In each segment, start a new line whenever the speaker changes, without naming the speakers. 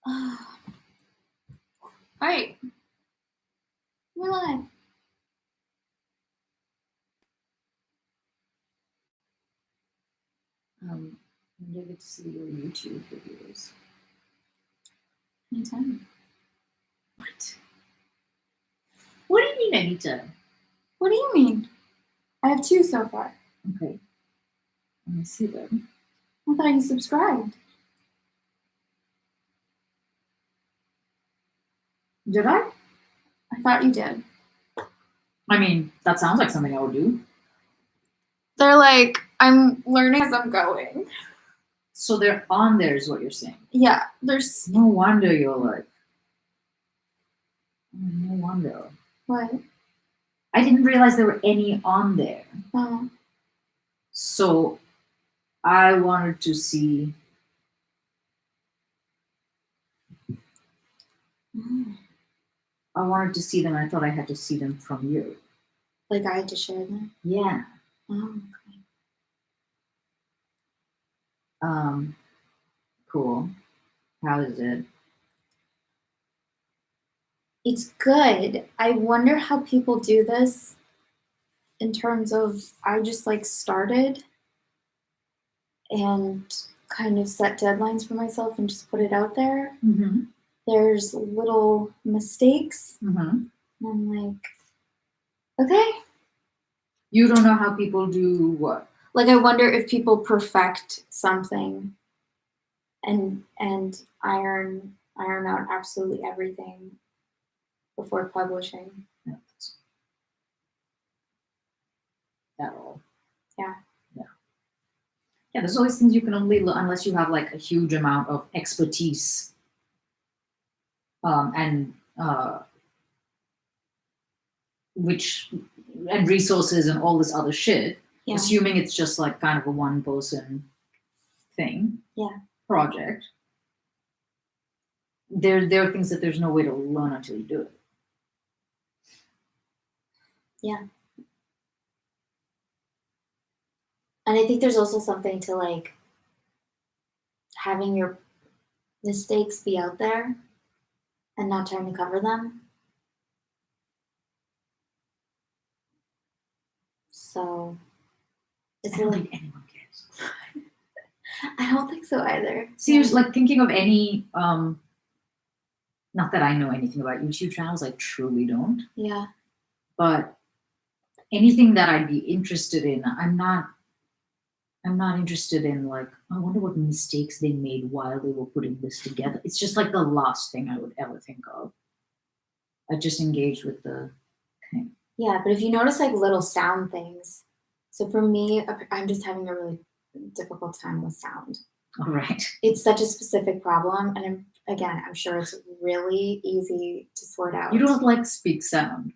All right. We're live.
When do you get to see your YouTube videos?
Anytime.
What? What do you mean anytime?
What do you mean? I have 2 so far.
Okay. Let me see them.
I thought you subscribed.
Did I?
I thought you did.
I mean, that sounds like something I would do.
They're like, I'm learning as I'm going.
So they're on there is what you're saying.
Yeah, there's...
No wonder you're like... No wonder.
What?
I didn't realize there were any on there.
Oh.
So I wanted to see... I wanted to see them. I thought I had to see them from you.
Like I had to share them?
Yeah.
Oh, okay.
Cool. How is it?
It's good. I wonder how people do this in terms of, I just like started and kind of set deadlines for myself and just put it out there.
Mm-hmm.
There's little mistakes.
Mm-hmm.
And I'm like, okay.
You don't know how people do what?
Like, I wonder if people perfect something and iron out absolutely everything before publishing.
Yeah. At all.
Yeah.
Yeah. Yeah, there's always things you can only learn unless you have like a huge amount of expertise and resources and all this other shit. Yeah. Assuming it's just like kind of a one person thing.
Yeah.
Project. There are things that there's no way to learn until you do it.
Yeah. And I think there's also something to like having your mistakes be out there and not trying to cover them. So
it's I don't think anyone cares.
I don't think so either.
Seriously, like thinking of any not that I know anything about YouTube channels, I truly don't.
Yeah.
But anything that I'd be interested in, I'm not interested in like, I wonder what mistakes they made while they were putting this together. It's just like the last thing I would ever think of. I just engage with the thing.
Yeah, but if you notice like little sound things, so for me, I'm just having a really difficult time with sound.
All right.
It's such a specific problem, and I'm sure it's really easy to sort out.
You don't like speak sound.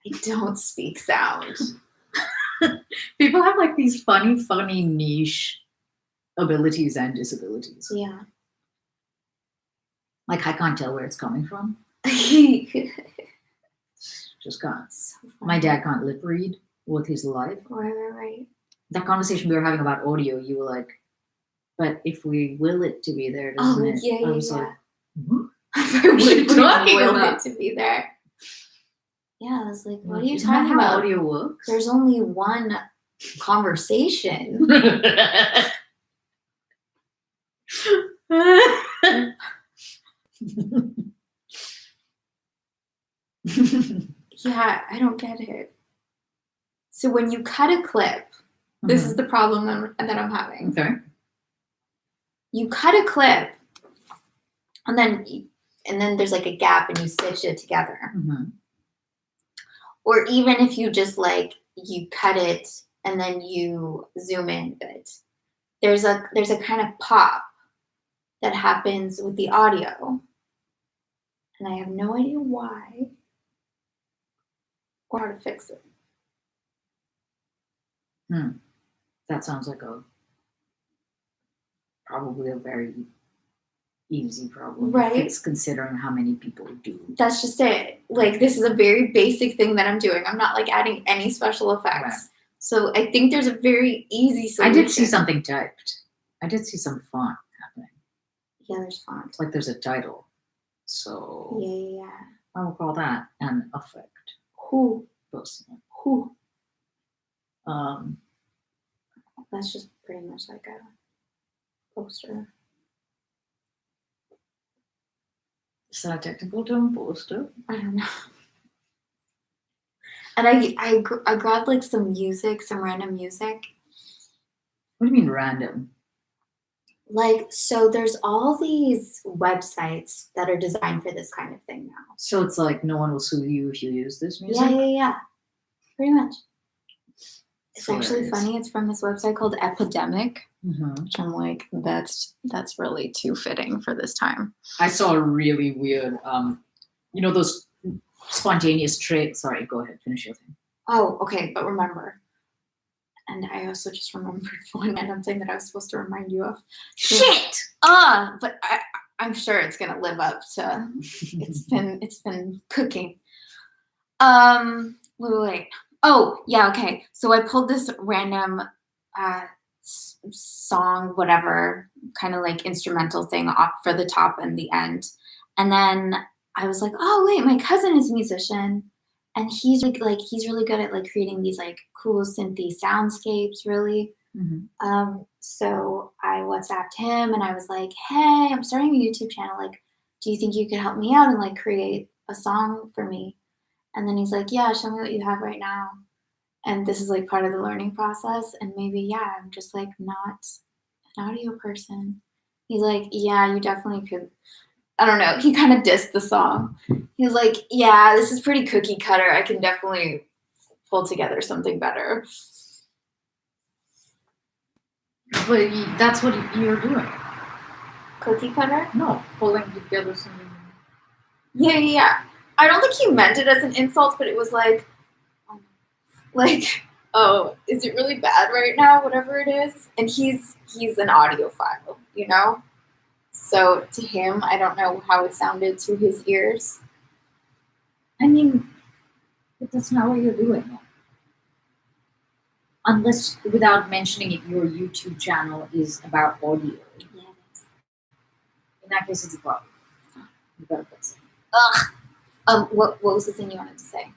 I don't speak sound.
People have like these funny niche abilities and disabilities.
Yeah.
Like I can't tell where it's coming from. Just can't. So my dad can't lip read with his life.
Right.
That conversation we were having about audio, you were like, but if we will it to be there, doesn't it?
Yeah.
I was like,
what are you talking about? To be there. Yeah, I was like, what are you talking about?
How audio works?
There's only one conversation. Yeah, I don't get it. So when you cut a clip, this is the problem that I'm having.
Okay.
You cut a clip, and then there's like a gap, and you stitch it together.
Mm-hmm.
Or even if you just like you cut it and then you zoom in a bit, there's a kind of pop that happens with the audio, and I have no idea why or how to fix it.
That sounds like probably a very easy problem.
Right.
It's considering how many people do.
That's just it. Like, this is a very basic thing that I'm doing. I'm not like adding any special effects. Right. So I think there's a very easy solution.
I did see something typed. I did see some font happening.
Yeah, there's font.
Like there's a title. So
Yeah.
I will call that an effect,
Who?
personally.
Who?
Um,
That's just pretty much like a poster.
is that a technical term, poster?
I don't know. And I grabbed like some music, some random music.
What do you mean random?
Like, so there's all these websites that are designed for this kind of thing now.
So it's like no one will sue you if you use this music?
Yeah. Pretty much. It's actually
Hilarious.
funny. It's from this website called Epidemic,
Mhm.
which I'm like, that's really too fitting for this time.
I saw a really weird, those spontaneous sorry, go ahead, finish your thing.
Oh, okay, but remember, and I also just remembered one random thing that I was supposed to remind you of. Shit! But I'm sure it's gonna live up to. It's been cooking. Wait. Oh, yeah, okay. So I pulled this random song, whatever, kind of like instrumental thing off for the top and the end. And then I was like, oh wait, my cousin is a musician. And he's like he's really good at like creating these like cool synthy soundscapes, really. So I WhatsApped him and I was like, hey, I'm starting a YouTube channel. Like, do you think you could help me out and like create a song for me? And then he's like, yeah, show me what you have right now. And this is like part of the learning process. And maybe, yeah, I'm just like not an audio person. He's like, yeah, you definitely could. I don't know. He kind of dissed the song. He was like, yeah, this is pretty cookie cutter. I can definitely pull together something better.
But that's what you're doing.
Cookie cutter?
No, pulling together something.
Yeah. I don't think he meant it as an insult, but it was like, oh, is it really bad right now? Whatever it is. And he's an audiophile, you know? So to him, I don't know how it sounded to his ears.
I mean, but that's not what you're doing. Unless, without mentioning it, your YouTube channel is about audio.
Yeah.
In that case, it's a problem. You better fix it.
Ugh. What was the thing you wanted to say?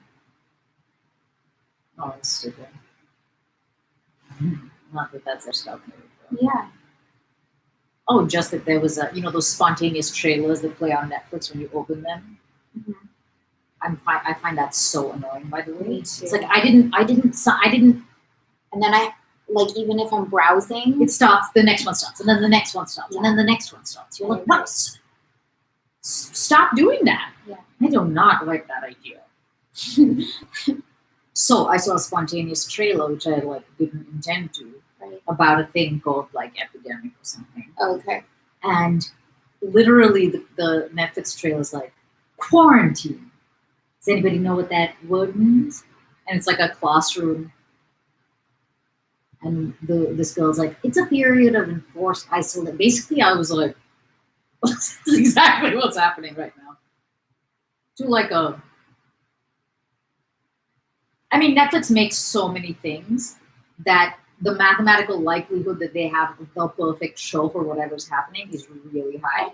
Oh, it's stupid. Not that that's their stuff.
Yeah.
Oh, just that there was those spontaneous trailers that play on Netflix when you open them.
Mm-hmm.
I find that so annoying. By the way,
Me too.
It's like I didn't.
And then I like even if I'm browsing,
it stops. The next one stops, and then the next one stops, and then the next one stops. You're like, what? Stop doing that.
Yeah.
I do not like that idea. So I saw a spontaneous trailer, which I like didn't intend to, about a thing called like Epidemic or something.
Okay.
And literally the Netflix trailer is like quarantine. Does anybody know what that word means? And it's like a classroom. And this girl's like, it's a period of enforced isolation. Basically, I was like, this is exactly what's happening right now. Netflix makes so many things that the mathematical likelihood that they have the perfect show for whatever's happening is really high.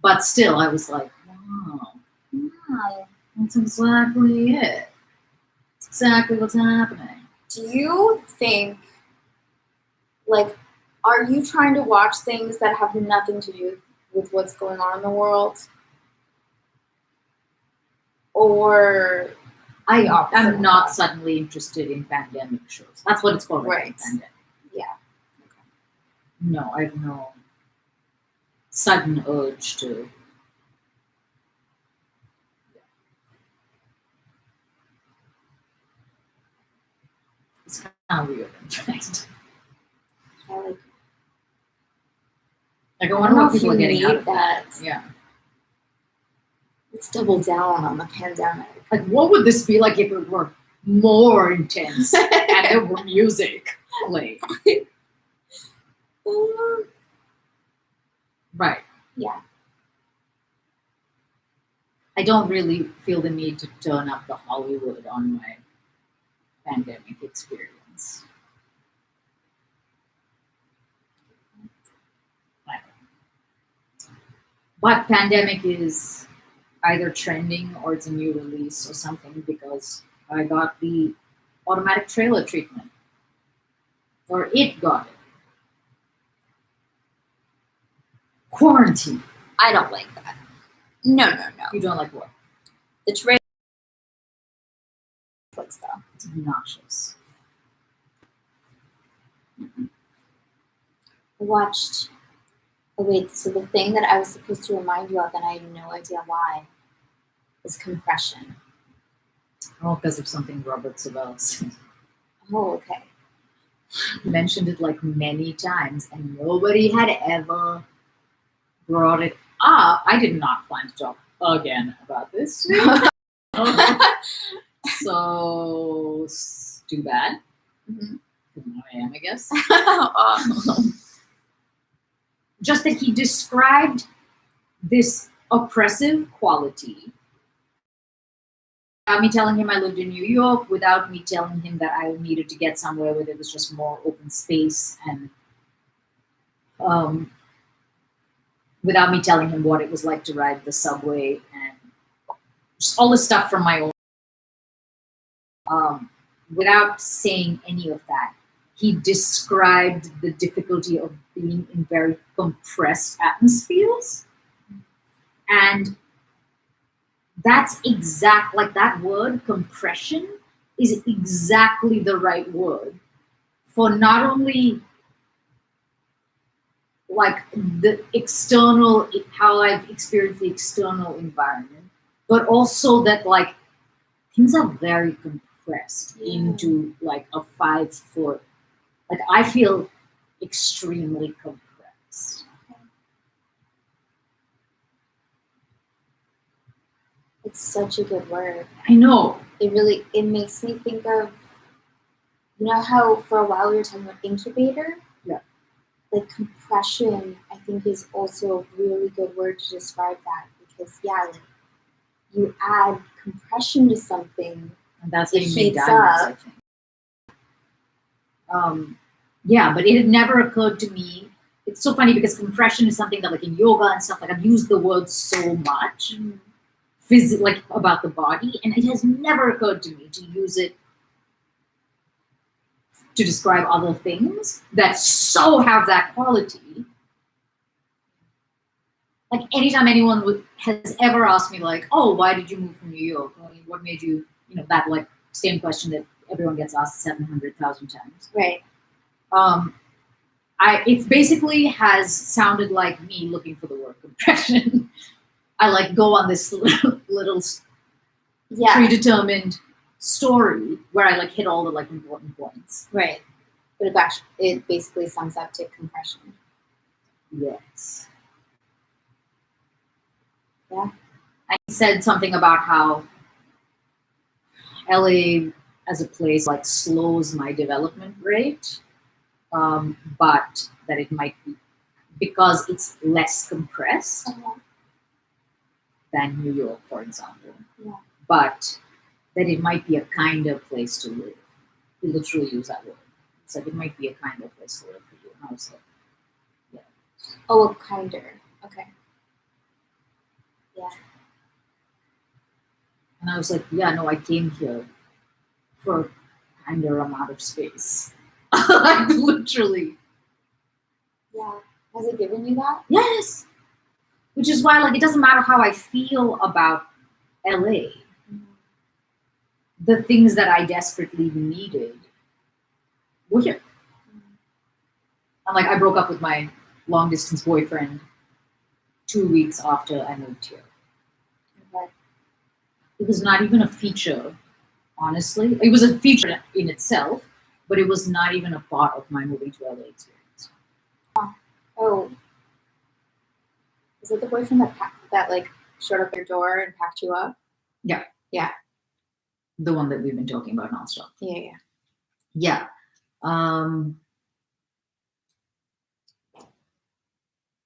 But still, I was like, wow, that's exactly it. It's exactly what's happening.
Do you think, like, are you trying to watch things that have nothing to do with what's going on in the world? Or
I'm not suddenly interested in pandemic shows. That's what it's called,
right?
Pandemic.
Yeah.
Okay. No, I have no sudden urge to. It's kind of weird, in fact.
I
I wonder what people are
you
getting out
need
of
that.
Yeah.
Let's double down on the pandemic.
Like, what would this be like if it were more intense and there were music playing? Right.
Yeah.
I don't really feel the need to turn up the Hollywood on my pandemic experience. But Pandemic is either trending or it's a new release or something because I got the automatic trailer treatment. Or it got it. Quarantine.
I don't like that. No.
You don't like what?
The trailer Netflix though.
It's obnoxious.
I watched. Oh wait, so the thing that I was supposed to remind you of, and I had no idea why, is compression.
Oh, because of something Robert Savell said.
Oh, okay.
He mentioned it like many times, and nobody had ever brought it up. I did not plan to talk again about this. So, too bad.
Mhm.
Now I am, I guess.
Oh,
Just that he described this oppressive quality without me telling him I lived in New York, without me telling him that I needed to get somewhere where there was just more open space, and without me telling him what it was like to ride the subway and just all the stuff from my own. Without saying any of that, he described the difficulty of being in very compressed atmospheres. And that's like that word, compression, is exactly the right word for not only like the external, how I've experienced the external environment, but also that like things are very compressed into like a 5 foot. Like I feel extremely compressed.
it's such a good word.
I know.
It makes me think of, you know how for a while we were talking about incubator?
Yeah.
Like compression, I think is also a really good word to describe that because like you add compression to something,
And that's
it
how you make
heats
diamonds,
up.
I think. Yeah, but it had never occurred to me. It's so funny because compression is something that like in yoga and stuff, like I've used the word so much, like about the body, and it has never occurred to me to use it to describe other things that so have that quality. Like anytime anyone has ever asked me like, oh, why did you move from New York? What made you, that like same question that everyone gets asked 700,000 times.
Right.
It basically has sounded like me looking for the word compression. I like go on this little predetermined story where I like hit all the like important points.
Right. But it basically sums up to compression.
Yes.
Yeah.
I said something about how LA as a place like slows my development rate, but that it might be because it's less compressed than New York, for example.
Yeah.
But that it might be a kinder place to live. We literally use that word. It's like it might be a kinder place to live for you. And I was like, yeah.
Oh, a kinder. Okay. Yeah.
And I was like, yeah, no, I came here for a kinder amount of space. Like literally.
Yeah. Has it given you that?
Yes. Which is why like it doesn't matter how I feel about LA. The things that I desperately needed were here. And like I broke up with my long distance boyfriend 2 weeks after I moved here.
Okay.
It was not even a feature, honestly. It was a feature in itself, but it was not even a part of my moving to LA experience.
Oh. Is it the boyfriend that like showed up at your door and packed you up?
Yeah.
Yeah.
The one that we've been talking about nonstop.
Yeah.
Yeah.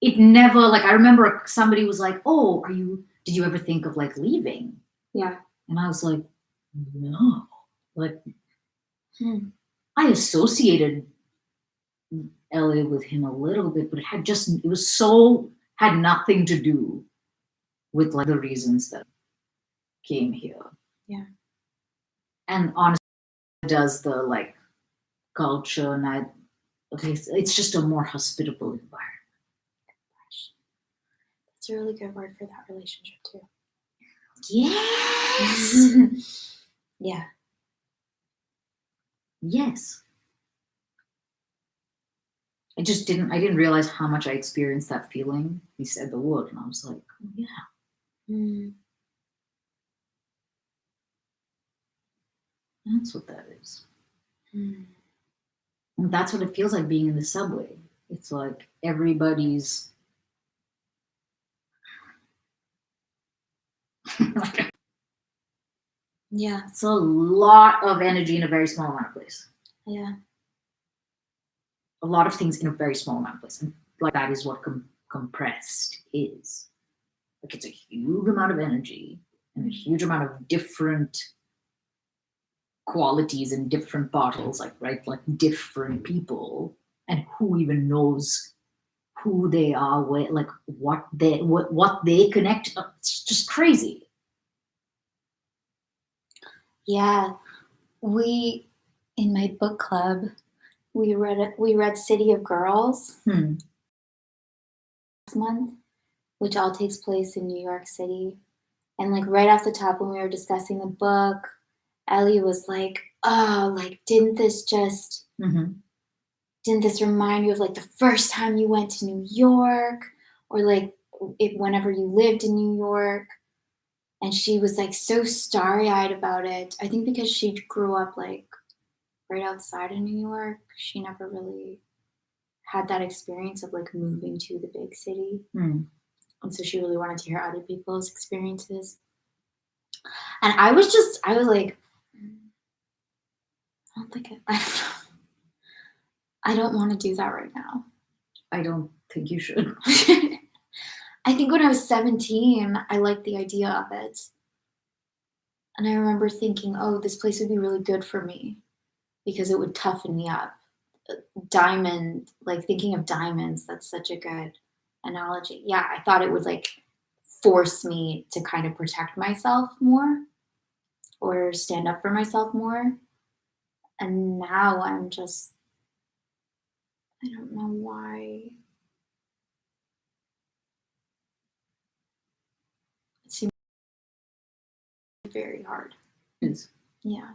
It never like I remember somebody was like, "Oh, did you ever think of like leaving?"
Yeah.
And I was like, "No." Like I associated LA with him a little bit, but it was so had nothing to do with like the reasons that I came here.
Yeah.
And honestly, it does the like culture, and it's just a more hospitable environment.
That's a really good word for that relationship too.
Yes.
Yeah.
Yes. I didn't realize how much I experienced that feeling. He said the word, and I was like, oh, yeah.
Mm.
That's what that is.
Mm.
And that's what it feels like being in the subway. It's like everybody's
Yeah.
it's a lot of energy in a very small amount of place.
Yeah.
A lot of things in a very small amount of place. And like that is what compressed is. Like it's a huge amount of energy and a huge amount of different qualities in different bottles, like right, like different people, and who even knows who they are, where, like what they connect. It's just crazy.
Yeah. We in my book club we read City of Girls last month, which all takes place in New York City. And like right off the top when we were discussing the book, Ellie was like, oh, like didn't this remind you of like the first time you went to New York, or like whenever you lived in New York? And she was like so starry-eyed about it. I think because she grew up like right outside of New York, she never really had that experience of like moving to the big city. And so she really wanted to hear other people's experiences. And I was like, I don't think I don't know. I don't want to do that right now.
I don't think you should.
I think when I was 17, I liked the idea of it. And I remember thinking, oh, this place would be really good for me because it would toughen me up. Diamond, like thinking of diamonds, that's such a good analogy. Yeah, I thought it would like force me to kind of protect myself more or stand up for myself more. And now I'm just, I don't know why. It seems very hard.
It's
Yeah.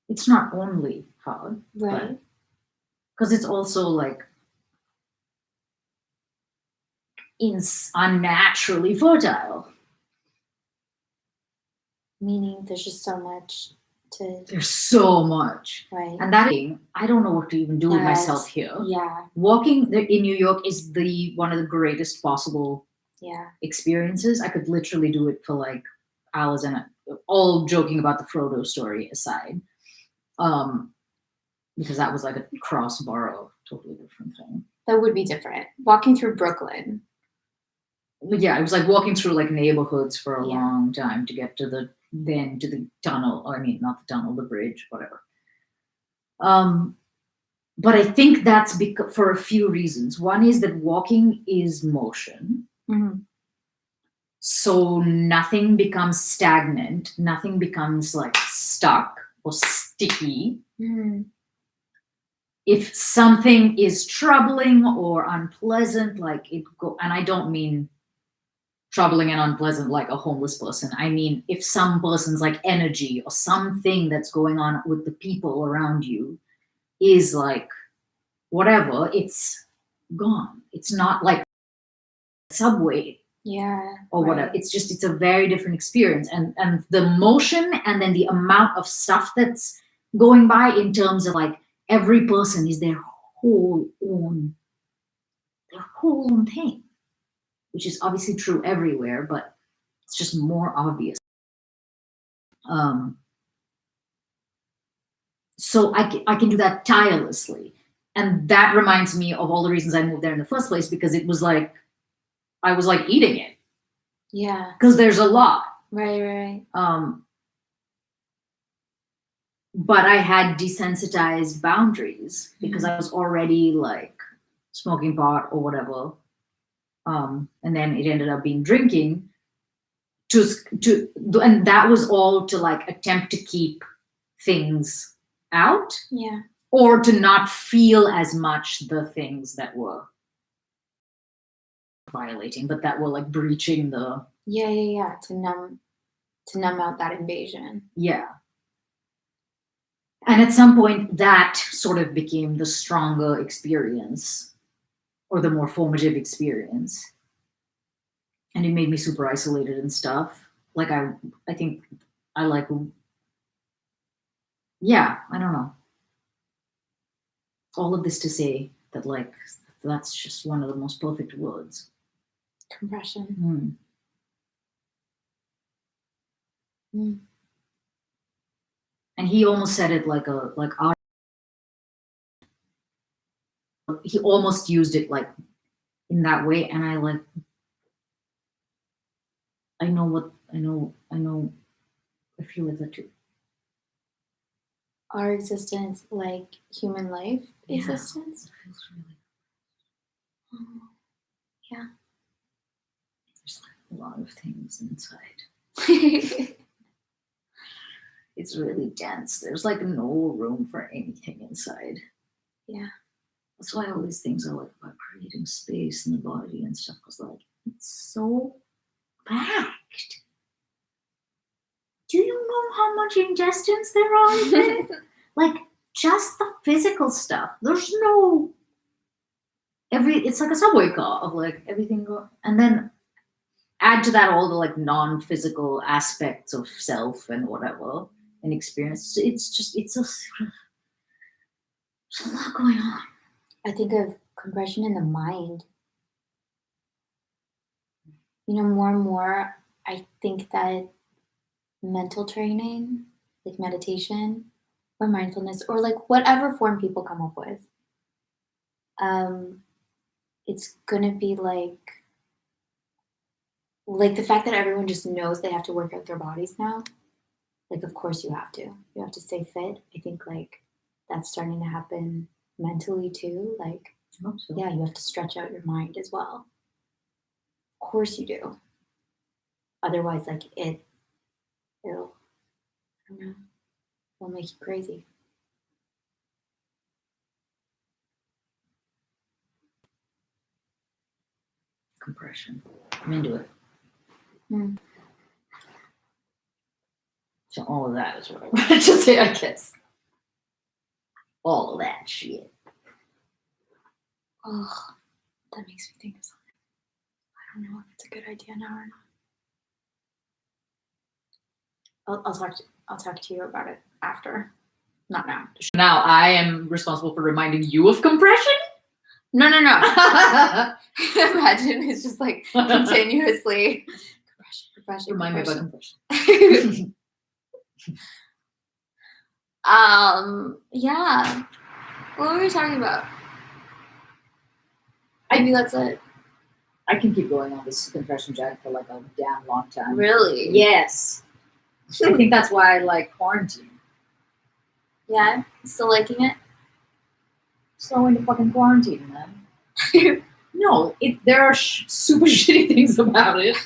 It's not only hard,
Right.
Because it's also like unnaturally fertile.
Meaning there's just so much to.
There's so much.
Right.
And that thing, I don't know what to even do with myself here.
Yeah.
Walking in New York is one of the greatest possible experiences. I could literally do it for like hours, and all joking about the Frodo story aside. Because that was like a cross borough, totally different thing.
That would be different. Walking through Brooklyn.
Yeah, it was like walking through like neighborhoods for a long time to get to the tunnel. Or, I mean, not the tunnel, the bridge, whatever. But I think that's for a few reasons. One is that walking is motion. So nothing becomes stagnant. Nothing becomes like stuck or sticky. If something is troubling or unpleasant, like and I don't mean troubling and unpleasant like a homeless person. I mean, if some person's like energy or something that's going on with the people around you is like whatever, it's gone. It's not like subway. Or whatever. It's a very different experience. And the motion and then the amount of stuff that's going by in terms of like every person is their whole own thing, which is obviously true everywhere, but it's just more obvious. So I can do that tirelessly. And that reminds me of all the reasons I moved there in the first place, because it was like, I was like eating it.
Yeah.
Because there's a lot.
Right.
But I had desensitized boundaries because I was already like smoking pot or whatever. And then it ended up being drinking and that was all to like attempt to keep things out
Yeah.
or to not feel as much the things that were violating, but that were like breaching the
Yeah. To numb out that invasion.
yeah. And at some point that sort of became the stronger experience or the more formative experience. And it made me super isolated and stuff. Like I think I like, yeah, I don't know. All of this to say that like that's just one of the most perfect words.
Compression.
And he almost said it he almost used it like in that way, and I feel like that too.
Our existence, like human life
Yeah.
existence.
It feels really
Yeah.
there's like a lot of things inside. It's really dense. There's like no room for anything inside.
Yeah.
That's why all these things are like about creating space in the body and stuff. Because like it's so packed. Do you know how much intestines there are in there? Like just the physical stuff. There's no it's like a subway car of like everything and then add to that all the like non-physical aspects of self and whatever and experience. It's a lot going on.
I think of compression in the mind. More and more, I think that mental training, like meditation or mindfulness, or like whatever form people come up with, it's gonna be like the fact that everyone just knows they have to work out their bodies now. Like, of course you have to. You have to stay fit. I think like that's starting to happen mentally too. Like,
I hope so.
yeah, you have to stretch out your mind as well. Of course you do. Otherwise, like it'll, I don't know, it'll make you crazy.
Compression. I'm into it. So all of that is what I wanted to say, I guess. All of that shit.
Oh, that makes me think of something. I don't know if it's a good idea now or not. I'll talk to you about it after. Not now.
Now I am responsible for reminding you of compression?
No. Imagine it's just like continuously compression.
Remind me about compression.
Yeah. What were we talking about? Maybe that's it.
I can keep going on this compression jack for like a damn long time.
Really?
Yes. I think that's why I like quarantine.
Yeah? Still liking it?
So into fucking quarantine, man. No, there are super shitty things about it,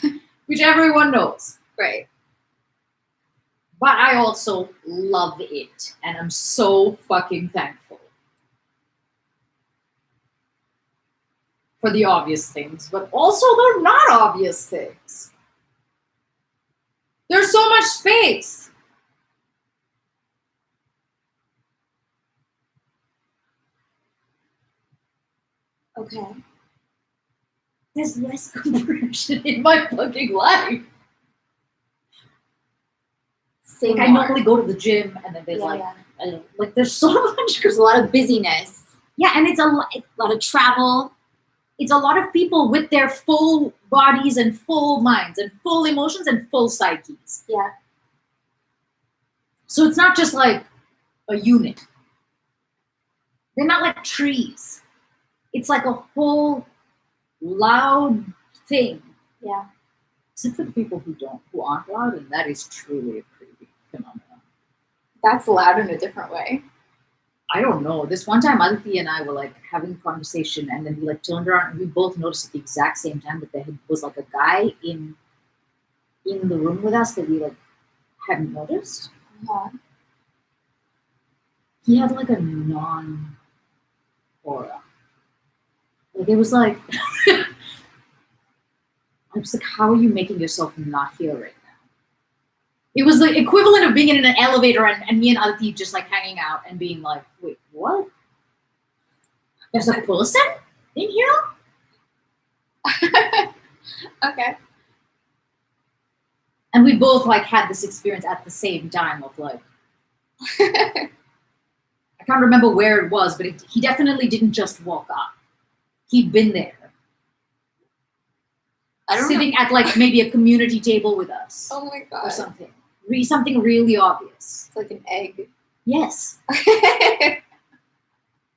which everyone knows.
Right.
But I also love it, and I'm so fucking thankful for the obvious things, but also they're not obvious things. There's so much space.
Okay.
There's less compression in my fucking life.
Say
I normally go to the gym, and then there's there's so much.
There's a lot of busyness.
Yeah, and it's a lot of travel. It's a lot of people with their full bodies and full minds and full emotions and full psyches.
Yeah.
So it's not just like a unit. They're not like trees. It's like a whole loud thing.
Yeah.
Except for the people who aren't loud, and that is truly a creepy phenomenon.
That's loud in a different way.
I don't know. This one time, Aditi and I were like having a conversation, and then we like turned around and we both noticed at the exact same time that there was like a guy in the room with us that we like hadn't noticed.
Yeah.
He had like a non aura. Like it was like I was like, how are you making yourself not here right now? It was the equivalent of being in an elevator and me and Aditi just like hanging out and being like, wait, what? There's a person in here?
Okay.
And we both like had this experience at the same time of like, I can't remember where it was, but he definitely didn't just walk up. He'd been there,
I don't
sitting
know.
at like maybe a community table with us
Oh my
or
god.
something. Something really obvious.
It's like an egg.
Yes.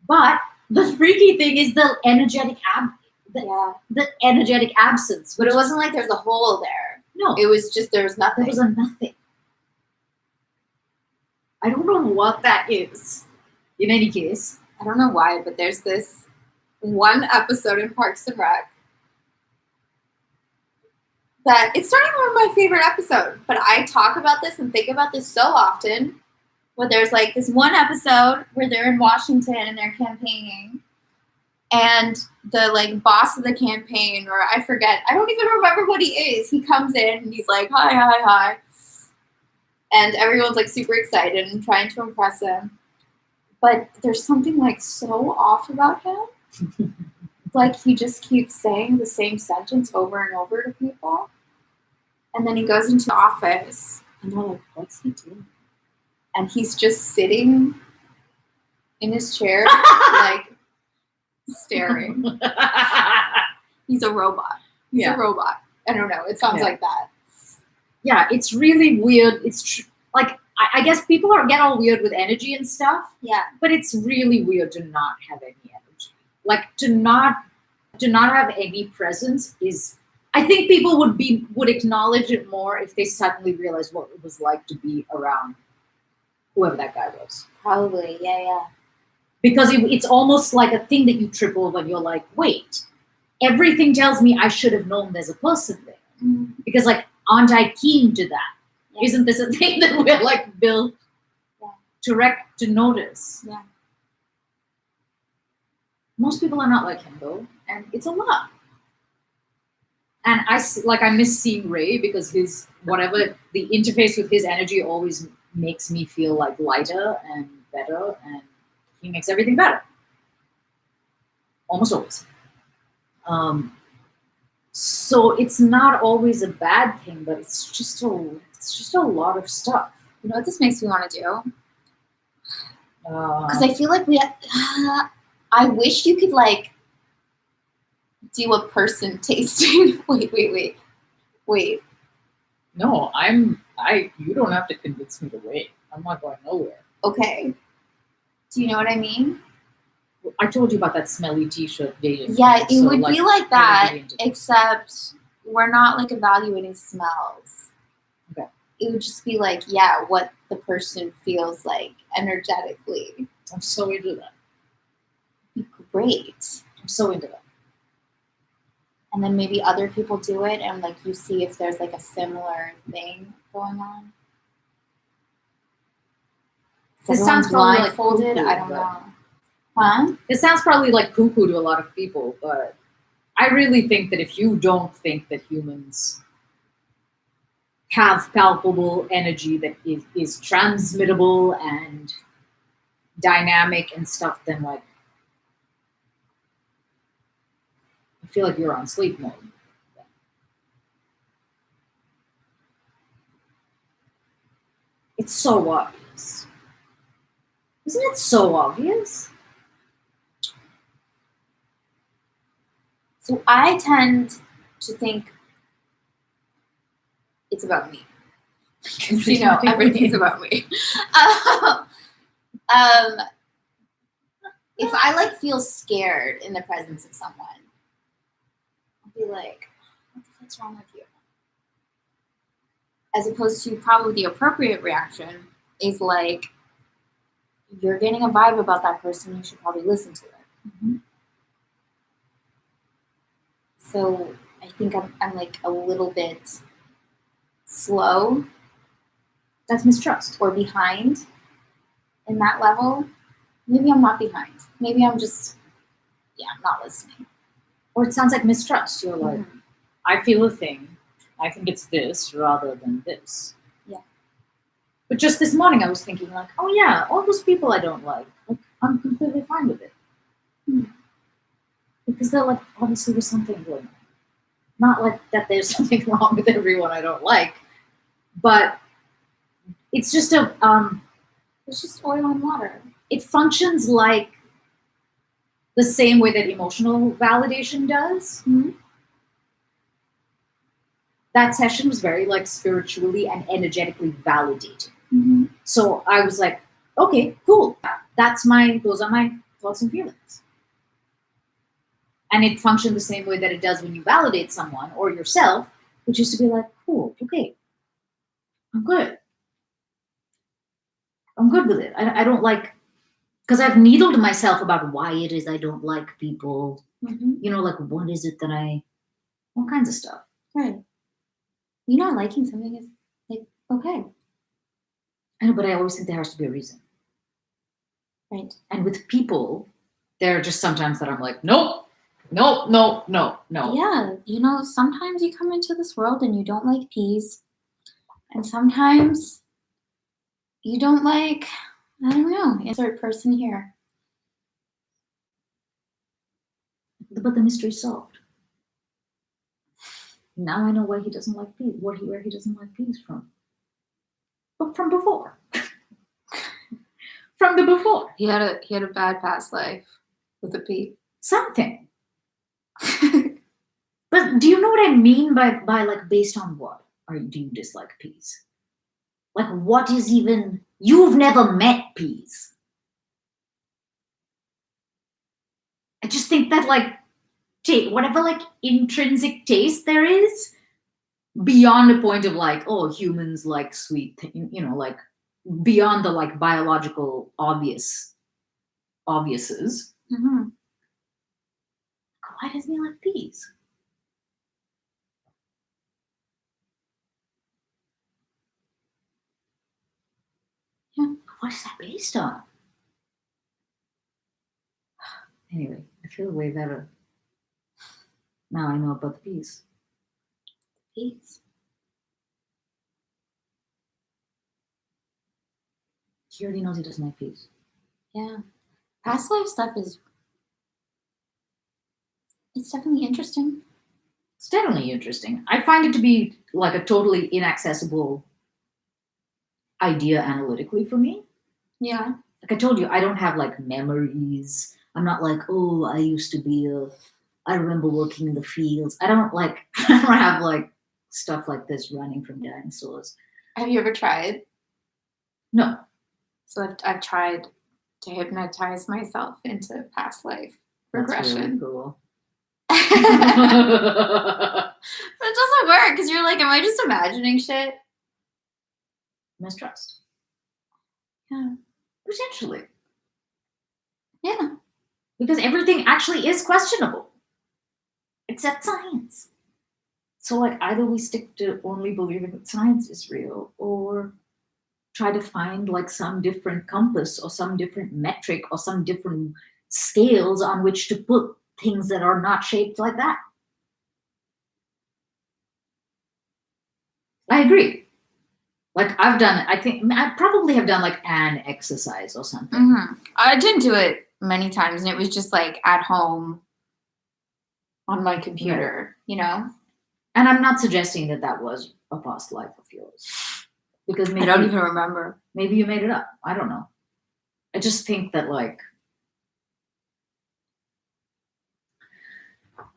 But the freaky thing is the energetic
Yeah.
the energetic absence.
But it wasn't like there's a hole there.
No,
It was just there was
there
nothing.
was a nothing. I don't know what that is. In any case,
I don't know why, but there's this one episode in Parks and Rec that it's not even one of my favorite episodes, but I talk about this and think about this so often. Where there's like this one episode where they're in Washington and they're campaigning, and the like boss of the campaign, or I forget, I don't even remember what he is. He comes in and he's like, hi, hi, hi. And everyone's like super excited and trying to impress him. But there's something like so off about him. Like he just keeps saying the same sentence over and over to people. And then he goes into the office and they're like, what's he doing? And he's just sitting in his chair, like staring. He's a robot. He's
Yeah.
a robot. I don't know. It sounds
Yeah.
like that.
Yeah, it's really weird. It's like I guess people get all weird with energy and stuff,
Yeah.
but it's really weird to not have any energy. Like to not have any presence is. I think people would acknowledge it more if they suddenly realized what it was like to be around whoever that guy was.
Probably. Yeah, yeah.
Because it's almost like a thing that you trip over and you're like, wait, everything tells me I should have known there's a person there.
Mm.
Because like, aren't I keen to that?
Yeah.
Isn't this a thing that we're like built to notice?
Yeah.
Most people are not like him though, and it's a lot. And I miss seeing Ray because his whatever the interface with his energy always makes me feel like lighter and better, and he makes everything better. Almost always. So it's not always a bad thing, but it's just a lot of stuff.
You know what this makes me want to do? Because
Uh,
I feel like I wish you could like do a person tasting. Wait.
no, you don't have to convince me to wait. I'm not going nowhere.
Okay. Do you know what I mean?
I told you about that smelly t-shirt dating.
Yeah,
thing,
it
so,
would
like,
be like
I'm
that,
really into that.
except we're not like evaluating smells.
Okay.
It would just be like, yeah, what the person feels like energetically.
I'm so into that.
Be great.
I'm so into that.
And then maybe other people do it and like you see if there's like a similar thing going on.
This
Is
sounds
everyone
probably like
blindfolded?
cuckoo,
I don't
but-
know. Huh?
It sounds probably like cuckoo to a lot of people, but I really think that if you don't think that humans have palpable energy that is transmittable and dynamic and stuff, then like I feel like you're on sleep mode. It's so obvious. Isn't it so obvious?
So I tend to think it's about me. Because, you know, everything's about me. If I like feel scared in the presence of someone, I'll be like, what the fuck's wrong with you? As opposed to probably the appropriate reaction is like, you're getting a vibe about that person, you should probably listen to it.
Mhm.
So I think I'm like a little bit slow
That's mistrust.
or behind in that level. Maybe I'm not behind. Maybe I'm just, I'm not listening.
Or it sounds like mistrust. You're like,
Mhm.
I feel a thing. I think it's this rather than this.
Yeah.
But just this morning, I was thinking, like, oh yeah, all those people I don't like I'm completely fine with it.
Hmm.
Because they're like, obviously, there's something going on. Not like that there's something wrong with everyone I don't like, but it's just
It's just oil and water.
it functions like the same way that emotional validation does.
Mhm.
That session was very like spiritually and energetically validating.
Mm-hmm.
So I was like, okay, cool. Those are my thoughts and feelings. And it functioned the same way that it does when you validate someone or yourself, which is to be like, cool, okay, I'm good. I'm good with it. I don't like, because I've needled myself about why it is I don't like people.
Mm-hmm.
You know, like, what is it that all kinds of stuff.
Right. You not liking something is like okay.
I know, but I always think there has to be a reason.
Right.
And with people, there are just sometimes that I'm like, nope, nope, no, no, no.
Yeah, sometimes you come into this world and you don't like peas, and sometimes you don't like, I don't know, insert person here.
But the mystery's solved. Now I know why he doesn't like peas, where he doesn't like peas from. But from before. From the before.
He had a bad past life with a pea.
Something. But do you know what I mean by like based on what? Or do you dislike peas? Like what is even you've never met peas. I just think that like whatever like intrinsic taste there is, beyond the point of like, oh, humans like sweet, like beyond the like biological obviouses.
Mm-hmm.
Why doesn't he like peas?
Yeah.
What is that based on? Anyway, I feel way better. Now I know about the peas.
Peas.
He already knows he doesn't like peas.
Yeah. Past life stuff it's definitely interesting.
It's definitely interesting. I find it to be like a totally inaccessible idea analytically for me.
Yeah.
Like I told you, I don't have like memories. I'm not like, oh, I remember working in the fields. I don't have like stuff like this running from dinosaurs.
Have you ever tried?
No.
So I've tried to hypnotize myself into past life regression.
That's really cool.
That doesn't work because you're like, am I just imagining shit?
Mistrust.
Yeah.
Potentially.
Yeah.
Because everything actually is questionable. Except science. So like either we stick to only believing that science is real or try to find like some different compass or some different metric or some different scales on which to put things that are not shaped like that. I agree. Like I probably have done like an exercise or something.
Mm-hmm. I didn't do it many times, and it was just like at home on my computer,
And I'm not suggesting that was a past life of yours. Because maybe
I don't even remember.
Maybe you made it up. I don't know. I just think that like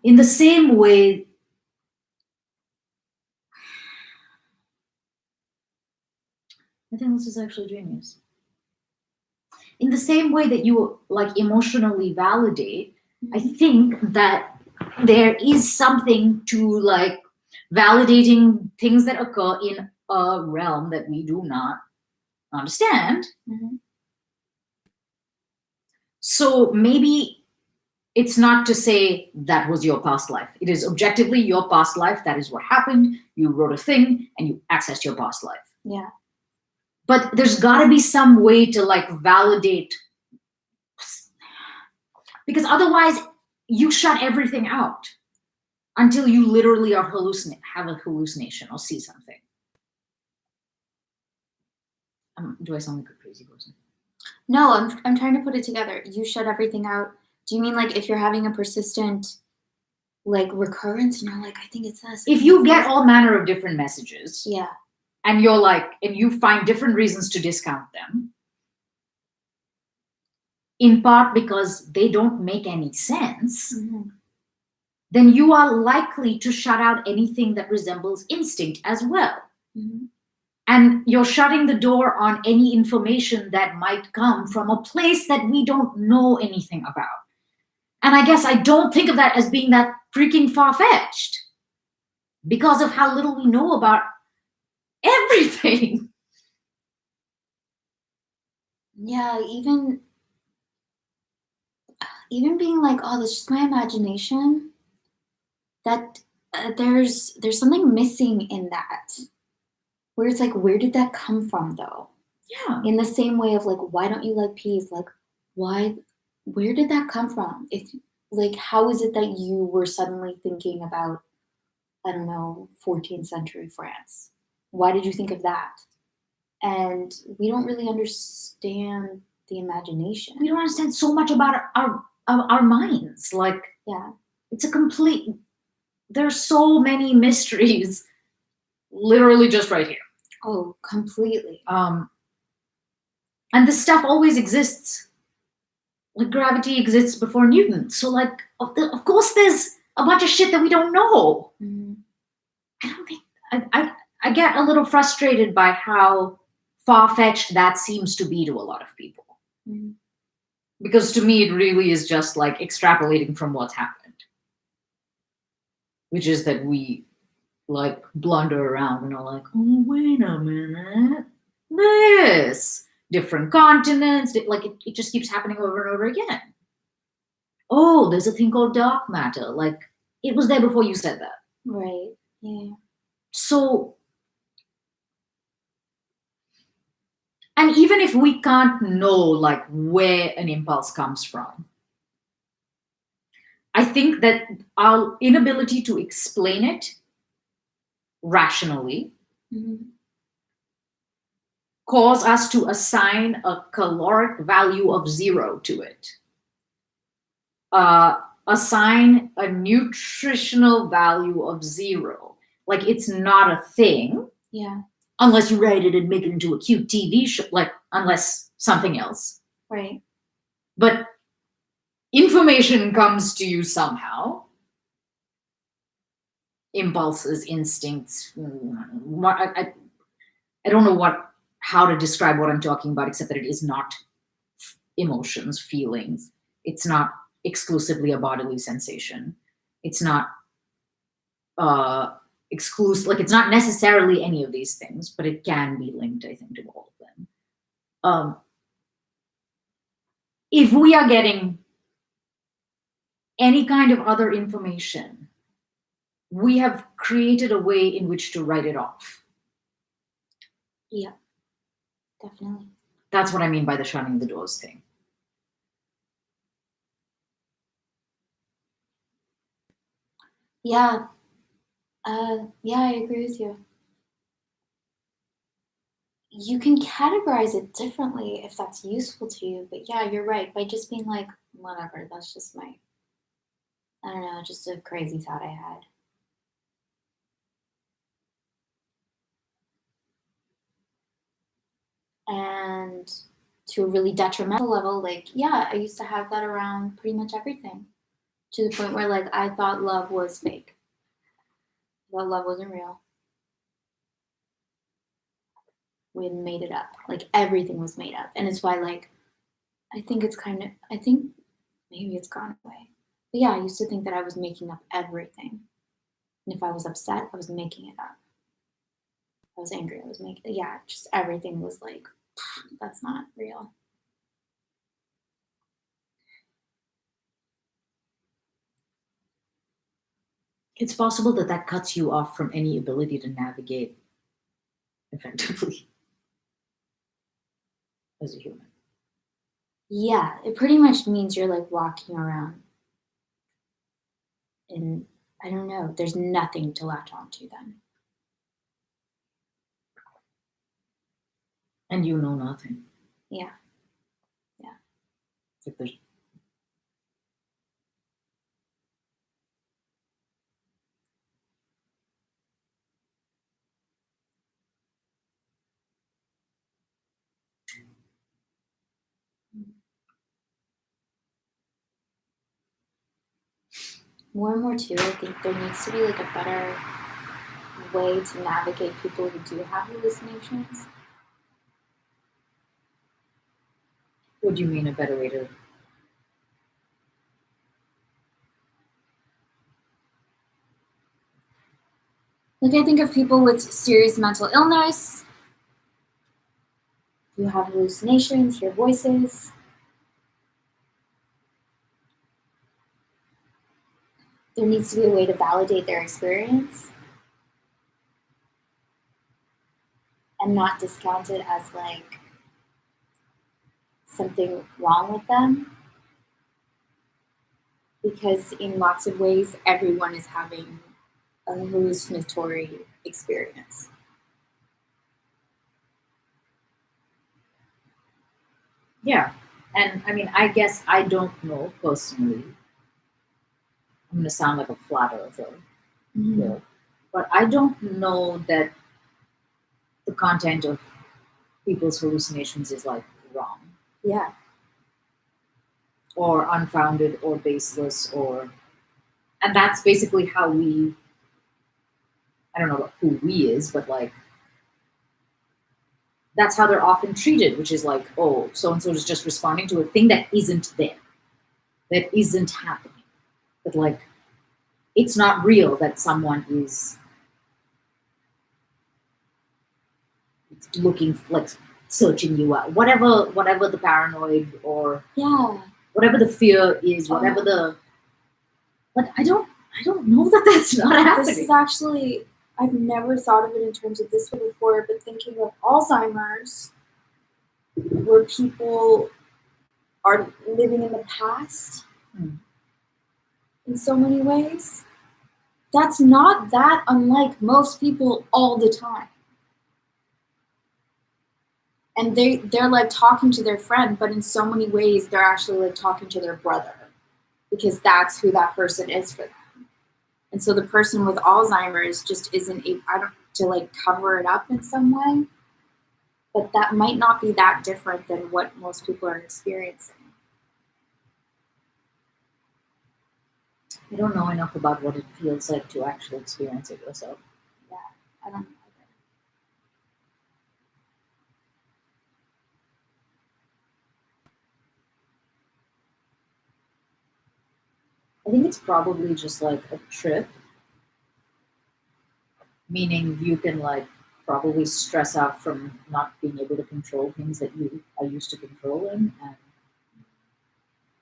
in the same way I think this is actually genius. In the same way that you like emotionally validate, I think that there is something to like validating things that occur in a realm that we do not understand.
Mm-hmm.
So maybe it's not to say that was your past life. It is objectively your past life. That is what happened. You wrote a thing and you accessed your past life.
Yeah.
But there's got to be some way to like validate, because otherwise you shut everything out until you literally are have a hallucination or see something. Do I sound like a crazy person?
No, I'm trying to put it together. You shut everything out. Do you mean like if you're having a persistent like recurrence and you're like, I think it's this.
If you get all manner of different messages,
yeah,
and you're like, and you find different reasons to discount them, in part because they don't make any sense, then you are likely to shut out anything that resembles instinct as well. And you're shutting the door on any information that might come from a place that we don't know anything about. And I guess I don't think of that as being that freaking far-fetched because of how little we know about everything.
Yeah, even being like, oh, that's just my imagination. That there's something missing in that. Where it's like, where did that come from though?
Yeah.
In the same way of like, why don't you like peas? Like, where did that come from? If like, how is it that you were suddenly thinking about, I don't know, 14th century France? Why did you think of that? And we don't really understand the imagination.
We don't understand so much about our minds. Like,
yeah,
it's a complete, there's so many mysteries literally just right here.
Oh, completely.
And this stuff always exists. Like gravity exists before Newton. So like, of course there's a bunch of shit that we don't know. I don't think, I get a little frustrated by how far-fetched that seems to be to a lot of people. Because to me, it really is just like extrapolating from what's happened. Which is that we like blunder around and are like, oh, wait a minute. This different continents, like it just keeps happening over and over again. Oh, there's a thing called dark matter. Like it was there before you said that.
Right. Yeah.
So, and even if we can't know like where an impulse comes from, I think that our inability to explain it rationally cause us to assign a caloric value of 0 to it. Assign a nutritional value of 0. Like it's not a thing.
Yeah.
Unless you write it and make it into a cute TV show, like unless something else.
Right.
But information comes to you somehow. Impulses, instincts. I don't know how to describe what I'm talking about, except that it is not emotions, feelings. It's not exclusively a bodily sensation. It's not exclusive, like it's not necessarily any of these things, but it can be linked, I think, to all of them. If we are getting any kind of other information, we have created a way in which to write it off.
Yeah, definitely.
That's what I mean by the shutting the doors thing.
Yeah. Yeah, I agree with you. You can categorize it differently if that's useful to you, but yeah, you're right. By just being like, whatever, that's just I don't know, just a crazy thought I had. And to a really detrimental level, like, yeah, I used to have that around pretty much everything. To the point where, like, I thought love was fake. I thought love wasn't real. We had made it up. Like, everything was made up. And it's why, like, I think maybe it's gone away. But yeah, I used to think that I was making up everything. And if I was upset, I was making it up. If I was angry, I was making, yeah, just everything was like, that's not real.
it's possible that that cuts you off from any ability to navigate effectively as a human.
Yeah, it pretty much means you're like walking around and I don't know, there's nothing to latch onto then.
And you know nothing.
Yeah.
It's like there's
More and more too, I think there needs to be like a better way to navigate people who do have hallucinations.
what do you mean a better way to
Like I think of people with serious mental illness who have hallucinations, hear voices. There needs to be a way to validate their experience and not discount it as like something wrong with them. Because in lots of ways, everyone is having a hallucinatory experience.
Yeah. And I mean, I guess I don't know personally. I'm going to sound like a flat earther here, but I don't know that the content of people's hallucinations is like wrong
Yeah.
or unfounded or baseless and that's basically how we, I don't know what who we is, but like that's how they're often treated, which is like, oh, so and so is just responding to a thing that isn't there, that isn't happening. But like, it's not real that someone is looking like searching you out. Whatever the paranoid or
Yeah.
whatever the fear is, whatever the like, I don't know that that's not happening.
This is actually, I've never thought of it in terms of this way before, but thinking of Alzheimer's, where people are living in the past
Hmm.
in so many ways, that's not that unlike most people all the time. And they're like talking to their friend, but in so many ways they're actually like talking to their brother because that's who that person is for them. And so the person with Alzheimer's just isn't able to like cover it up in some way, but that might not be that different than what most people are experiencing.
I don't know enough about what it feels like to actually experience it yourself.
Yeah, I don't know either.
I think it's probably just like a trip, meaning you can like probably stress out from not being able to control things that you are used to controlling, and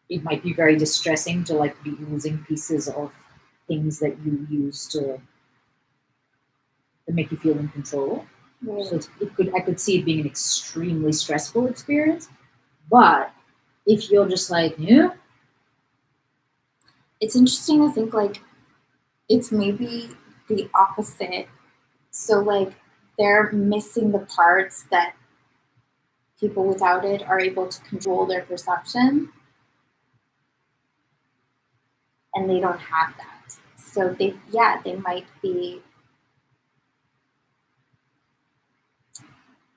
it might be very distressing to like be losing pieces of things that you used to make you feel in control.
Right.
So I could see it being an extremely stressful experience. But if you're just like, yeah,
It's interesting to think like it's maybe the opposite. So like they're missing the parts that people without it are able to control their perception and they don't have that. So they might be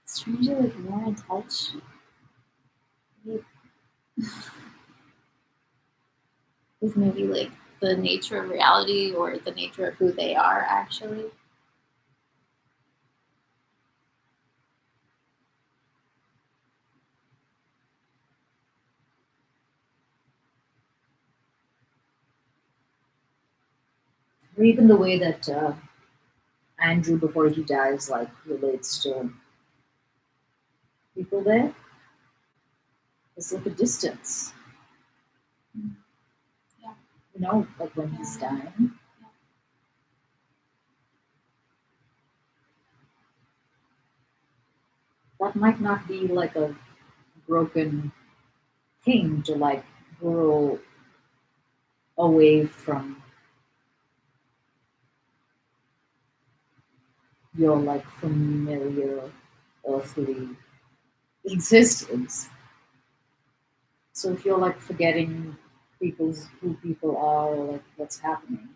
strangely like more in touch with maybe like the nature of reality or the nature of who they are actually.
or even the way that Andrew, before he dies, like relates to people there, it's like a distance.
Yeah.
You know, like when he's dying. that might not be like a broken thing to like grow away from your like familiar earthly existence. So if you're like forgetting who people are or like what's happening.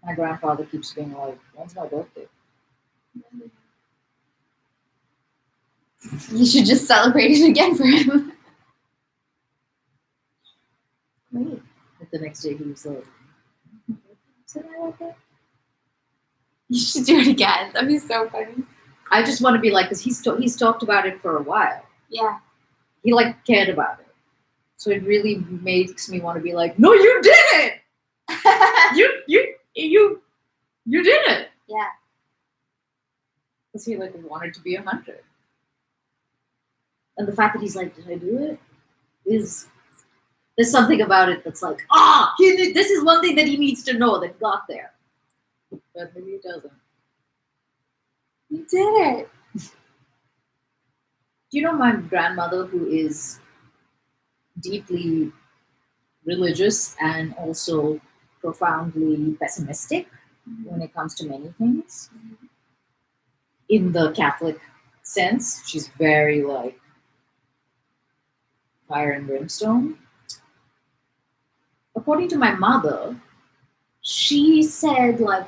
My grandfather keeps being like, when's my birthday?
You should just celebrate it again for him. Great.
But the next day he was like, "Is it my birthday?"
You should do it again. That'd be so funny.
I just want to be like, because he's talked about it for a while.
Yeah.
He like cared about it, so it really makes me want to be like, no, you did it. You did it.
Yeah.
Because he like wanted to be 100, and the fact that he's like, did I do it? Is there's something about it that's like, this is one thing that he needs to know that got there, but maybe he doesn't.
You did it.
Do you know my grandmother, who is deeply religious and also profoundly pessimistic when it comes to many things? In the Catholic sense, she's very like fire and brimstone. According to my mother, she said like,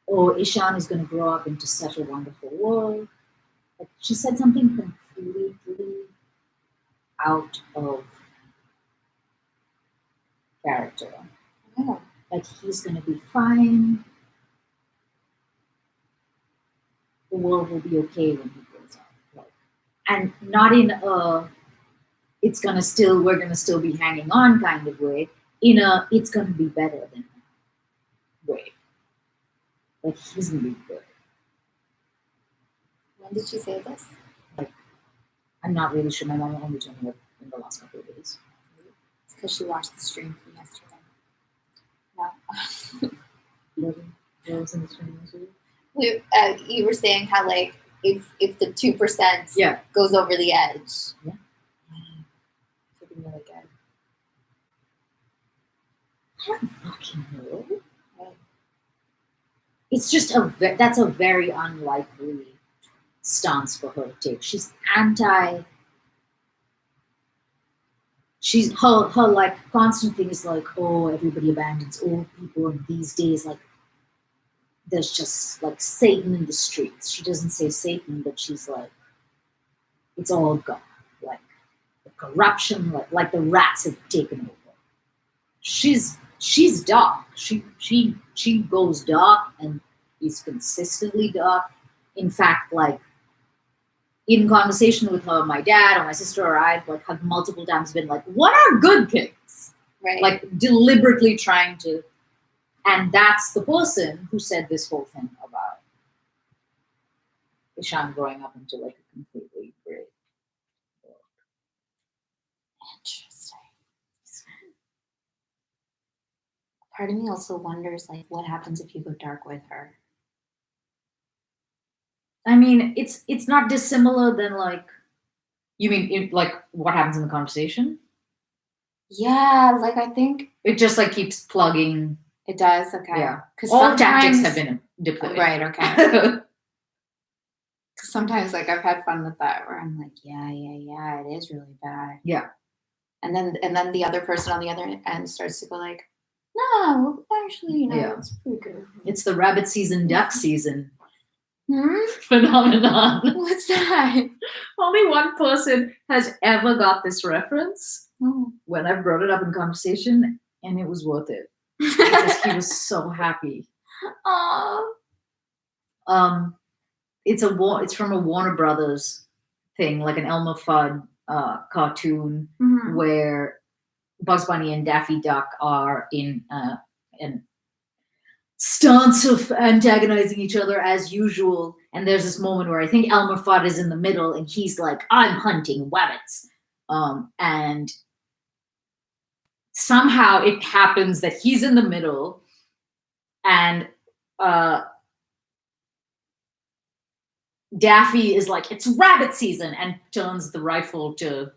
oh, Ishan is going to grow up into such a wonderful world. Like, she said something completely out of character.
Oh.
Like, he's going to be fine. The world will be okay when he grows up. Like, and not in a we're gonna still be hanging on kind of way. In a it's gonna be better than that way. Like, he's gonna be good.
When did she say this?
Like, I'm not really sure. My mom only told me in the last couple of days.
It's because she watched the stream from yesterday. No.
What was in the stream yesterday?
You were saying how like if the 2%
Yeah.
goes over the edge.
Yeah.
It's looking really good.
I don't fucking know.
Right.
It's just that's a very unlikely stance for her to take. She's her like constant thing is like, oh, everybody abandons old people, and these days like there's just like Satan in the streets. She doesn't say Satan, but she's like, it's all gone. Like the corruption, like the rats have taken over. She's dark. She goes dark, and is consistently dark. In fact, like in conversation with her, my dad or my sister or I like have multiple times been like, what are good things?
Right.
Like deliberately trying to, and that's the person who said this whole thing about Ishan growing up into like a completely great world.
Interesting. Part of me also wonders like what happens if you go dark with her.
I mean, it's not dissimilar than like, you mean like what happens in the conversation?
Yeah, like I think
It just like keeps plugging.
it does. Okay.
Yeah.
Because
All tactics have been deployed.
Right. Okay. Because sometimes like I've had fun with that where I'm like, yeah, it is really bad.
Yeah.
And then the other person on the other end starts to go like, no, actually,
Yeah.
it's pretty good.
It's the rabbit season, duck season
Hmm?
phenomenon.
What's that?
Only one person has ever got this reference
Oh.
when I brought it up in conversation, and it was worth it because he was so happy.
Aw.
It's from a Warner Brothers thing, like an Elmer Fudd cartoon
Mhm.
where Bugs Bunny and Daffy Duck are in an stance of antagonizing each other as usual. And there's this moment where I think Elmer Fudd is in the middle, and he's like, "I'm hunting rabbits," and somehow it happens that he's in the middle, and Daffy is like, it's rabbit season, and turns the rifle to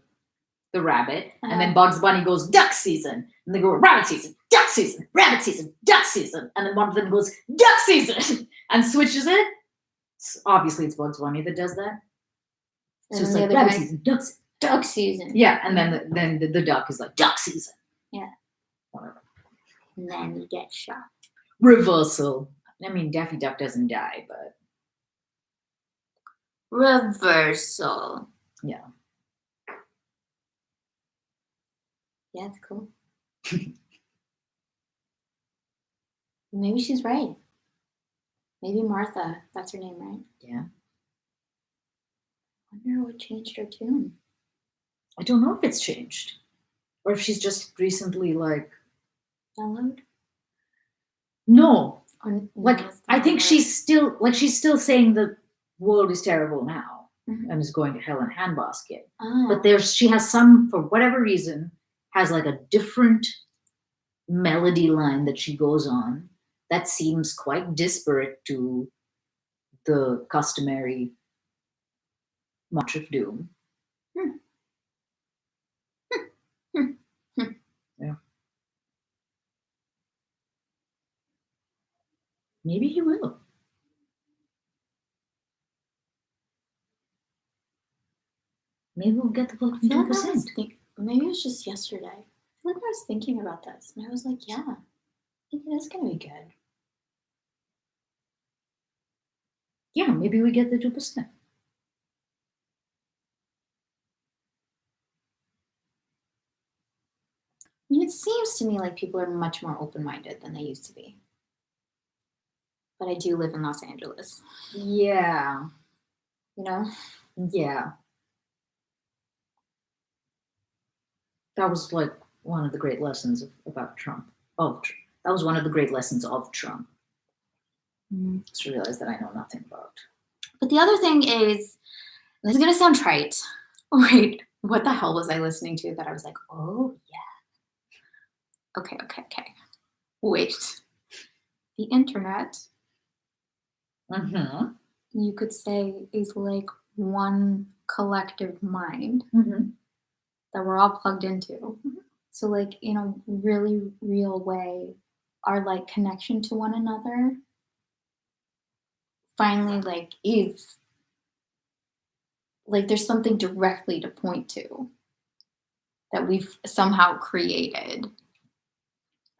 the rabbit. And then Bugs Bunny goes, duck season. And they go, rabbit season, duck season, rabbit season, duck season. And then one of them goes, duck season, and switches it. Obviously, it's Bugs Bunny that does that. So it's like rabbit season, duck season.
Duck season.
Yeah, and then the duck is like, duck season.
Yeah.
Whatever.
And then he gets shot.
Reversal. I mean, Daffy Duck doesn't die, but
reversal.
Yeah.
Yeah, it's cool. Maybe she's right. Maybe Martha. That's her name, right?
Yeah.
I wonder what changed her tune.
I don't know if it's changed. Or if she's just recently like
Mellowed?
No.
Like,
I think she's still saying the world is terrible now and is going to hell in a handbasket.
Oh.
But she has some, for whatever reason, has like a different melody line that she goes on that seems quite disparate to the customary March of Doom. Yeah. Maybe he will. Maybe we'll get the fucking 2%.
Maybe it was just yesterday. I feel like I was thinking about this, and I was like, yeah, I think it is going to be good.
Yeah, maybe we get the 2%.
I mean, it seems to me like people are much more open-minded than they used to be. But I do live in Los Angeles.
Yeah.
You know?
Yeah. That was like one of the great lessons about Trump. That was one of the great lessons of Trump. Just realized that I know nothing about.
But the other thing is, this is going to sound trite. Wait, what the hell was I listening to that I was like, oh, yeah. Okay. Wait. The internet, you could say, is like one collective mind that we're all plugged into. So, like, in a really real way, our like connection to one another finally like is like there's something directly to point to that we've somehow created.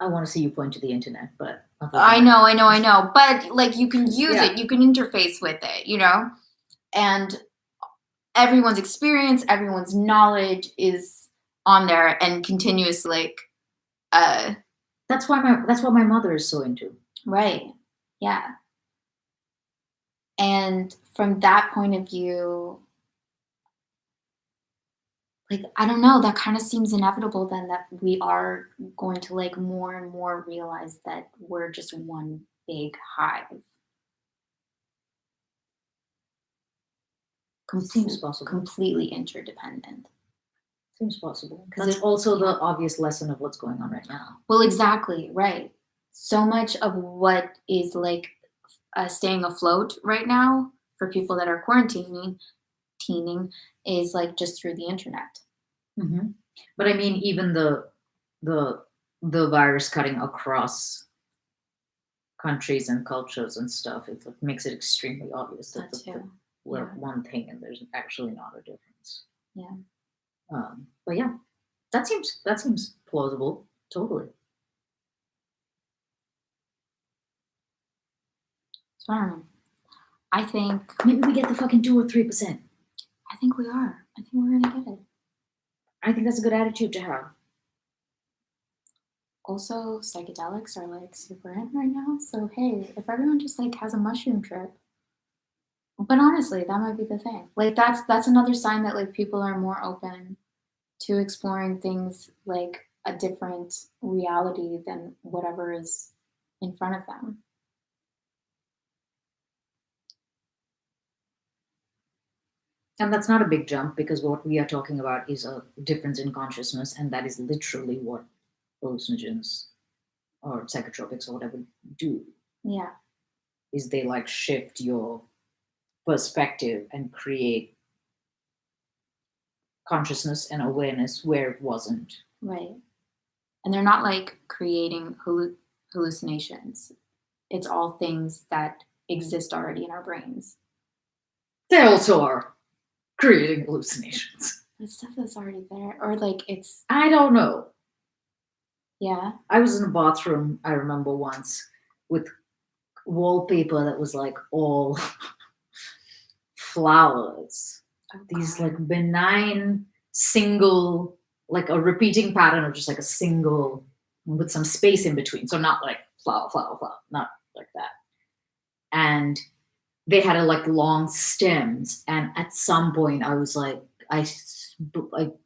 I want to see you point to the internet, but
I know. But like you can use it, you can interface with it, you know? And everyone's experience, everyone's knowledge is on there and continuous like
that's what my mother is so into.
Right. Yeah. And from that point of view, like, I don't know, that kind of seems inevitable then that we are going to like more and more realize that we're just one big hive.
Seems possible.
Completely interdependent.
Seems possible. That's also the obvious lesson of what's going on right now.
Well, exactly, right. So much of what is like staying afloat right now for people that are quarantining is like just through the internet.
But I mean, even the virus cutting across countries and cultures and stuff, it makes it extremely obvious that we're one thing and there's actually not a difference.
Yeah.
But yeah, that seems plausible. Totally.
So I don't know. I think
maybe we get the fucking 2 or 3%.
I think we are. I think we're gonna get it.
I think that's a good attitude to have.
Also, psychedelics are like super in right now. So hey, if everyone just like has a mushroom trip. But honestly, that might be the thing. Like that's another sign that like people are more open to exploring things like a different reality than whatever is in front of them.
And that's not a big jump because what we are talking about is a difference in consciousness, and that is literally what hallucinogens or psychotropics or whatever do
Yeah.
is they like shift your perspective and create consciousness and awareness where it wasn't.
Right. And they're not like creating hallucinations. It's all things that exist already in our brains.
They also are creating hallucinations.
It's stuff that's already there. Or like it's,
I don't know.
yeah.
I was in a bathroom, I remember once, with wallpaper that was like all flowers.
Oh,
These
God.
like benign single, like a repeating pattern of just like a single with some space in between. So not like flower, flower, flower, not like that. And they had a like long stems. And at some point I was like,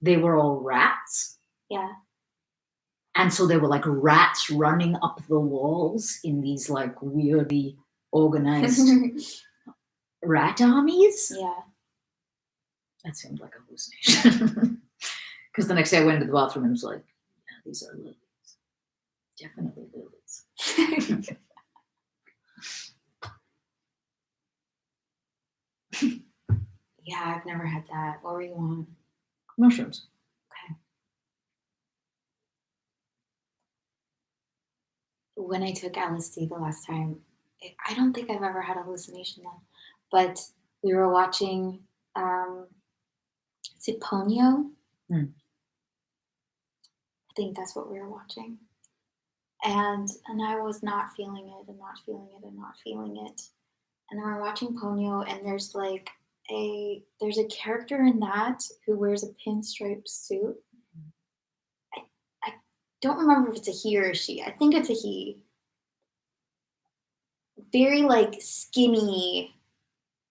they were all rats.
Yeah.
And so there were like rats running up the walls in these like weirdly organized rat armies.
Yeah.
That seemed like a hallucination. Because the next day I went into the bathroom and was like, yeah, these are lilies. Definitely lilies.
Yeah, I've never had that. What were you on?
Mushrooms.
When I took LSD the last time, I don't think I've ever had a hallucination then, but we were watching, is it Ponyo?
Hmm.
I think that's what we were watching. And I was not feeling it and not feeling it and not feeling it. And then we're watching Ponyo and there's like there's a character in that who wears a pinstripe suit. I don't remember if it's a he or a she. I think it's a he. Very like skinny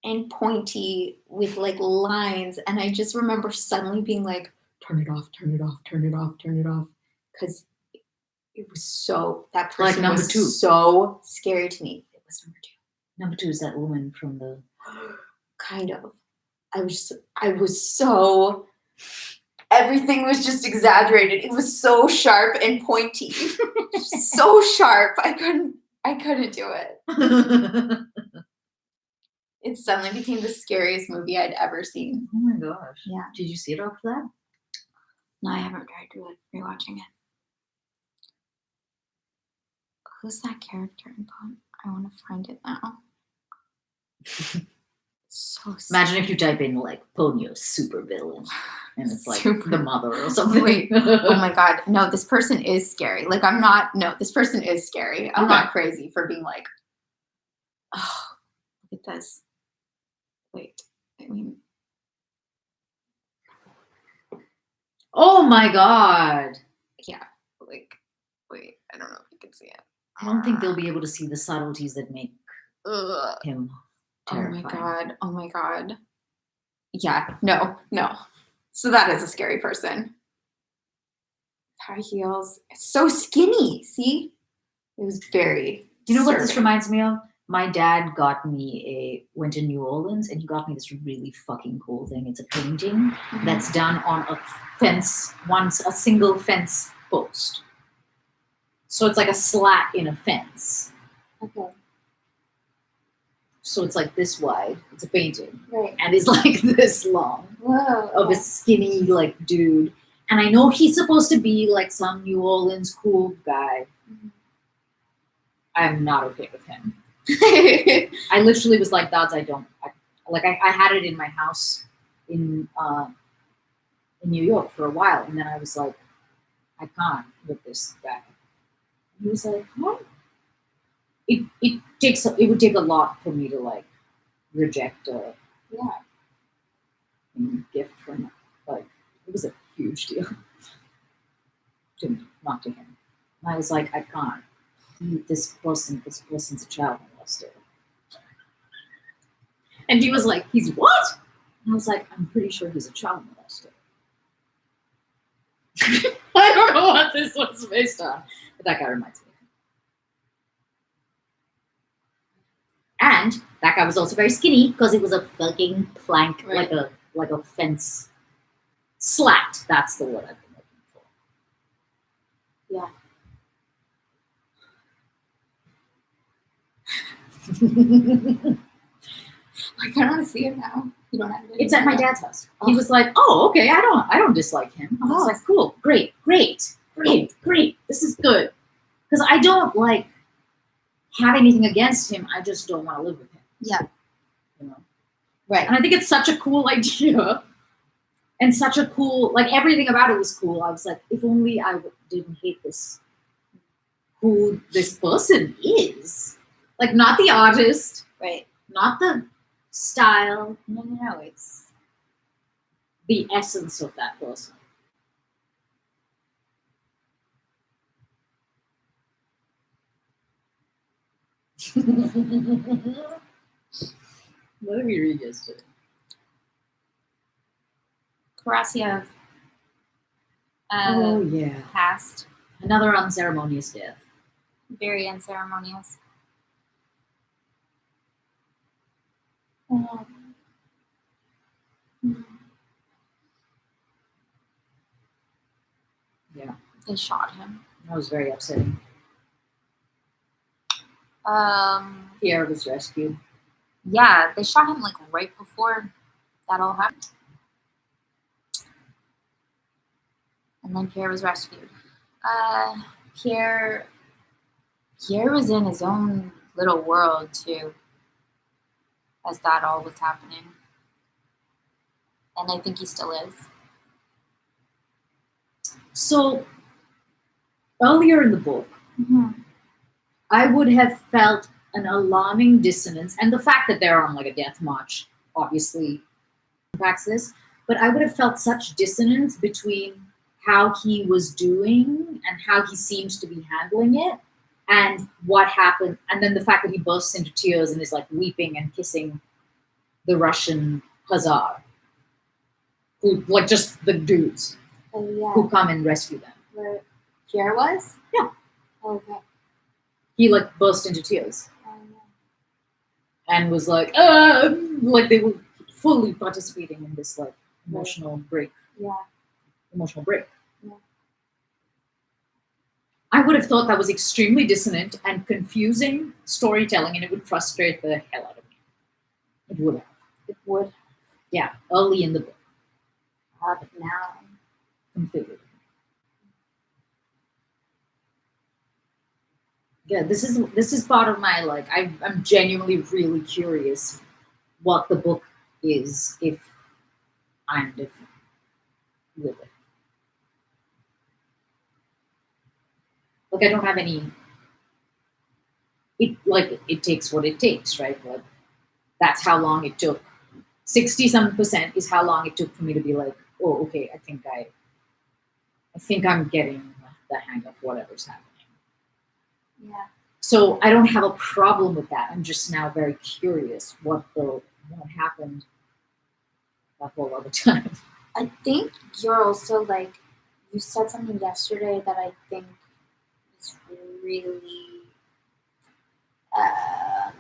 and pointy with like lines. And I just remember suddenly being like, turn it off, turn it off, turn it off, turn it off. Because it was so, that person
Like number
was
two.
so scary to me. It was number two.
Number two is that woman from the...
Kind of. I was so, everything was just exaggerated. It was so sharp and pointy. So sharp. I couldn't do it. It suddenly became the scariest movie I'd ever seen.
Oh my gosh.
Yeah.
Did you see it after that?
No, I haven't tried to rewatching it. Who's that character in Ponyo? I want to find it now. So
Imagine if you type in like Ponyo super villain and it's like
Super-
the mother or something.
Wait. Oh my God. No, this person is scary. Like this person is scary. I'm not crazy for being like, oh, look at this. Wait, I mean.
Oh my God.
Yeah, like, wait, I don't know if you can see it.
I don't think they'll be able to see the subtleties that make
Ugh.
him terrifying.
Oh my God. Yeah, no. So that is a scary person. High heels. It's so skinny, see? It was very
Do you know what this
disturbing.
reminds me of? My dad went to New Orleans and he got me this really fucking cool thing. It's a painting that's done on a fence, a single fence post. So it's like a slat in a fence.
Okay,
So it's like this wide. It's a painting.
right.
And it's like this long
Whoa.
of a skinny like dude. And I know he's supposed to be like some New Orleans cool guy.
Mhm.
I'm not okay with him. I literally was like, Dads, I had it in my house in New York for a while, and then I was like, I can't with this guy. And he was like, what? It would take a lot for me to like reject a gift from him. Like it was a huge deal to me, not to him. And I was like, I can't. This person's a child molester. And he was like, he's what? And I was like, I'm pretty sure he's a child molester. I don't know what this was based on, but that guy reminds me of him. And that guy was also very skinny because it was a fucking plank,
Right.
like a fence slat. That's the word I've been looking for.
Yeah. I kind of want to see it now. You don't have it.
It's at my dad's house. He
Oh.
was like, "Oh, okay. I don't dislike him." I was
Oh.
like, "Cool, great. This is good." Because I don't like have anything against him. I just don't want to live with him.
Yeah.
You know.
Right.
And I think it's such a cool idea, and such a cool like everything about it was cool. I was like, if only I didn't hate this. Who this person is, like not the artist,
Right.
not the style,
No. It's
the essence of that person. What did we read yesterday?
Karasyov.
Oh yeah,
Passed.
another unceremonious death.
Very unceremonious.
Yeah,
They shot him.
that was very upsetting.
Yeah,
Pierre was rescued.
they shot him like right before that all happened. And then Pierre was rescued. Pierre was in his own little world too, as that all was happening. And I think he still is.
So earlier in the book, I would have felt an alarming dissonance, and the fact that they're on like a death march obviously impacts this. But I would have felt such dissonance between how he was doing and how he seemed to be handling it, and what happened, and then the fact that he bursts into tears and is like weeping and kissing the Russian hussar, who like just the dudes
Oh yeah.
who come and rescue them.
Where Pierre was?
Yeah.
Okay.
He like burst into tears
Oh, yeah.
and was like they were fully participating in this like emotional break.
Yeah.
Emotional break.
Yeah.
I would have thought that was extremely dissonant and confusing storytelling, and it would frustrate the hell out of me. It would have.
It would
Yeah, early in the book.
have now.
Completely. Yeah, this is part of my like I'm genuinely really curious what the book is if I'm different with it. Like I don't have any it takes what it takes, right? Like that's how long it took. 60% is how long it took for me to be like, oh, okay, I think I'm getting the hang of whatever's happening.
Yeah.
So I don't have a problem with that. I'm just now very curious what happened that whole other time.
I think you're also like, you said something yesterday that I think is really I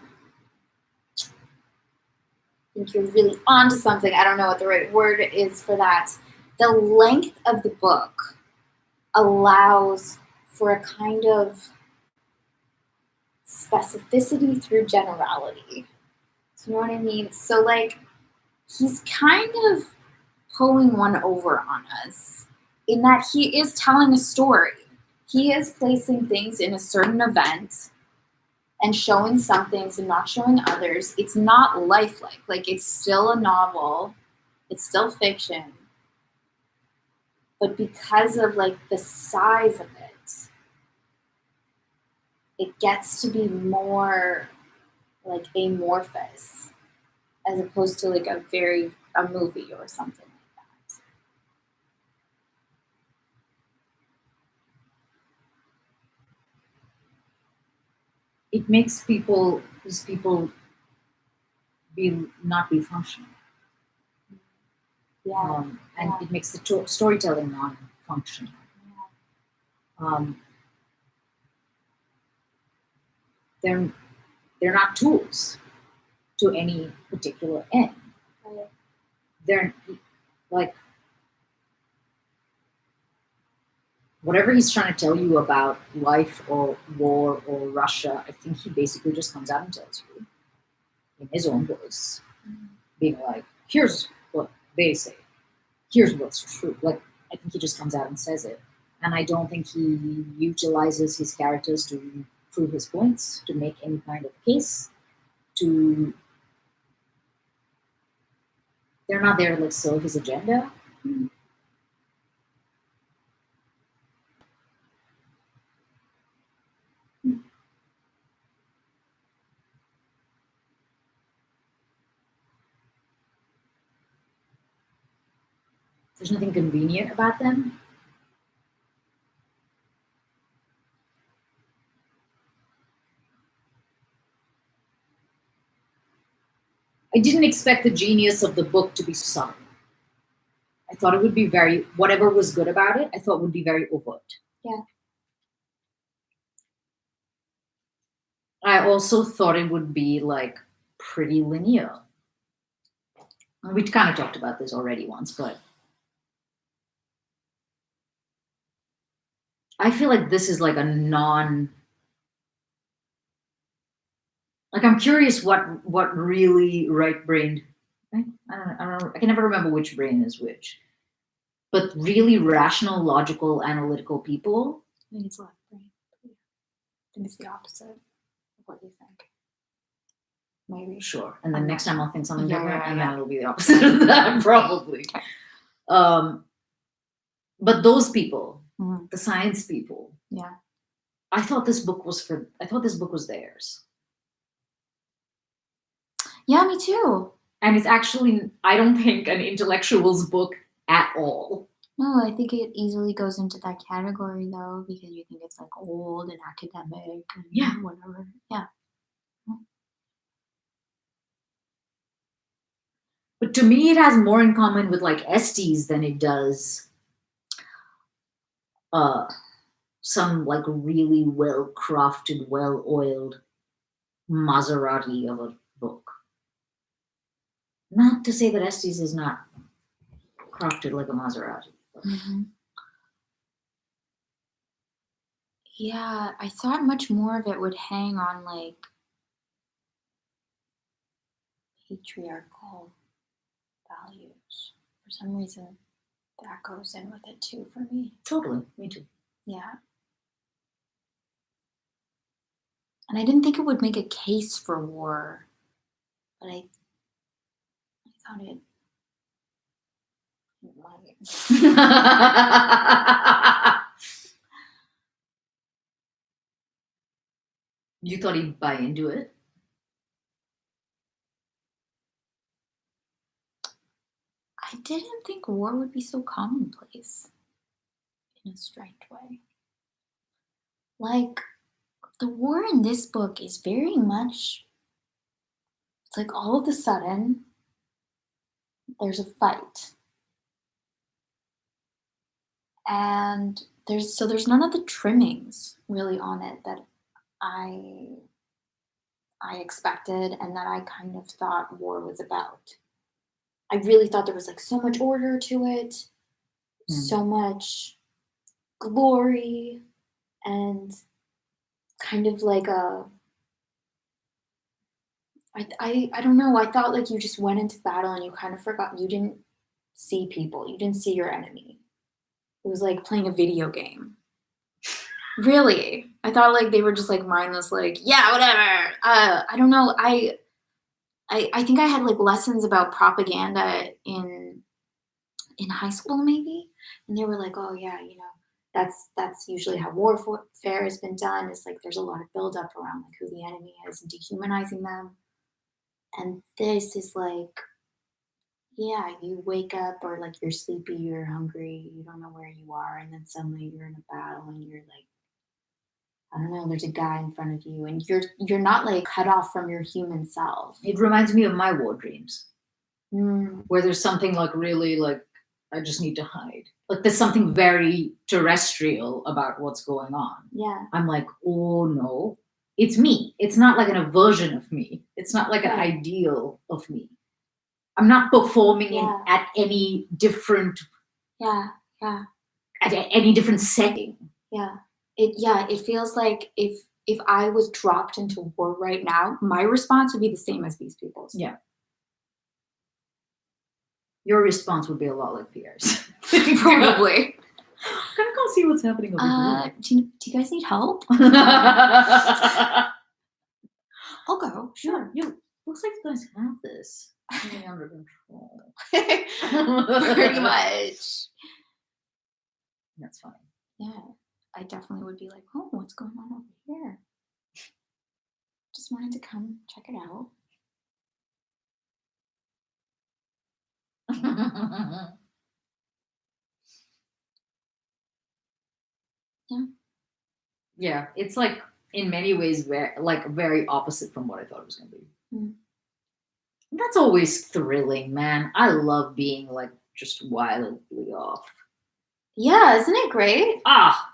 think you're really onto something. I don't know what the right word is for that. The length of the book allows for a kind of specificity through generality. Do you know what I mean? So like he's kind of pulling one over on us in that he is telling a story. He is placing things in a certain event and showing some things and not showing others. It's not lifelike. Like it's still a novel. It's still fiction. But because of like the size of it gets to be more like amorphous as opposed to like a movie or something like that.
It makes people not be functional.
Yeah.
And
Yeah.
it makes the storytelling non-functional. They're not tools to any particular end.
Right.
They're like whatever he's trying to tell you about life or war or Russia, I think he basically just comes out and tells you in his own voice, being like, here's what they say, here's what's true. Like, I think he just comes out and says it. And I don't think he utilizes his characters to prove his points, to make any kind of case, to they're not there to like serve his agenda. There's nothing convenient about them. I didn't expect the genius of the book to be subtle. I thought it would be very, whatever was good about it, I thought would be very overt.
Yeah.
I also thought it would be like pretty linear. We kind of talked about this already once, but I feel like this is like a non. Like I'm curious what really right-brained. I don't know. I can never remember which brain is which. But really rational, logical, analytical people.
I think it's left brain. I think it's the opposite of what you think. Maybe.
Sure. And then next time I'll think something
Yeah,
different,
yeah,
and
yeah.
then it'll be the opposite of that, probably. But those people,
Mhm.
the science people,
Yeah.
I thought this book was theirs.
Yeah, me too.
And it's actually, I don't think, an intellectual's book at all.
No, I think it easily goes into that category though, because you think it's like old and academic and
Yeah.
whatever. Yeah.
But to me, it has more in common with like Estes than it does some like really well crafted, well oiled Maserati of a book. Not to say that Estes is not crafted like a Maserati.
Mm-hmm. Yeah, I thought much more of it would hang on like patriarchal values. For some reason, that goes in with it too for me.
Totally, me too.
Yeah. And I didn't think it would make a case for war, but I thought it might.
You thought he'd buy into it?
I didn't think war would be so commonplace in a strange way. Like, the war in this book is very much, it's like all of a sudden, there's a fight. And there's none of the trimmings really on it that I expected and that I kind of thought war was about. I really thought there was like so much order to it, so much glory, and kind of like I don't know, I thought like you just went into battle and you kind of forgot, you didn't see people, you didn't see your enemy. It was like playing a video game. Really, I thought like they were just like mindless, like yeah, whatever. I don't know. I think I had like lessons about propaganda in high school maybe, and they were like, oh yeah, you know, that's usually how warfare has been done. It's like there's a lot of buildup around like who the enemy is and dehumanizing them. And this is like, yeah, you wake up or like you're sleepy, you're hungry, you don't know where you are, and then suddenly you're in a battle and you're like, I don't know, there's a guy in front of you and you're not like cut off from your human self.
It reminds me of my war dreams,
Mm,
where there's something like really like I just need to hide. Like there's something very terrestrial about what's going on.
yeah.
I'm like, oh no, it's me. It's not like an aversion of me. It's not like an
Right.
ideal of me. I'm not performing
Yeah.
at any different
Yeah. Yeah.
at any different setting.
It feels like if I was dropped into war right now, my response would be the same as these people's.
Yeah. Your response would be a lot like Pierre's.
Probably.
I'm gonna go see what's happening over
Do you guys need help?
here.
I'll go. Sure.
Yeah, looks like you guys have this really under control.
Pretty much.
That's funny.
Yeah. I definitely would be like, oh, what's going on over here? Just wanted to come check it out.
Yeah, it's like in many ways very opposite from what I thought it was gonna be.
Mm.
That's always thrilling, man. I love being like just wildly off.
Yeah, isn't it great?
Ah,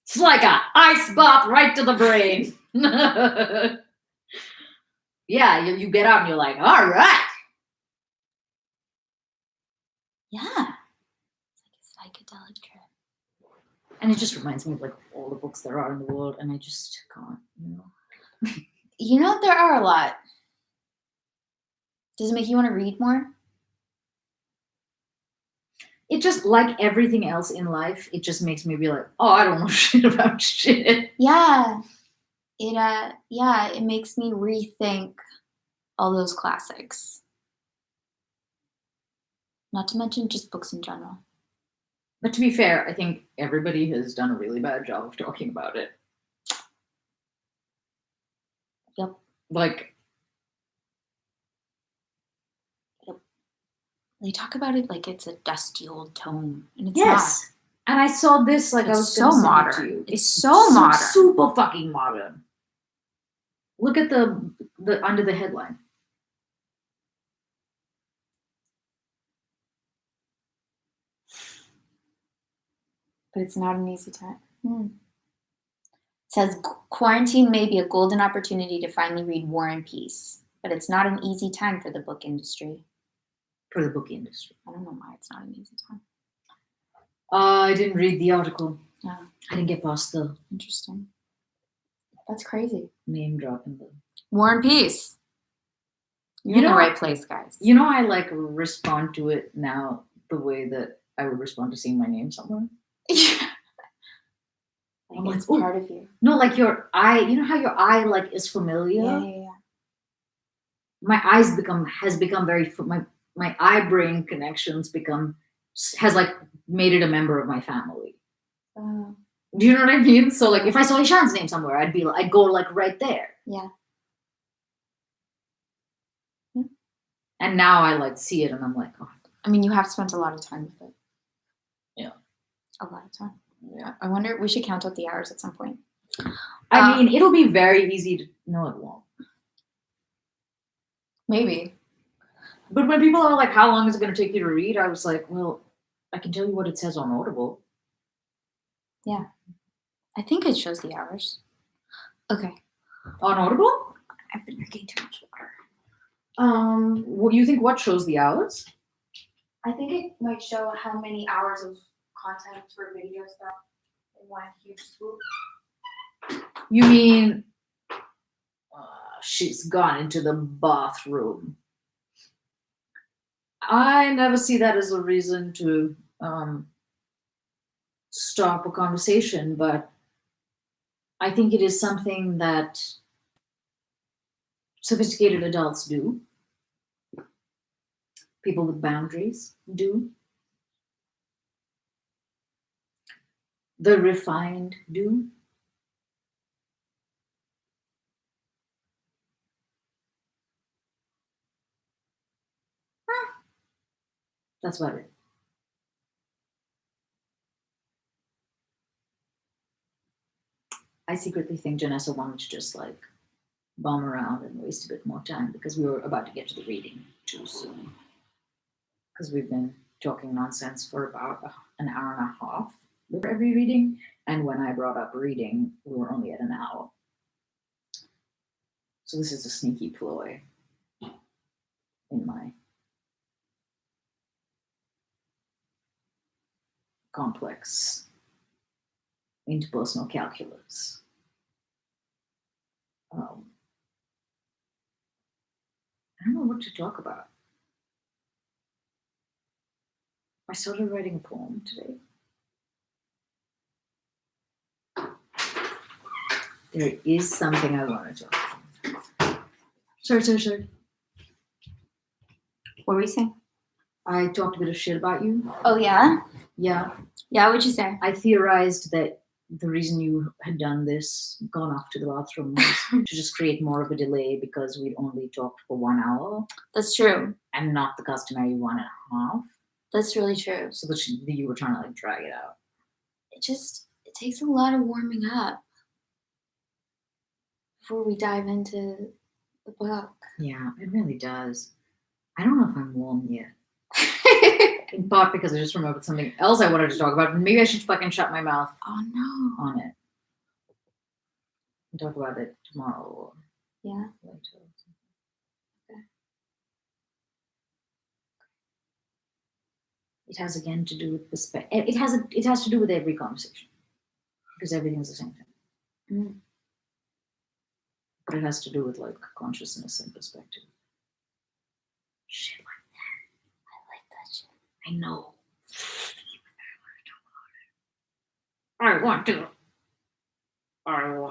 it's like a ice bath right to the brain. Yeah, you get out and you're like, all right.
Yeah. It's like a psychedelic trip.
And it just reminds me of like all the books there are in the world, and I just can't,
You know, there are a lot. Does it make you want to read more?
It just, like everything else in life, it just makes me be like, oh, I don't know shit about shit.
Yeah. It makes me rethink all those classics. Not to mention just books in general.
But to be fair, I think everybody has done a really bad job of talking about it.
Yep.
Like,
they talk about it like it's a dusty old tome, and it's
yes. And I saw this, like,
It's
I was
so
gonna send it
modern.
to you.
It's so modern.
Super fucking modern. Look at the under the headline.
But it's not an easy time. It says quarantine may be a golden opportunity to finally read War and Peace, but it's not an easy time for the book industry.
For the book industry.
I don't know why it's not an easy time.
I didn't read the article.
Yeah.
I didn't get past the
Interesting. That's crazy.
name drop in the
War and Peace. You're in the right place, guys.
You know, I like respond to it now the way that I would respond to seeing my name somewhere.
Like it's part of you.
No, like your eye. You know how your eye like is familiar.
Yeah.
My eyes has become very my eye brain connections has like made it a member of my family. Do you know what I mean? So like if I saw Ishan's name somewhere, I'd go like right there.
Yeah.
And now I like see it and I'm like, oh.
I mean, you have spent a lot of time with it.
Yeah.
A lot of time. Yeah. I wonder, we should count up the hours at some point.
I mean, it'll be very easy to, no, it won't.
Maybe.
But when people are like, how long is it going to take you to read? I was like, well, I can tell you what it says on Audible.
Yeah. I think it shows the hours. Okay.
On Audible?
I've been drinking too much water.
What do you think? What shows the hours?
I think it might show how many hours of content for video stuff in one huge swoop.
You mean she's gone into the bathroom? I never see that as a reason to stop a conversation, but I think it is something that sophisticated adults do. People with boundaries do. The refined do. That's about it. I secretly think Janessa wanted to just like bum around and waste a bit more time because we were about to get to the reading too soon. Because we've been talking nonsense for about an hour and a half with every reading. And when I brought up reading, we were only at an hour. So this is a sneaky ploy in my complex interpersonal calculus. I don't know what to talk about. I started writing a poem today. There is something I want to talk about. Sorry.
What were you saying?
I talked a bit of shit about you.
Oh yeah?
Yeah.
Yeah, what'd you say?
I theorized that the reason you had done this, gone off to the bathroom, was to just create more of a delay because we'd only talked for 1 hour
That's true.
and not the customary 1.5.
That's really true.
So that you were trying to like drag it out.
It takes a lot of warming up before we dive into the book.
Yeah, it really does. I don't know if I'm warm yet. In part because I just remembered something else I wanted to talk about. Maybe I should fucking shut my mouth
Oh no.
on it and talk about it tomorrow or
Yeah.
later.
Okay.
It has again to do with perspective. It has to do with every conversation because everything's the same thing.
Mm.
But it has to do with like consciousness and perspective. Shit like that.
I like that shit.
I know. I want to.
How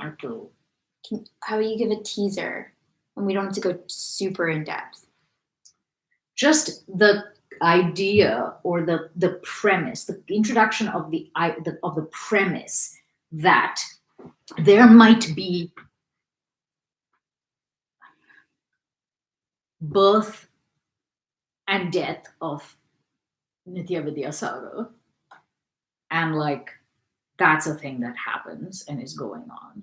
about you give a teaser and we don't have to go super in depth?
Just the idea or the premise, the introduction of the premise that there might be birth and death of Nitya Vidyasagar, and like that's a thing that happens and is going on.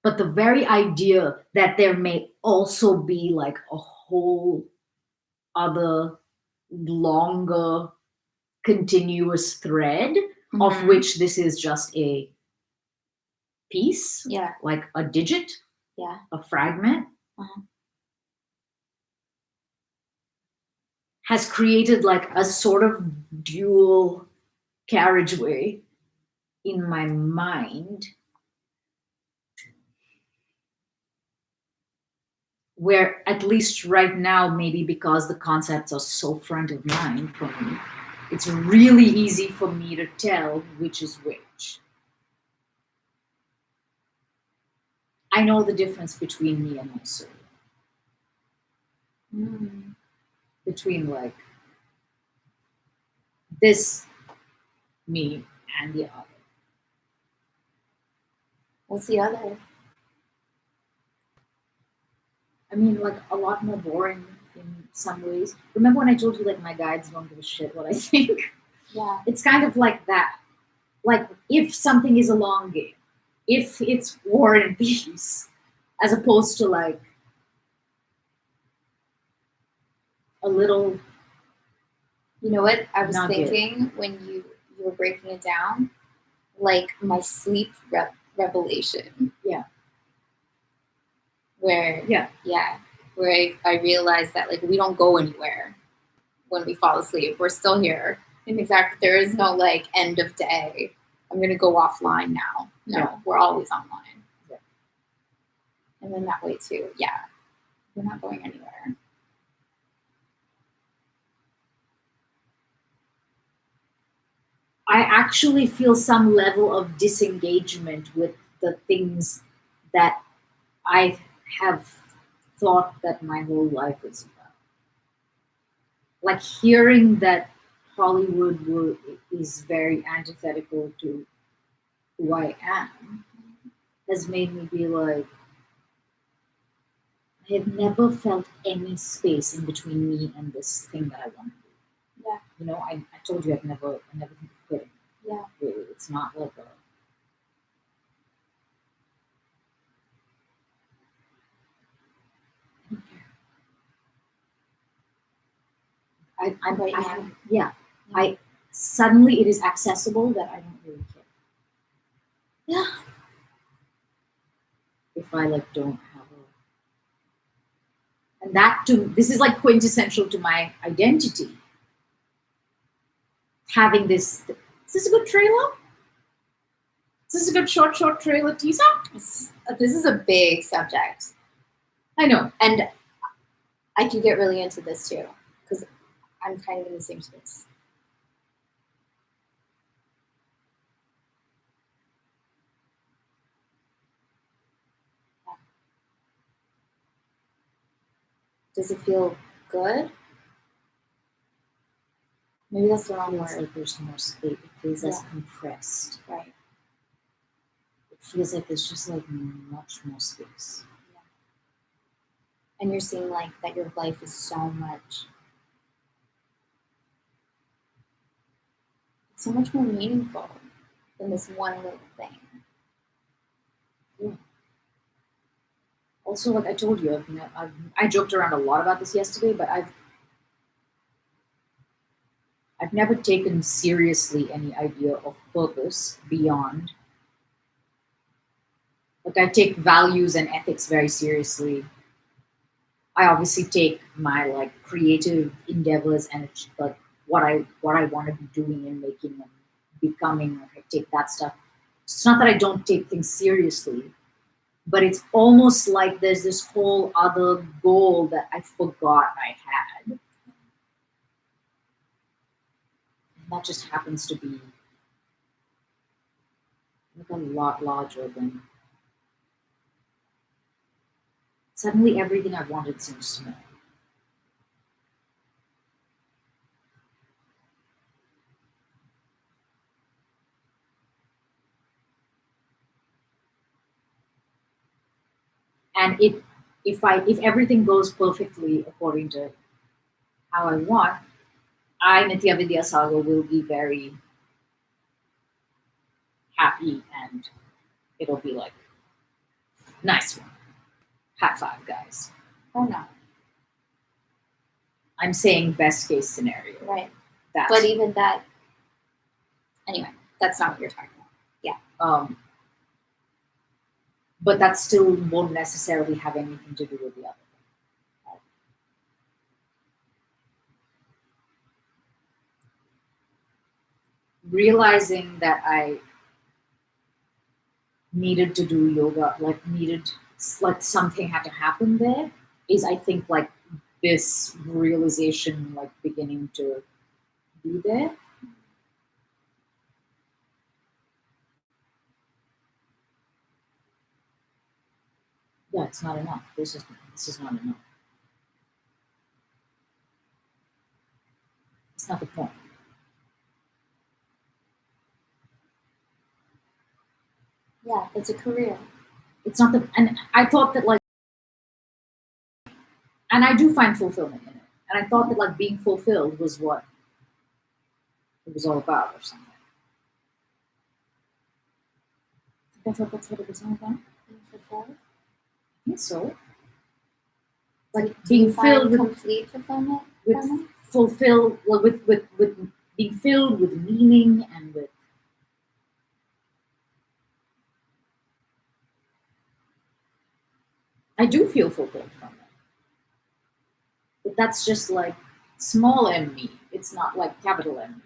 But the very idea that there may also be like a whole other longer continuous thread of
Mhm.
which this is just a piece,
Yeah.
like a digit,
Yeah.
a fragment,
Uh-huh.
has created like a sort of dual carriageway in my mind where, at least right now, maybe because the concepts are so front of mind for me, it's really easy for me to tell which is which. I know the difference between me and my soul.
Mm.
Between like this me and the other.
What's the other?
I mean, like a lot more boring in some ways. Remember when I told you like my guides don't give a shit what I think?
Yeah.
It's kind of like that. Like if something is a long game, if it's war and peace, as opposed to like a little.
You know what I was
Nugget.
thinking when you were breaking it down? Like my sleep revelation.
Yeah.
Where
Yeah.
where I realized that like we don't go anywhere when we fall asleep. We're still here. And exactly, there is no like end of day. I'm gonna go offline now. No,
Yeah.
we're always online.
Yeah.
And then that way too, yeah, we're not going anywhere.
I actually feel some level of disengagement with the things that I have thought that my whole life is about. Like hearing that Hollywood is very antithetical to who I am has made me be like, I have never felt any space in between me and this thing that I want to do.
Yeah.
You know, I told you I never think of quitting.
Yeah.
Really, it's not like a.
Right
I
now.
have, yeah. I suddenly it is accessible that I don't really care.
Yeah.
If I like don't have a, and that too, this is like quintessential to my identity. Having this Is this a good trailer? Is this a good short trailer teaser?
This is a big subject,
I know.
and I could get really into this too because I'm kind of in the same space. Does it feel good? Maybe that's the wrong
It feels
word.
like there's more space. It feels less
Yeah.
compressed.
Right.
It feels like there's just like much more space.
And you're seeing like that your life is so much. It's so much more meaningful than this one little thing.
Also, like I told you, I joked around a lot about this yesterday, but I've never taken seriously any idea of purpose beyond. Like I take values and ethics very seriously. I obviously take my like creative endeavors and like what I want to be doing and making and becoming. Like I take that stuff. It's not that I don't take things seriously, but it's almost like there's this whole other goal that I forgot I had. And that just happens to be like a lot larger than suddenly everything I wanted seems small. And if everything goes perfectly according to how I want, I Nitya Vidyasagar will be very happy and it'll be like nice one. High five, guys.
Oh no.
I'm saying best case scenario.
Right.
That's
But even that. Anyway, that's not what you're talking about.
um but that still won't necessarily have anything to do with the other. Realizing that I needed to do yoga, like something had to happen there, is I think like this realization like beginning to be there. Yeah, it's not enough. This is not enough. It's not the point.
Yeah, it's a career.
It's not the and I thought that like and I do find fulfillment in it. And I thought that like being fulfilled was what it was all about or something. I thought that's what it was all about.
Being fulfilled.
I think so.
Do
Like
you
being
find
filled with
complete fulfillment
with
from it?
fulfilled well, with being filled with meaning and with I do feel fulfilled from it. But that's just like small m me. It's not like capital M me.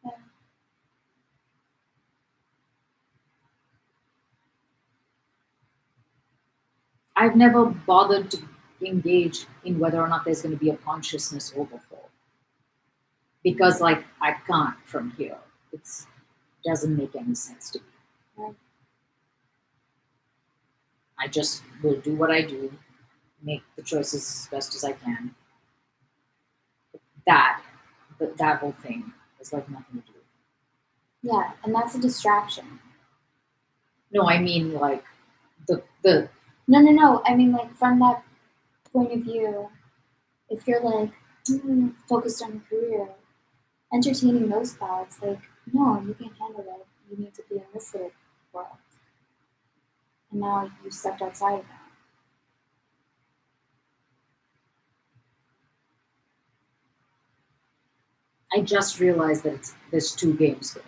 Yeah.
I've never bothered to engage in whether or not there's going to be a consciousness overhaul because like I can't from here. It doesn't make any sense to me.
Right.
I just will do what I do, make the choices as best as I can. That, but that whole thing is like nothing to do.
Yeah, and that's a distraction.
No, I mean like the
No. I mean, like, from that point of view, if you're like focused on your career, entertaining those thoughts, like, no, you can't handle that. You need to be in this little world. And now you stepped outside of that.
I just realized that there's two games going.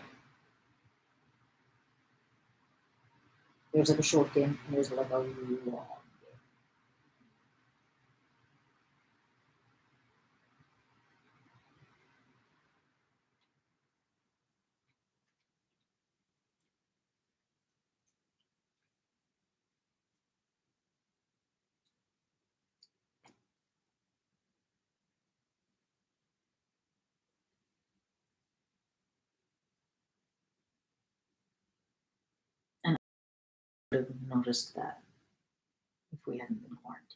There's like a short game and there's like a long game. noticed that if we hadn't been quarantined.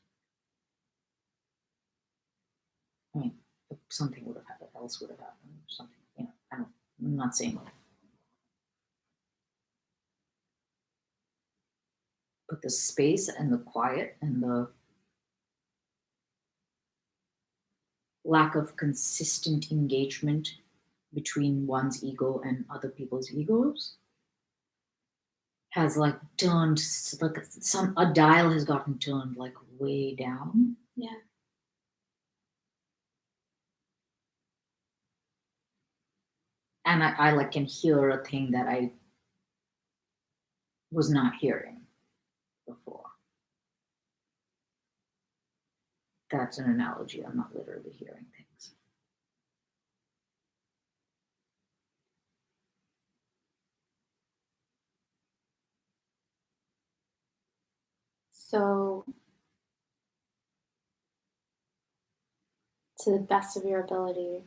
I mean, if something would have happened, else would have happened, or something, I'm not saying like. But the space and the quiet and the lack of consistent engagement between one's ego and other people's egos has like turned, like a dial has gotten turned like way down.
Yeah.
And I like can hear a thing that I was not hearing before. That's an analogy. I'm not literally hearing things.
So, to the best of your ability,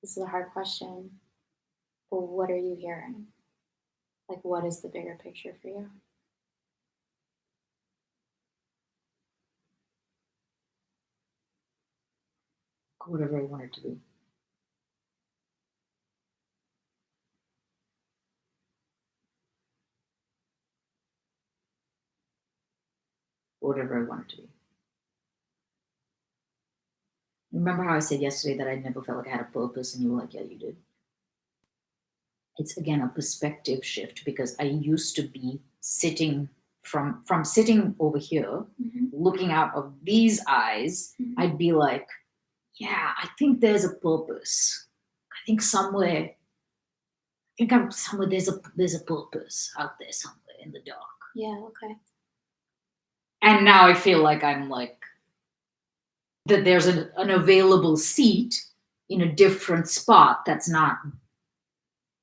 this is a hard question, but what are you hearing? Like, what is the bigger picture for you?
Whatever I want it to be. Whatever I want it to be. Remember how I said yesterday that I never felt like I had a purpose, and you were like, yeah, you did. It's again a perspective shift, because I used to be sitting from sitting over here, looking out of these eyes, I'd be like, yeah, I think there's a purpose. I think I'm somewhere there's a purpose out there somewhere in the dark.
Yeah, okay.
And now I feel like I'm like that there's an available seat in a different spot that's not,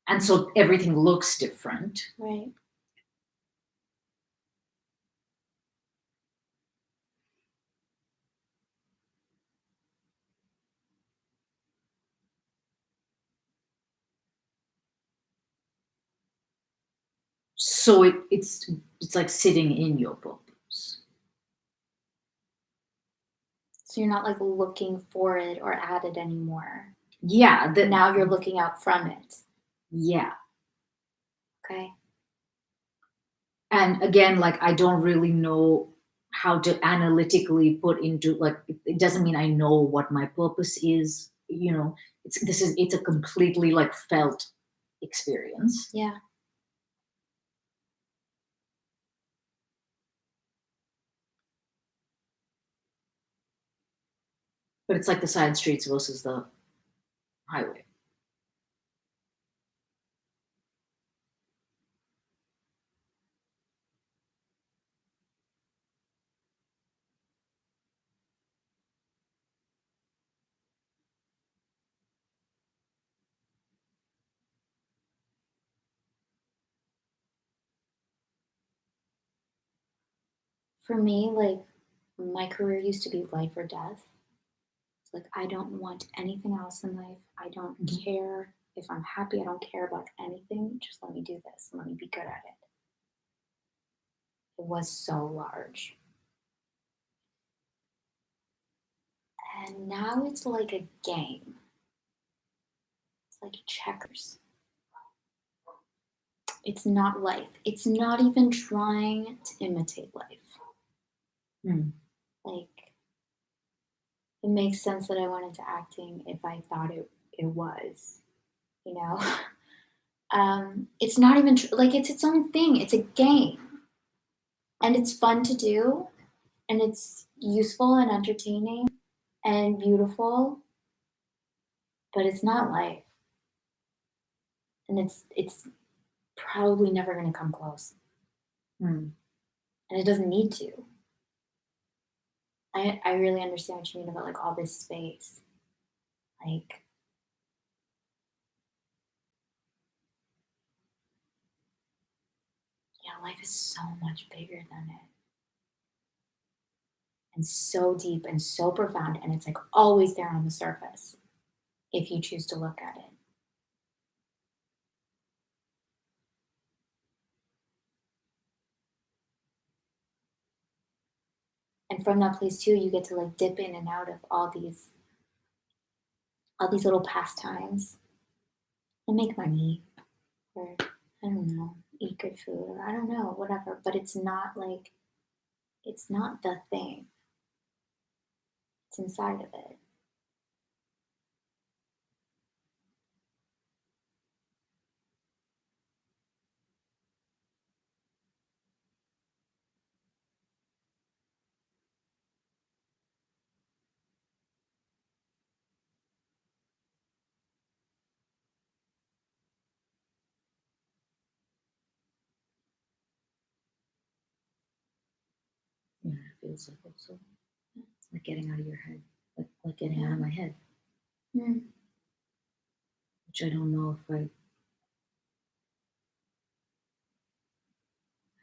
and so everything looks different.
Right.
So it's like sitting in your purpose.
So you're not like looking for it or at it anymore.
Yeah.
Now you're looking out from it.
Yeah.
Okay.
And again, like I don't really know how to analytically put into, like, it doesn't mean I know what my purpose is. It's a completely like felt experience.
Yeah.
But it's like the side streets versus the highway.
For me, like my career used to be life or death. It's like I don't want anything else in life. I don't care if I'm happy. I don't care about anything. Just let me do this and let me be good at it. It was so large. And now it's like a game. It's like checkers. It's not life. It's not even trying to imitate life. Like, it makes sense that I went into acting if I thought it was, you know? It's not even, like, it's its own thing. It's a game. And it's fun to do. And it's useful and entertaining and beautiful. But it's not life. And it's probably never going to come close. And it doesn't need to. I really understand what you mean about like all this space. Like, yeah, life is so much bigger than it. And so deep and so profound. And it's like always there on the surface if you choose to look at it. and from that place too, you get to like dip in and out of all these little pastimes and make money, or I don't know, eat good food, or I don't know, whatever. But it's not like, it's not the thing. It's inside of it.
Yeah, it feels like also like getting out of your head, like getting out of my head,
Mm.
which I don't know if I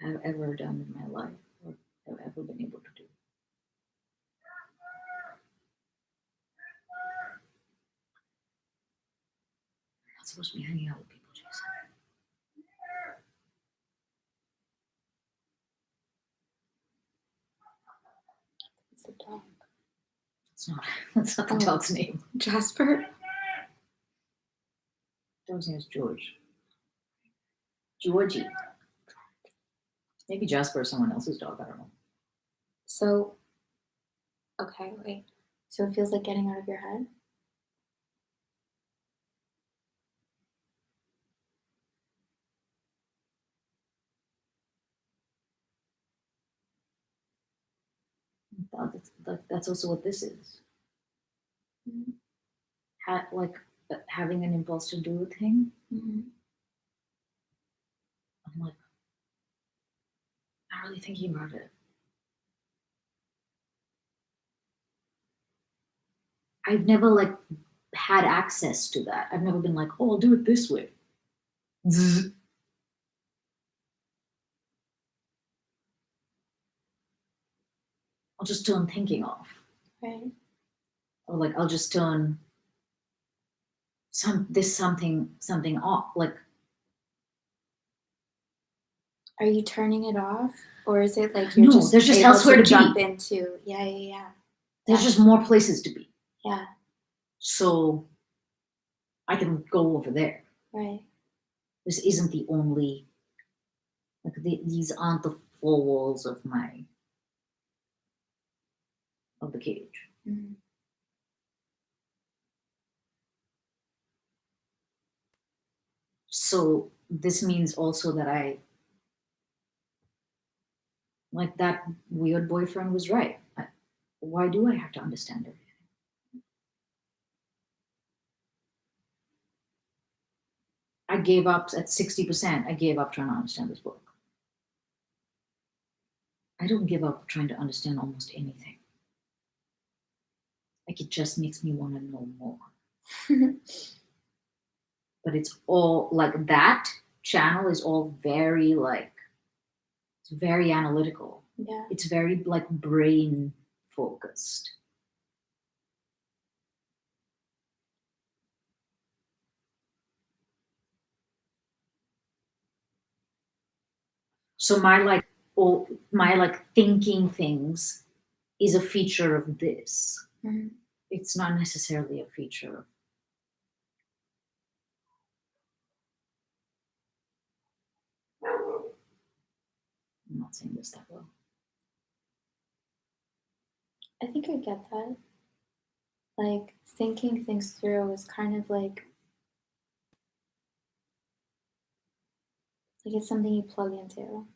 have ever done in my life or have ever been able to do. I'm not supposed to be hanging out with people, Jason.
It's a dog.
It's not. That's not the
Oh.
dog's name.
Jasper?
Dog's name is George. Georgie. Maybe Jasper is someone else's dog. I don't know.
So, okay, wait. So it feels like getting out of your head?
That's also what this is.
Mm-hmm.
Having an impulse to do a thing.
Mm-hmm.
I'm like, not really thinking about it. I've never like had access to that. I've never been like, oh, I'll do it this way. Zzz. I'll just turn thinking off.
Right.
Or like I'll just turn something off. Like,
Are you turning it off? Or is it like you're
no,
just
there's just
able
elsewhere
to
to
jump
be.
into? Yeah.
There's just more places to be.
Yeah,
So I can go over there.
right.
This isn't the only, these aren't the four walls of the cage.
Mm-hmm.
So this means also that like that weird boyfriend was right. Why do I have to understand everything? I gave up at 60%. I gave up trying to understand this book. I don't give up trying to understand almost anything. Like it just makes me want to know more. But it's all like that channel is all very like, it's very analytical.
Yeah.
It's very like brain focused. So my like thinking things is a feature of this.
Mm-hmm.
It's not necessarily a feature of. I'm not saying this that well.
I think I get that. Like, thinking things through is kind of like it's something you plug into.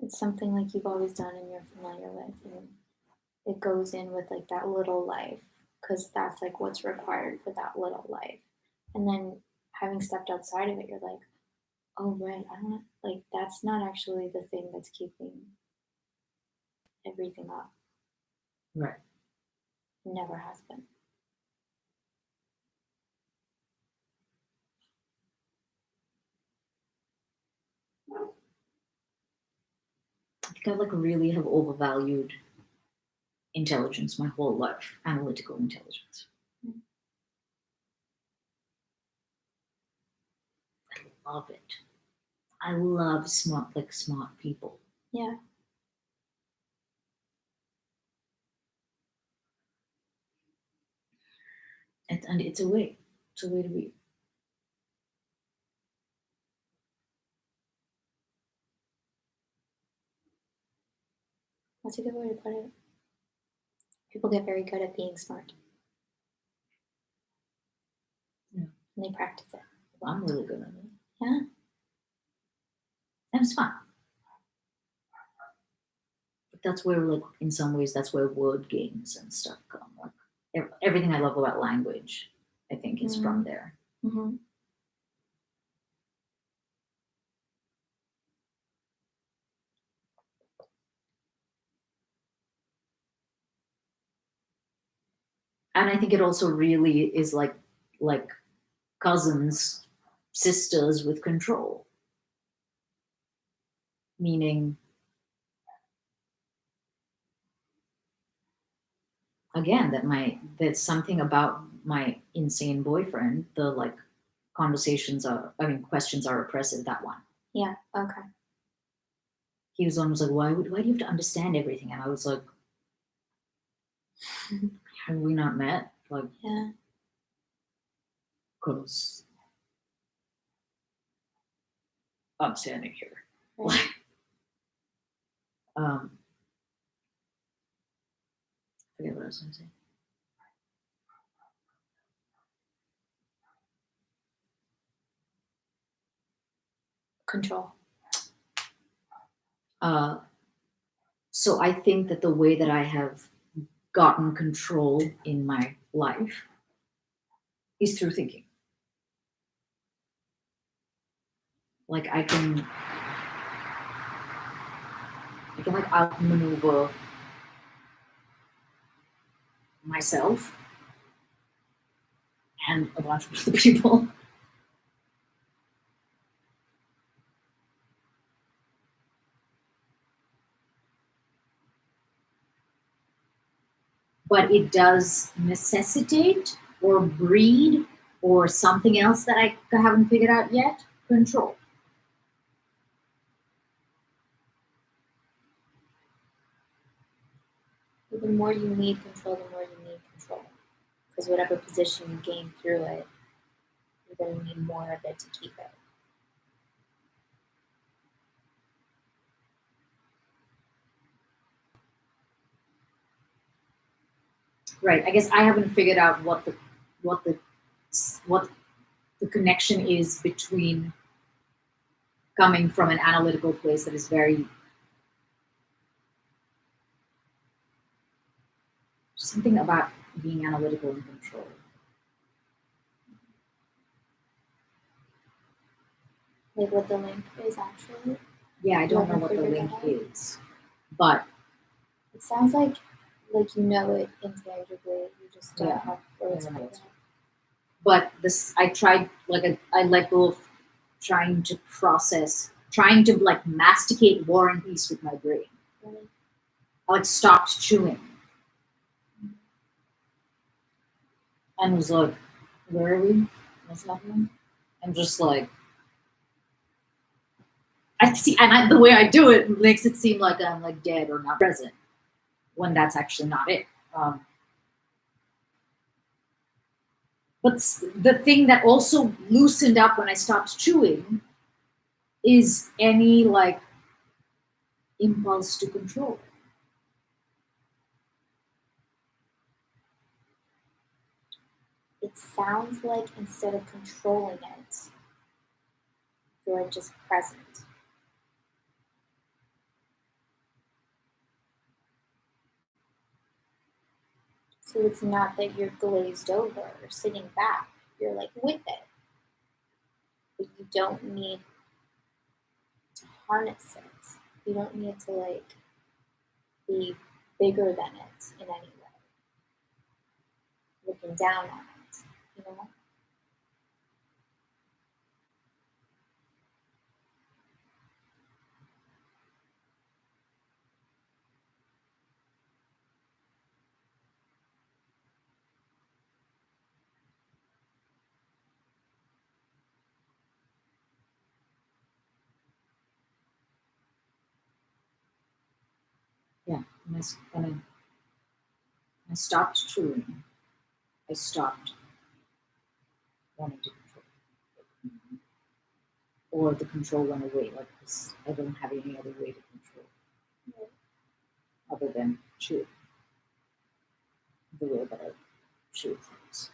It's something like you've always done and you're familiar with, and it goes in with like that little life, because that's like what's required for that little life. And then having stepped outside of it, you're like, oh right, I don't like, that's not actually the thing that's keeping everything up.
Right.
Never has been.
I think I like really have overvalued intelligence my whole life, analytical intelligence.
Mm.
I love it. I love smart people.
Yeah.
And it's a way. It's a way to be.
That's a good way to put it. People get very good at being smart.
Yeah.
And they practice it.
I'm really good at it.
Yeah.
And it's fun. But that's where, like, in some ways, that's where word games and stuff come. Like, everything I love about language, I think, is from there.
Mm-hmm.
And I think it also really is like cousins, sisters with control. Meaning, again, there's something about my insane boyfriend, the like questions are oppressive, that one.
Yeah. Okay.
He was almost like, why do you have to understand everything? And I was like, have we not met? Like,
Yeah.
because I'm standing here.
Right.
Um, forget what I was going to say.
Control.
So I think that the way that I have gotten control in my life is through thinking. Like I can like outmaneuver myself and a bunch of other people. But it does necessitate or breed or something else that I haven't figured out yet, control.
But the more you need control, the more you need control. Because whatever position you gain through it, you're going to need more of it to keep it.
Right. I guess I haven't figured out what the what the connection is between coming from an analytical place that is very something about being analytical and control.
Like what the link is actually.
Yeah, I don't
You
know what the
haven't
link
figured that
is, but
It sounds like you know it intangibly. You just don't
Yeah.
have words
Yeah,
for
that's
it.
but this I tried I let go of trying to process, trying to like masticate War and Peace with my brain.
Really.
I like stopped chewing and was like, where are we? What's happening? I'm just like I see, and the way I do it makes it seem like I'm like dead or not present, when that's actually not it. But the thing that also loosened up when I stopped chewing is any like impulse to control.
It sounds like instead of controlling it, you're just present. So it's not that you're glazed over or sitting back. You're like with it. But you don't need to harness it. You don't need to like be bigger than it in any way. Looking down on it, you know?
Yeah, and I stopped chewing. I stopped wanting to control, or the control went away. Like this, I don't have any other way to control other than chew the way that I chew things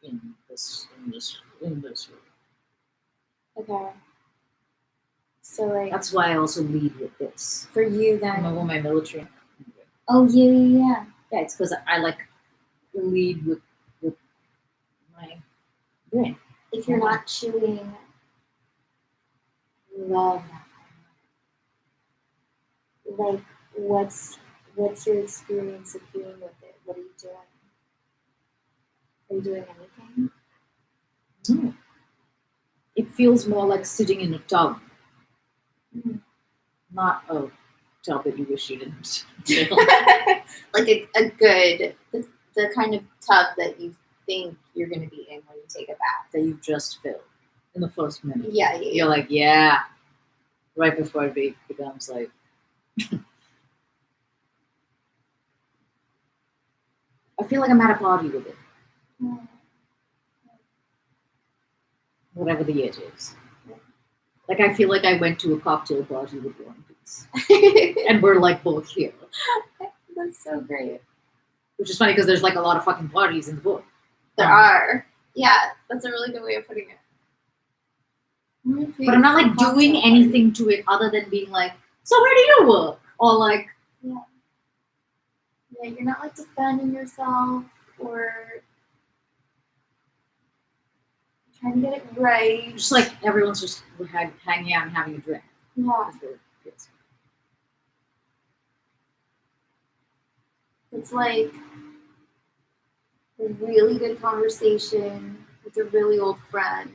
in this way.
Okay. So like
That's why I also lead with this.
for you
I
then.
remember my military.
Oh yeah.
Yeah, it's because I like to lead with my brain.
If you're not chewing, love that. Like what's your experience of being with it? What are you doing? Are you doing anything?
No. It feels more like sitting in a tub, not a tub that you wish you didn't.
Like a good the kind of tub that you think you're gonna be in when you take a bath.
That you just filled in the first minute.
Yeah.
You're like, yeah. Right before it becomes like. I feel like I'm at a party with it, whatever the age is. Like I feel like I went to a cocktail party with One Piece, and we're like both here,
That's so great.
which is funny because there's like a lot of fucking parties in the book.
There are. Yeah, that's a really good way of putting it.
But I'm not like doing anything to it other than being like, so where do you work? Or like,
Yeah, you're not like defending yourself or trying to get it right.
just like everyone's just hanging out and having a drink.
Yeah.
That's what it feels.
It's like a really good conversation with a really old friend.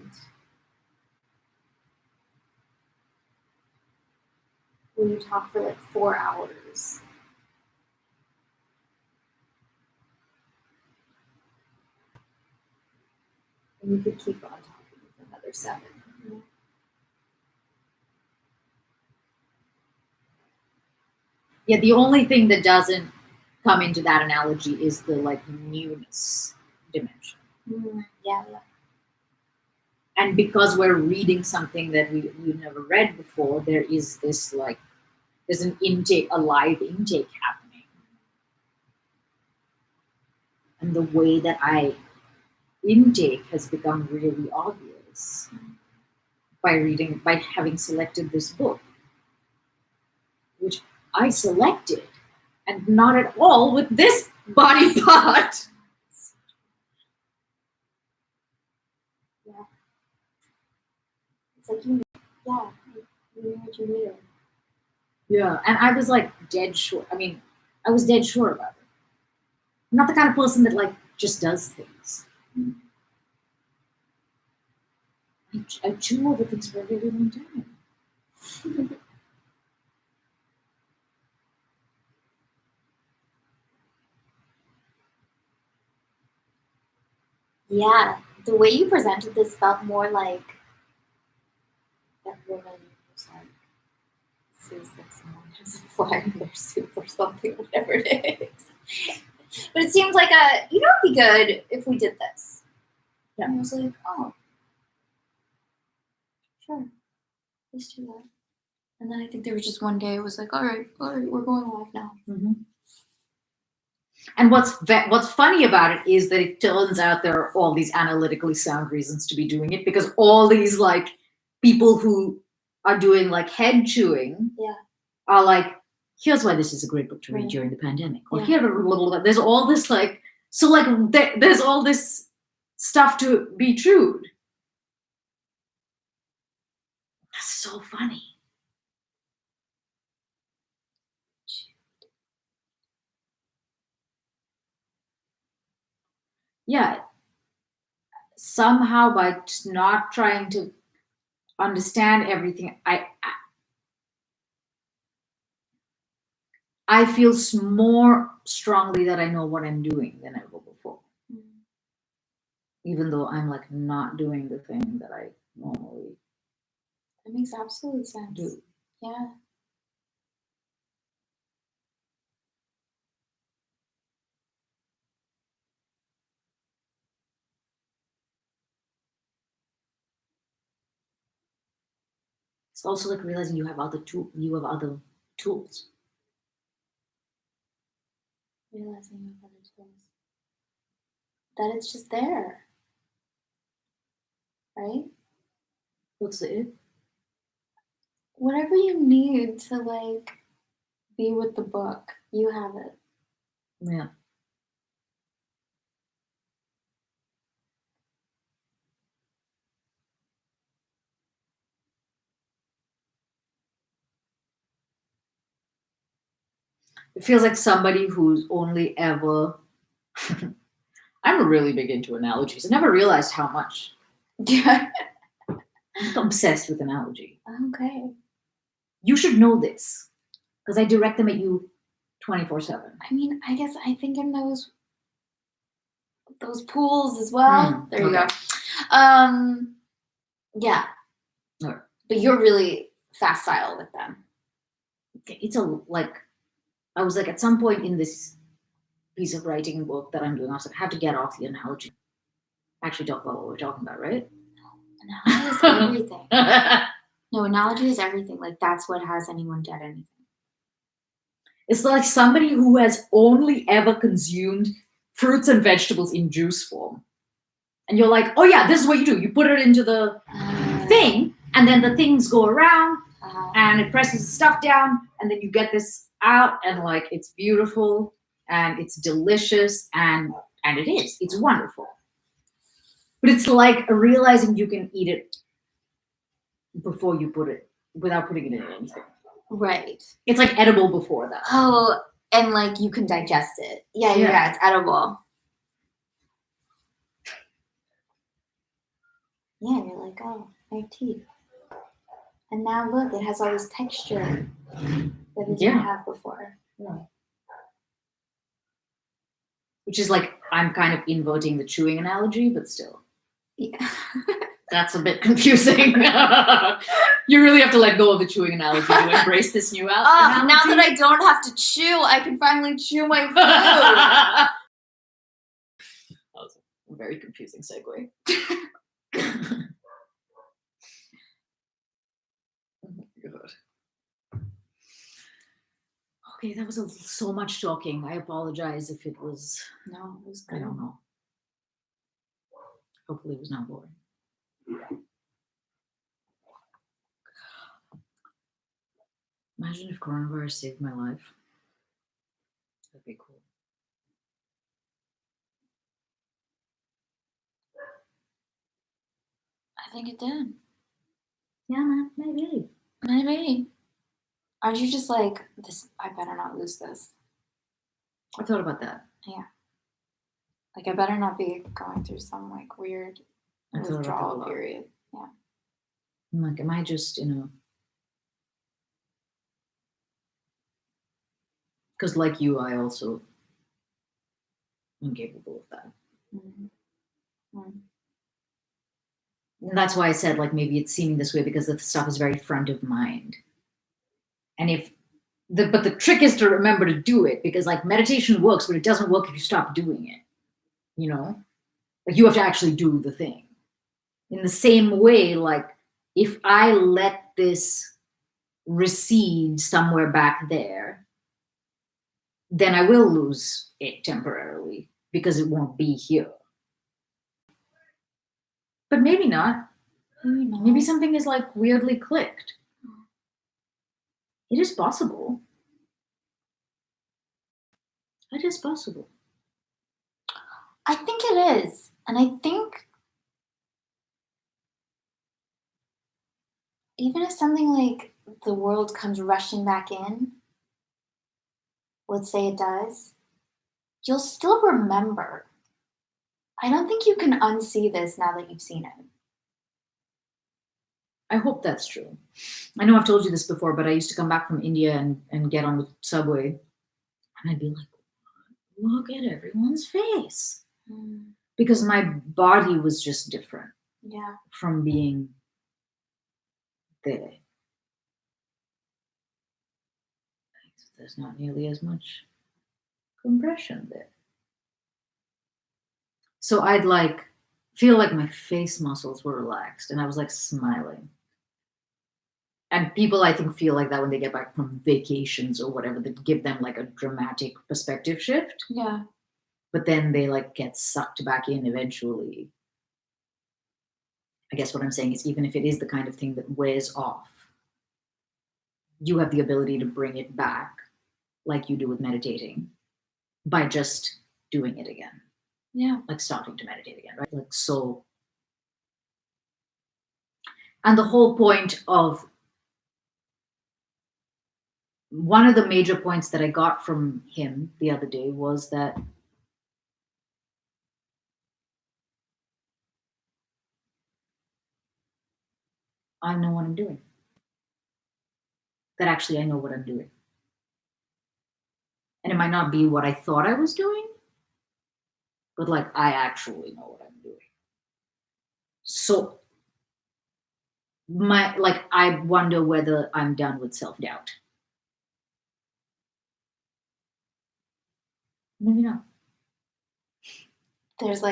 When you talk for like 4 hours. And you could keep on talking for another 7.
Yeah, the only thing that doesn't come into that analogy is the like newness dimension.
Yeah.
And because we're reading something that we never read before, there is this like there's an intake, a live intake happening. And the way that I intake has become really obvious by having selected this book, which I selected, and not at all with this body part.
It's like you knew what you needed.
Yeah, and I was like dead sure. I mean, I was dead sure about it. I'm not the kind of person that like just does things. I chew over things for a really long time.
Yeah, the way you presented this felt more like that woman who's like sees that someone has a fly in their soup or something, whatever it is. But it seemed like it'd be good if we did this.
Yeah.
And I was like, oh, sure, let's do that. And then I think there was just one day it was like, all right, we're going live now.
Mm-hmm. And what's funny about it is that it turns out there are all these analytically sound reasons to be doing it, because all these like people who are doing like head chewing are like, here's why this is a great book to read during the pandemic. Or there's all this like, so like there's all this stuff to be true. That's so funny. Yeah. Somehow by not trying to understand everything, I feel more strongly that I know what I'm doing than ever before. Even though I'm like not doing the thing that I normally
That makes absolute sense.
do.
Yeah.
It's also like realizing you have other tools.
Realizing you have other tools. That it's just there, right?
What's it?
Whatever you need to like be with the book, you have it.
Yeah. It feels like somebody who's only ever. I'm really big into analogies. I never realized how much.
Yeah.
I'm obsessed with analogy.
Okay.
You should know this because I direct them at you 24/7.
I mean, I guess I think in those pools as well. There you go. Yeah.
Alright.
But you're really facile with them.
It's I was like at some point in this piece of writing work that I'm doing, I was like, I have to get off the analogy. Actually talk about what we're talking about, right?
Analogy is everything. No, analogy is everything. Like that's what has anyone get anything.
It's like somebody who has only ever consumed fruits and vegetables in juice form. And you're like, oh yeah, this is what you do. You put it into the thing, and then the things go around, and it presses the stuff down, and then you get this out, and like it's beautiful, and it's delicious, and it is. It's wonderful. But it's like realizing you can eat it before you put it, without putting it in anything.
Right.
It's like edible before that.
Oh, and like you can digest it. Yeah, it's edible. Yeah, you're like, oh, I have teeth. And now look, it has all this texture that it didn't have before.
Yeah. Which is like, I'm kind of inverting the chewing analogy, but still.
Yeah.
That's a bit confusing. You really have to let go of the chewing analogy to embrace this new analogy.
Now that I don't have to chew, I can finally chew my food.
That was a very confusing segue. Oh my God. Okay, that was so much talking. I apologize if it was.
No, it was good.
I don't know. Hopefully, it was not boring. Imagine if coronavirus saved my life. That'd be cool.
I think it did.
Yeah, maybe.
Maybe. Aren't you just like, this? I better not lose this.
I thought about that.
Yeah. Like, I better not be going through some like weird withdrawal period. Yeah.
I'm like, am I just, because like you, I also am capable of that.
Mm-hmm. Mm-hmm.
And that's why I said, like, maybe it's seeming this way because the stuff is very front of mind. And but the trick is to remember to do it, because like meditation works, but it doesn't work if you stop doing it. Like you have to actually do the thing. In the same way, like if I let this recede somewhere back there, then I will lose it temporarily because it won't be here. But maybe not. Maybe something is like weirdly clicked. It is possible. It is possible.
I think it is. And I think even if something like the world comes rushing back in, let's say it does, you'll still remember. I don't think you can unsee this now that you've seen it.
I hope that's true. I know I've told you this before, but I used to come back from India and get on the subway, and I'd be like, look at everyone's face. Because my body was just different.
Yeah.
From being there. There's not nearly as much compression there. So I'd like feel like my face muscles were relaxed and I was like smiling. And people, I think, feel like that when they get back from vacations or whatever, that give them like a dramatic perspective shift.
Yeah.
But then they like get sucked back in eventually. I guess what I'm saying is, even if it is the kind of thing that wears off, you have the ability to bring it back, like you do with meditating, by just doing it again,
Yeah.
like starting to meditate again, right? Like, so. And the whole point of one of the major points that I got from him the other day was that I know what I'm doing. That actually I know what I'm doing. And it might not be what I thought I was doing, but like I actually know what I'm doing. So I wonder whether I'm done with self-doubt. Maybe not.
There's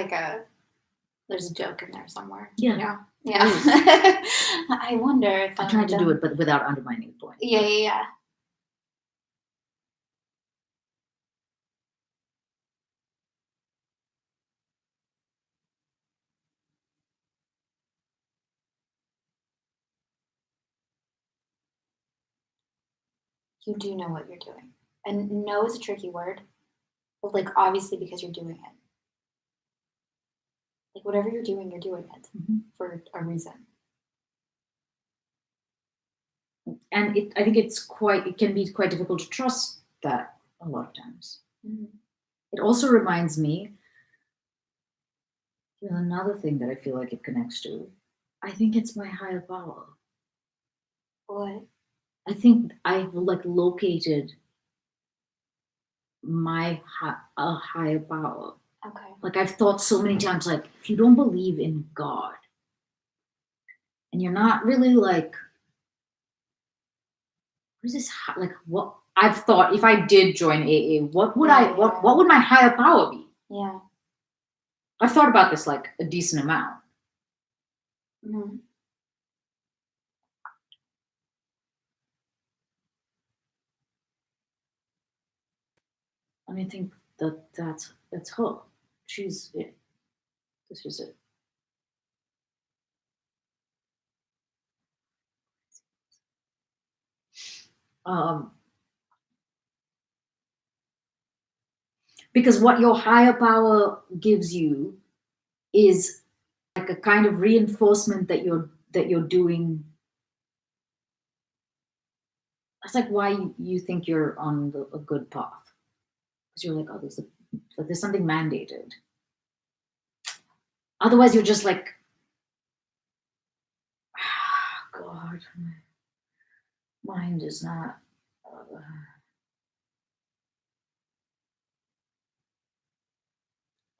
a joke in there somewhere.
Yeah.
You know?
There
Yeah.
is.
I wonder if
I
I'm
tried to do
done.
it, but without undermining the point.
Yeah. You do know what you're doing. And know is a tricky word, but like obviously because you're doing it. Like whatever you're doing it
Mhm.
for a reason.
And I think it can be quite difficult to trust that a lot of times.
Mhm.
It also reminds me, another thing that I feel like it connects to. I think it's my higher power.
What?
I think I've like located a higher power.
Okay.
Like I've thought so many times, like if you don't believe in God, and you're not really like, what is this? Like what I've thought, if I did join AA, what would what would my higher power be?
Yeah.
I've thought about this like a decent amount.
Mm-hmm.
And I think that's her. She's it. This is it. Um, because what your higher power gives you is like a kind of reinforcement that you're doing. That's like why you think you're on a good path, because you're like, oh, there's something mandated. Otherwise, you're just like, God, my mind is not.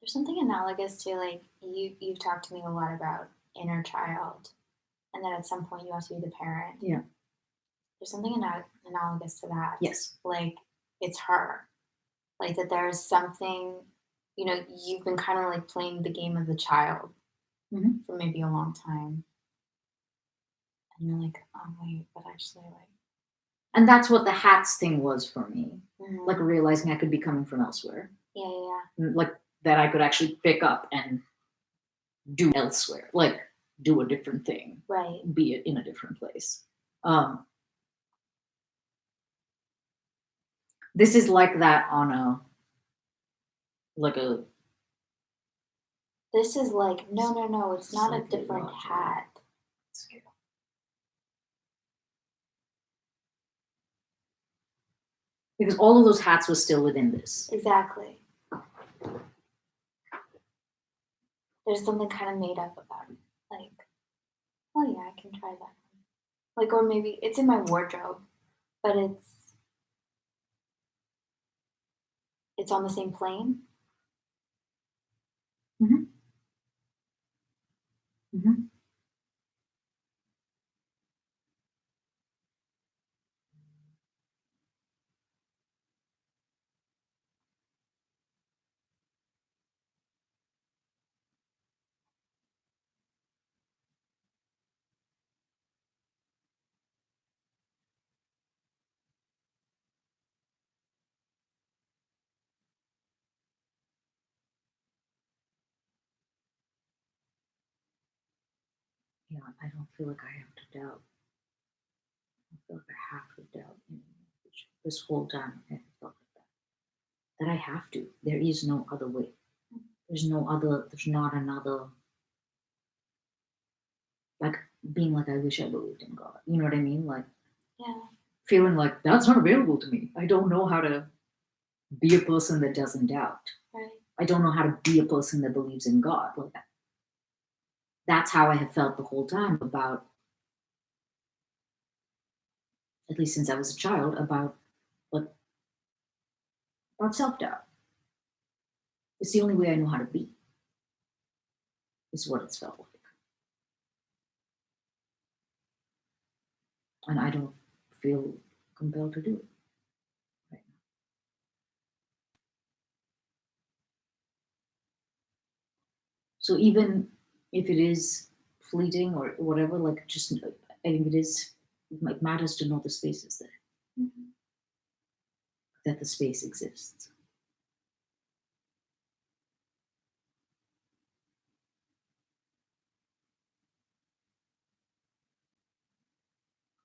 There's something analogous to like you've talked to me a lot about inner child, and then at some point you have to be the parent.
Yeah.
There's something analogous to that.
Yes.
Like it's her. Like that there's something, you've been kind of like playing the game of the child
Mhm.
for maybe a long time. And you're like, oh wait, but actually like
And that's what the hats thing was for me.
mhm.
Like realizing I could be coming from elsewhere.
Yeah.
Like that I could actually pick up and do elsewhere. Like do a different thing.
Right.
Be it in a different place. This is like that on a
This is like, no, it's not a
Slightly
different
larger.
hat.
scale. Because all of those hats were still within this.
Exactly. There's something kind of made up about it. Like, oh yeah, I can try that. Like, or maybe it's in my wardrobe, but it's on the same plane.
Mm-hmm. Mm-hmm. Yeah, I don't feel like I have to doubt. I feel like I have to doubt anymore. This whole time I felt like that. That I have to. There is no other way. There's not another, like being like, I wish I believed in God. You know what I mean? Like
Yeah.
feeling like that's not available to me. I don't know how to be a person that doesn't doubt.
Right.
I don't know how to be a person that believes in God. Like that. That's how I have felt the whole time about, at least since I was a child, about what about self doubt. It's the only way I know how to be. Is what it's felt like, and I don't feel compelled to do it right now. So even if it is fleeting or whatever, like just I think it is. It matters to know the space is there,
Mhm.
that the space exists.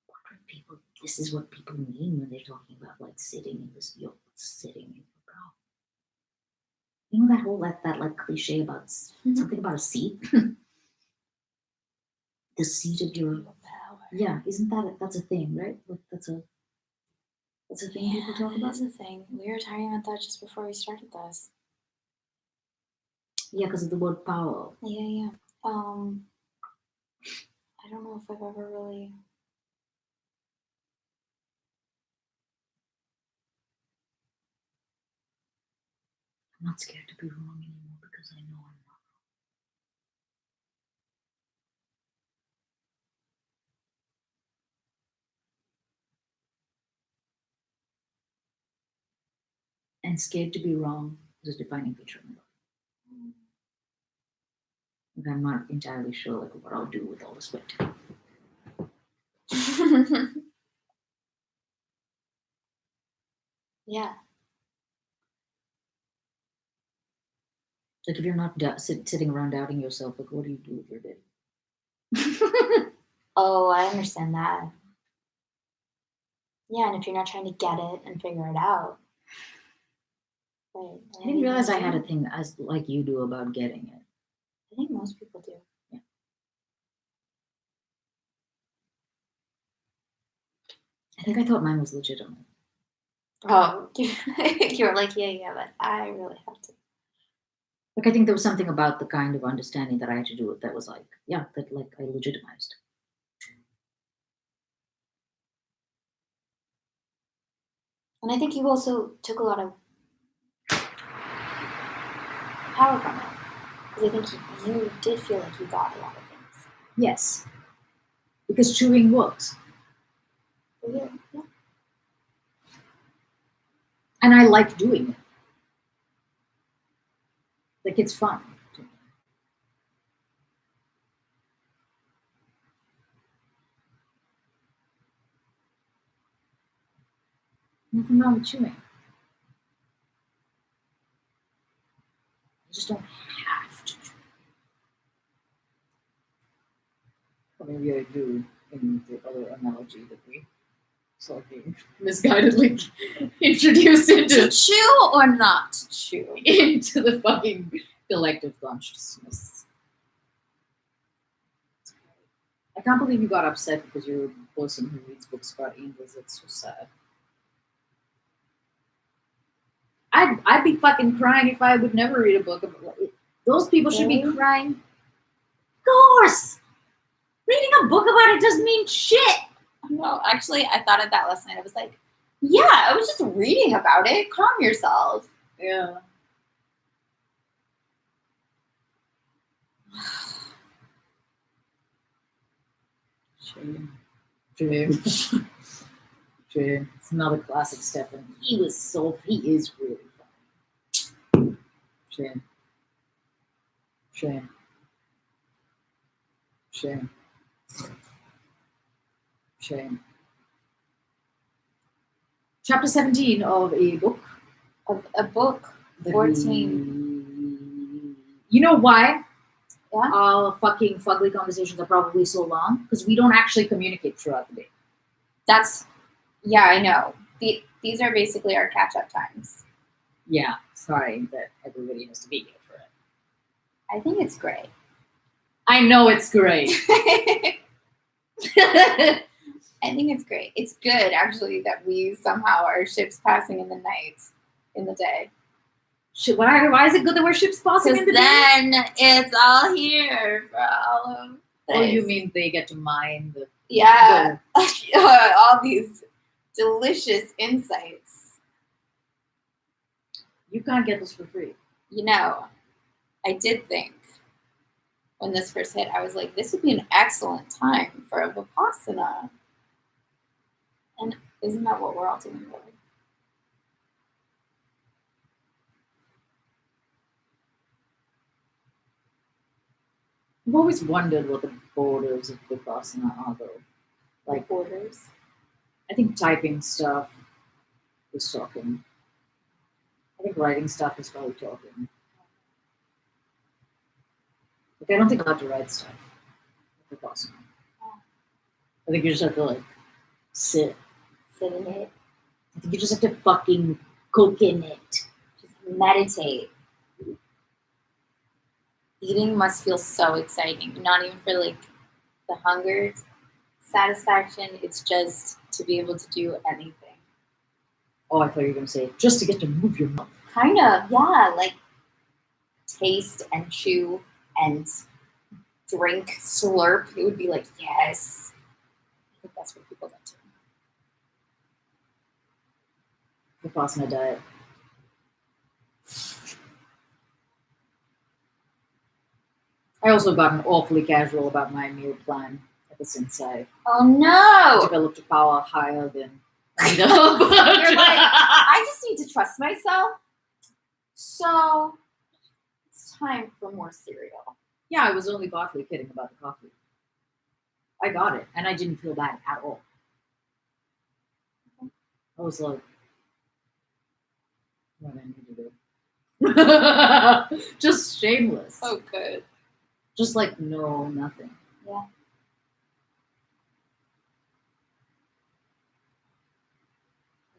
What people? This is what people mean when they're talking about like sitting in this yoga, sitting in the brow. You know that whole that like cliche about something about a seat, the seat of your
Power.
yeah. Isn't that's a thing, right? Like that's a thing people talk
That
about.
is a thing. We were talking about that just before we started this.
Yeah, because of the word power.
Yeah. I don't know if I've ever really.
I'm not scared to be wrong anymore because I know I'm not. And scared to be wrong is a defining feature of my life. Like I'm not entirely sure like what I'll do with all this wit.
Yeah.
Like if you're not sitting around doubting yourself, like what do you do with your day?
Oh, I understand that. Yeah, and if you're not trying to get it and figure it out. Right.
I didn't realize I had a thing as like you do about getting it.
I think most people do.
Yeah. I think I thought mine was legitimate.
Oh, you were like, yeah, but I really have to.
Like I think there was something about the kind of understanding that I had to do it that was like, yeah, that like I legitimized.
And I think you also took a lot of power from it. Because I think you did feel like you got a lot of things.
Yes. Because chewing works.
Yeah.
And I like doing it. Like it's fun. Nothing wrong with chewing. You just don't have to. Or maybe I do in the other analogy that we slightly misguidedly introduced
To
into
chew or not to chew?
into the fucking collective consciousness. I can't believe you got upset because you're a person who reads books about angels. That's so sad. I'd be fucking crying if I would never read a book about it. Those people should be
Really?
crying. Of course! Reading a book about it doesn't mean shit!
No, actually, I thought of that last night. I was like, yeah, I was just reading about it. Calm yourself.
Yeah. Shame. It's another classic Stefan. He is really funny. Shame. Chapter 17 of a book.
A book.
that
14.
You know why?
Yeah.
Our fucking fugly conversations are probably so long because we don't actually communicate throughout the day.
Yeah, I know. These are basically our catch-up times.
Yeah, sorry that everybody has to be here for it.
I think it's great.
I know it's great.
I think it's great. It's good, actually, that we somehow are ships passing in the night, in the day.
Why is it good that we're ships passing
Because
in the day?
then it's all here for all of this.
Oh, you mean they get to mine the
Yeah. All these delicious insights.
You can't get this for free.
You know, I did think when this first hit, I was like, this would be an excellent time for a Vipassana. And isn't that what we're all doing, really?
I've always wondered what the borders of Vipassana are, though.
Like borders.
I think typing stuff is talking. I think writing stuff is probably talking. Like, I don't think I'm allowed to write stuff with Vipassana. I think you just have to, like, sit.
Sit in it.
I think you just have to fucking cook in it.
Just meditate. Eating must feel so exciting. Not even for like the hunger satisfaction. It's just to be able to do anything.
Oh, I thought you were going to say, just to get to move your mouth.
Kind of, yeah. Like taste and chew and drink, slurp. It would be like, yes. I think that's what people get to.
Vipassana diet. I also gotten awfully casual about my meal plan ever since I
Oh no!
developed a power higher than
You're like, I just need to trust myself. So it's time for more cereal.
Yeah, I was only partly kidding about the coffee. I got it, and I didn't feel bad at all. I was like, what I need to do. Just shameless.
Oh, good.
Just like, no, nothing.
Yeah.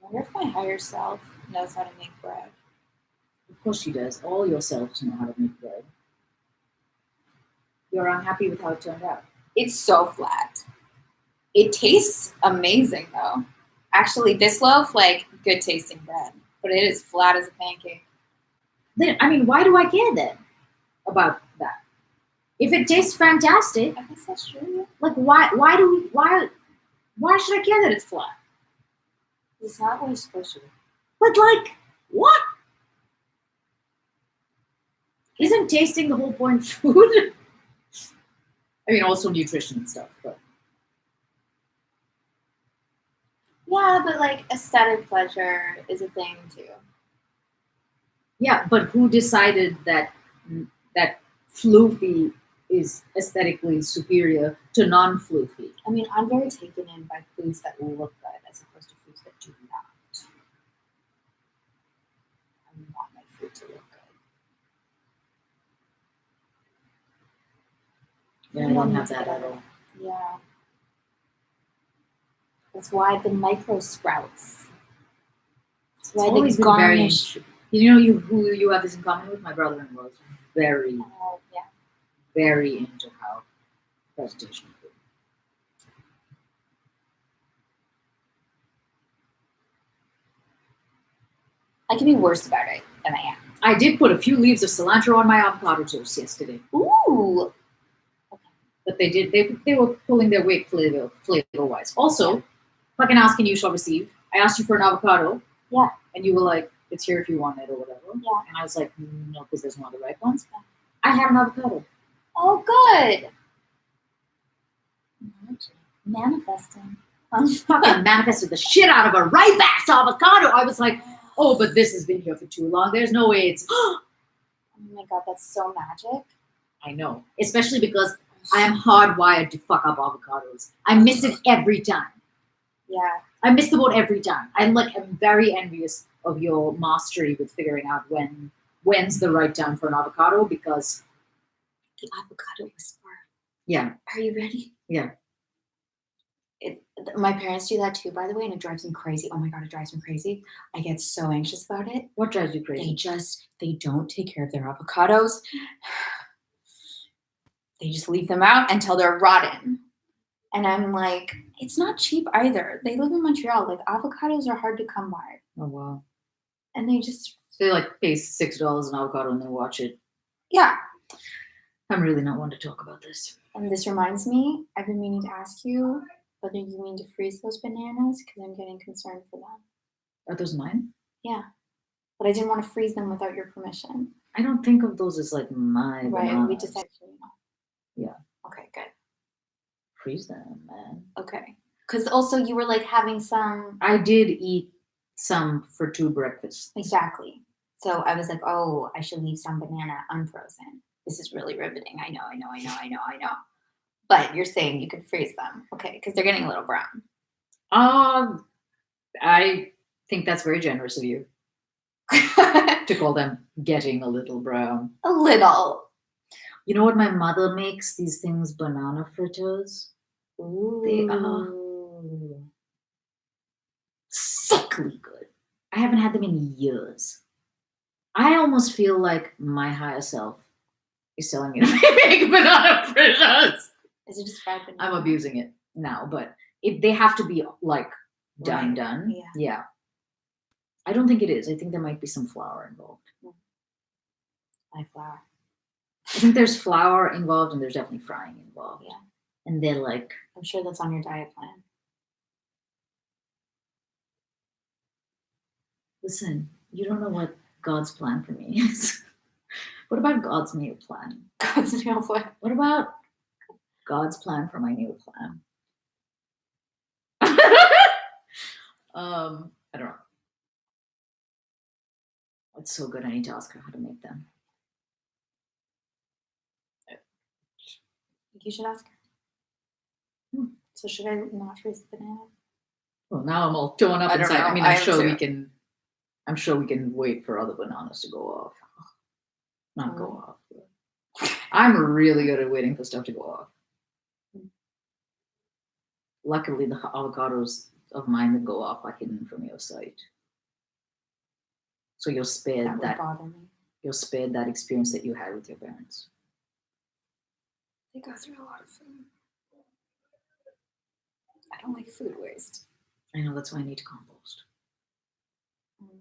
I wonder if my higher self knows how to make bread.
Of course she does. All yourselves know how to make bread. You're unhappy with how it turned out.
It's so flat. It tastes amazing though. Actually, this loaf, like, good tasting bread, but it is flat as a pancake.
Then, I mean, why do I care then about that? If it tastes fantastic,
I guess that's true.
like why should I care that it's flat?
It's not what you're supposed to do.
But like, what? Isn't tasting the whole point of food? I mean, also nutrition and stuff, but
Yeah, but like aesthetic pleasure is a thing too.
yeah, but who decided that floofy is aesthetically superior to non-floofy?
I mean, I'm very taken in by foods that look good as opposed to foods that do not. I want my food to look good.
Yeah, I don't have that at all.
Yeah. That's why the micro sprouts. That's why
always
the
been very
garnish.
You know who you have this in common with? My brother-in-law is very,
Oh, yeah.
very into how presentation of food.
I can be worse about it than I am.
I did put a few leaves of cilantro on my avocado toast yesterday,
Ooh.
but they were pulling their weight flavor wise. Also, fucking asking you shall receive. I asked you for an avocado.
Yeah.
And you were like, it's here if you want it or whatever.
Yeah.
And I was like, no, because there's no other ripe ones. I had an avocado.
Oh, good. Manifesting.
Fucking manifested the shit out of a ripe ass avocado. I was like, oh, but this has been here for too long. There's no way it's.
Oh my god, that's so magic.
I know, especially because I am hardwired to fuck up avocados. I miss it every time.
Yeah.
I miss the boat every time. I'm very envious of your mastery with figuring out when's the right time for an avocado, because
The avocado whisperer.
Yeah.
Are you ready?
Yeah.
My parents do that too, by the way, and it drives me crazy. Oh my God, it drives me crazy. I get so anxious about it.
What drives you crazy?
They don't take care of their avocados. They just leave them out until they're rotten. And I'm like, it's not cheap either. They live in Montreal. Like, avocados are hard to come by.
Oh wow.
And they just,
So they like pay $6 an avocado and then watch it.
yeah.
I'm really not one to talk about this.
And this reminds me, I've been meaning to ask you whether you mean to freeze those bananas because I'm getting concerned for them.
Are those mine?
Yeah. But I didn't want to freeze them without your permission.
I don't think of those as like my
Right.
bananas.
We decided,
Yeah.
Okay, good.
Freeze them, man.
Okay. Because also you were like having some.
I did eat some for 2 breakfasts.
Exactly. So I was like, oh, I should leave some banana unfrozen. This is really riveting. I know. But you're saying you could freeze them. Okay, because they're getting a little brown.
I think that's very generous of you to call them getting a little brown.
A little.
You know what my mother makes? These things, banana fritters.
Ooh.
They are sickly good. I haven't had them in years. I almost feel like my higher self is telling me to make banana fritters.
Is it just fried banana?
I'm abusing it now, but they have to be like done.
Yeah.
I don't think it is. I think there might be some flour involved.
Like flour.
I think there's flour involved and there's definitely frying involved.
Yeah.
And they're like,
I'm sure that's on your diet plan.
listen, you don't know what God's plan for me is. What about God's meal plan?
God's meal plan.
What about God's plan for my meal plan? I don't know. It's so good. I need to ask her how to make them.
You should ask her. So should I not freeze the banana?
Well, now I'm all torn up
I don't
inside.
know.
I mean,
I
I'm
am
sure we
too.
can. I'm sure we can wait for other bananas to go off. Not go off. I'm really good at waiting for stuff to go off. Luckily, the avocados of mine that go off are hidden from your sight, so you're spared
That would
that.
bother me.
You're spared that experience that you had with your parents.
They go through a lot of food. I don't like food waste.
I know, that's why I need to compost.
Mm.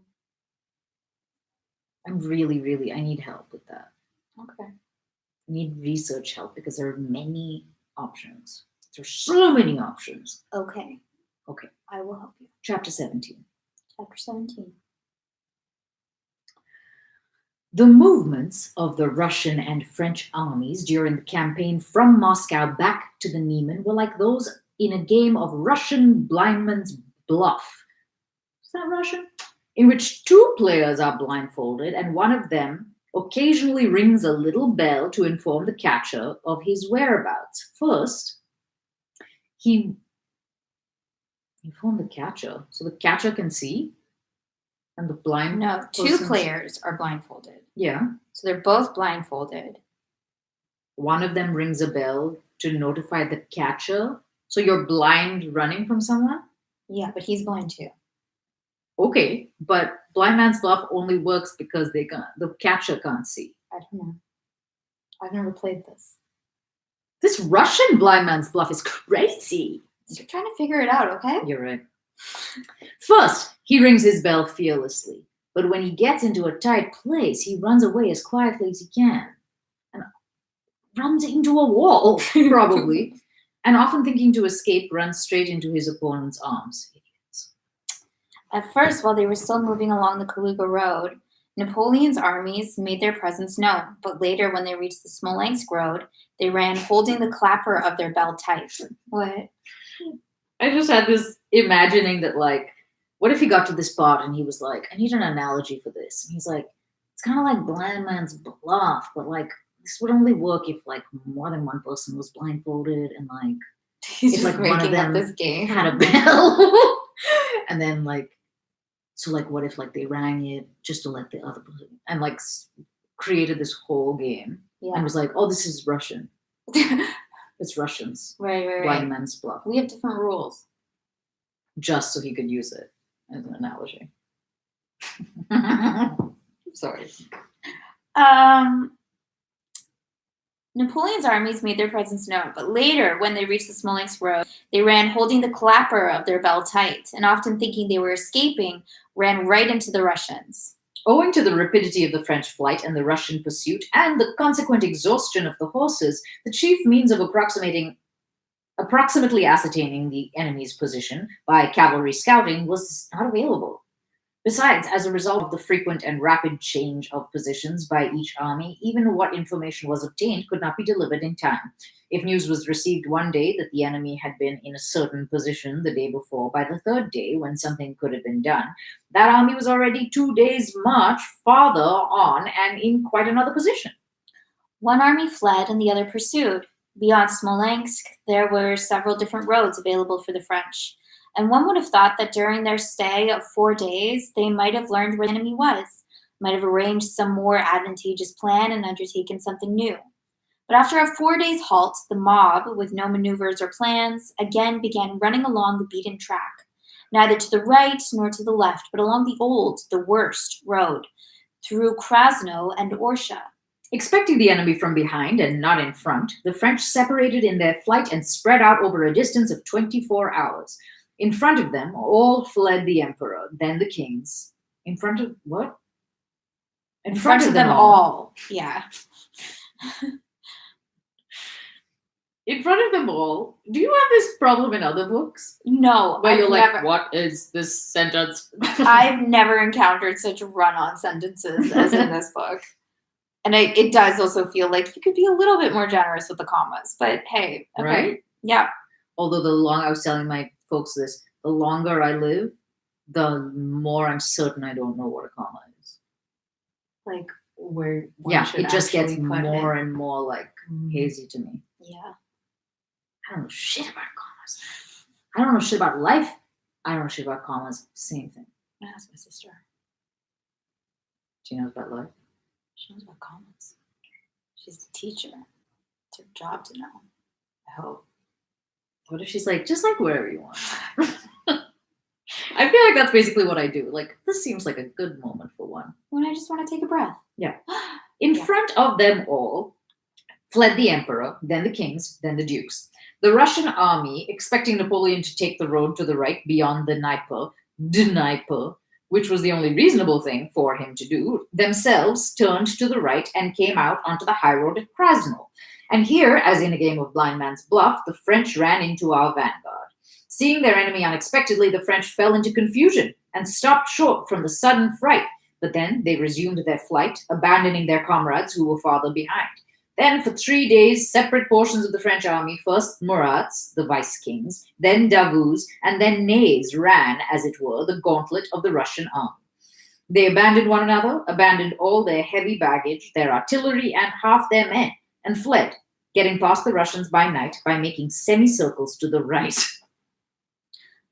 I'm really, I need help with that.
Okay.
I need research help because there are many options. There's so many options.
Okay.
Okay.
I will help you.
Chapter 17.
Chapter 17.
The movements of the Russian and French armies during the campaign from Moscow back to the Niemen were like those in a game of Russian blindman's bluff. Is that Russian? In which 2 players are blindfolded and one of them occasionally rings a little bell to inform the catcher of his whereabouts. First, he informed the catcher so the catcher can see, and the blind
No, 2
person's-
players are blindfolded.
Yeah.
So they're both blindfolded.
One of them rings a bell to notify the catcher. So you're blind running from someone?
Yeah, but he's blind too.
Okay, but blind man's bluff only works because the catcher can't see.
I don't know. I've never played this.
This Russian blind man's bluff is crazy.
You're trying to figure it out, okay?
You're right. First, he rings his bell fearlessly, but when he gets into a tight place, he runs away as quietly as he can and runs into a wall, probably, and often thinking to escape, runs straight into his opponent's arms. Idiots.
At first, while they were still moving along the Kaluga Road, Napoleon's armies made their presence known, but later, when they reached the Smolensk Road, they ran holding the clapper of their bell tight. What?
I just had this imagining that, like, what if he got to this part and he was like, I need an analogy for this. And he's like, it's kind of like blind man's bluff, but like, this would only work if like more than one person was blindfolded and like,
He's
It's
just
like one of
making up
them
this game.
had a bell. And then like, so like, what if like they rang it just to let the other person, and like created this whole game. and
Yeah.
was like, "Oh, this is Russian. It's Russians."
Right.
Blind Man's Bluff,
We have different rules.
just so he could use it as an analogy. Sorry.
Napoleon's armies made their presence known, but later, when they reached the Smolensk road, they ran holding the clapper of their bell tight, and often thinking they were escaping, ran right into the Russians.
Owing to the rapidity of the French flight and the Russian pursuit, and the consequent exhaustion of the horses, the chief means of approximately ascertaining the enemy's position by cavalry scouting was not available. Besides, as a result of the frequent and rapid change of positions by each army, even what information was obtained could not be delivered in time. If news was received one day that the enemy had been in a certain position the day before, by the third day, when something could have been done, that army was already 2 days' march farther on and in quite another position.
One army fled and the other pursued. Beyond Smolensk, there were several different roads available for the French, and one would have thought that during their stay of 4 days, they might have learned where the enemy was, might have arranged some more advantageous plan and undertaken something new. But after a 4 days' halt, the mob, with no maneuvers or plans, again began running along the beaten track, neither to the right nor to the left, but along the old, the worst road, through Krasno and Orsha.
Expecting the enemy from behind and not in front, the French separated in their flight and spread out over a distance of 24 hours. In front of them, all fled the emperor, then the kings. In front of what?
In front of them all. Yeah.
In front of them all. Do you have this problem in other books?
No,
Where you're like,
never,
what is this sentence?
I've never encountered such run-on sentences as in this book. And it does also feel like you could be a little bit more generous with the commas, but hey, okay.
Right?
Yeah.
Although I was telling my folks this, the longer I live, the more I'm certain I don't know what a comma is.
Like where
it just gets more and more like hazy to me.
Yeah.
I don't know shit about commas. I don't know shit about life. I don't know shit about commas. Same thing.
I asked my sister.
She knows about life.
She knows about commas. She's a teacher. It's her job to know. I hope.
What if she's like, just like wherever you want? I feel like that's basically what I do. Like, this seems like a good moment for one.
When I just want to take a breath.
Yeah. In front of them all fled the emperor, then the kings, then the dukes. The Russian army, expecting Napoleon to take the road to the right beyond the Dnieper, which was the only reasonable thing for him to do, themselves turned to the right and came out onto the high road at Krasno. And here, as in a game of blind man's bluff, the French ran into our vanguard. Seeing their enemy unexpectedly, the French fell into confusion and stopped short from the sudden fright. But then they resumed their flight, abandoning their comrades who were farther behind. Then, for 3 days, separate portions of the French army, first Murats, the vice-kings, then Davout's, and then Ney's ran, as it were, the gauntlet of the Russian army. They abandoned one another, abandoned all their heavy baggage, their artillery, and half their men, and fled, getting past the Russians by night by making semicircles to the right.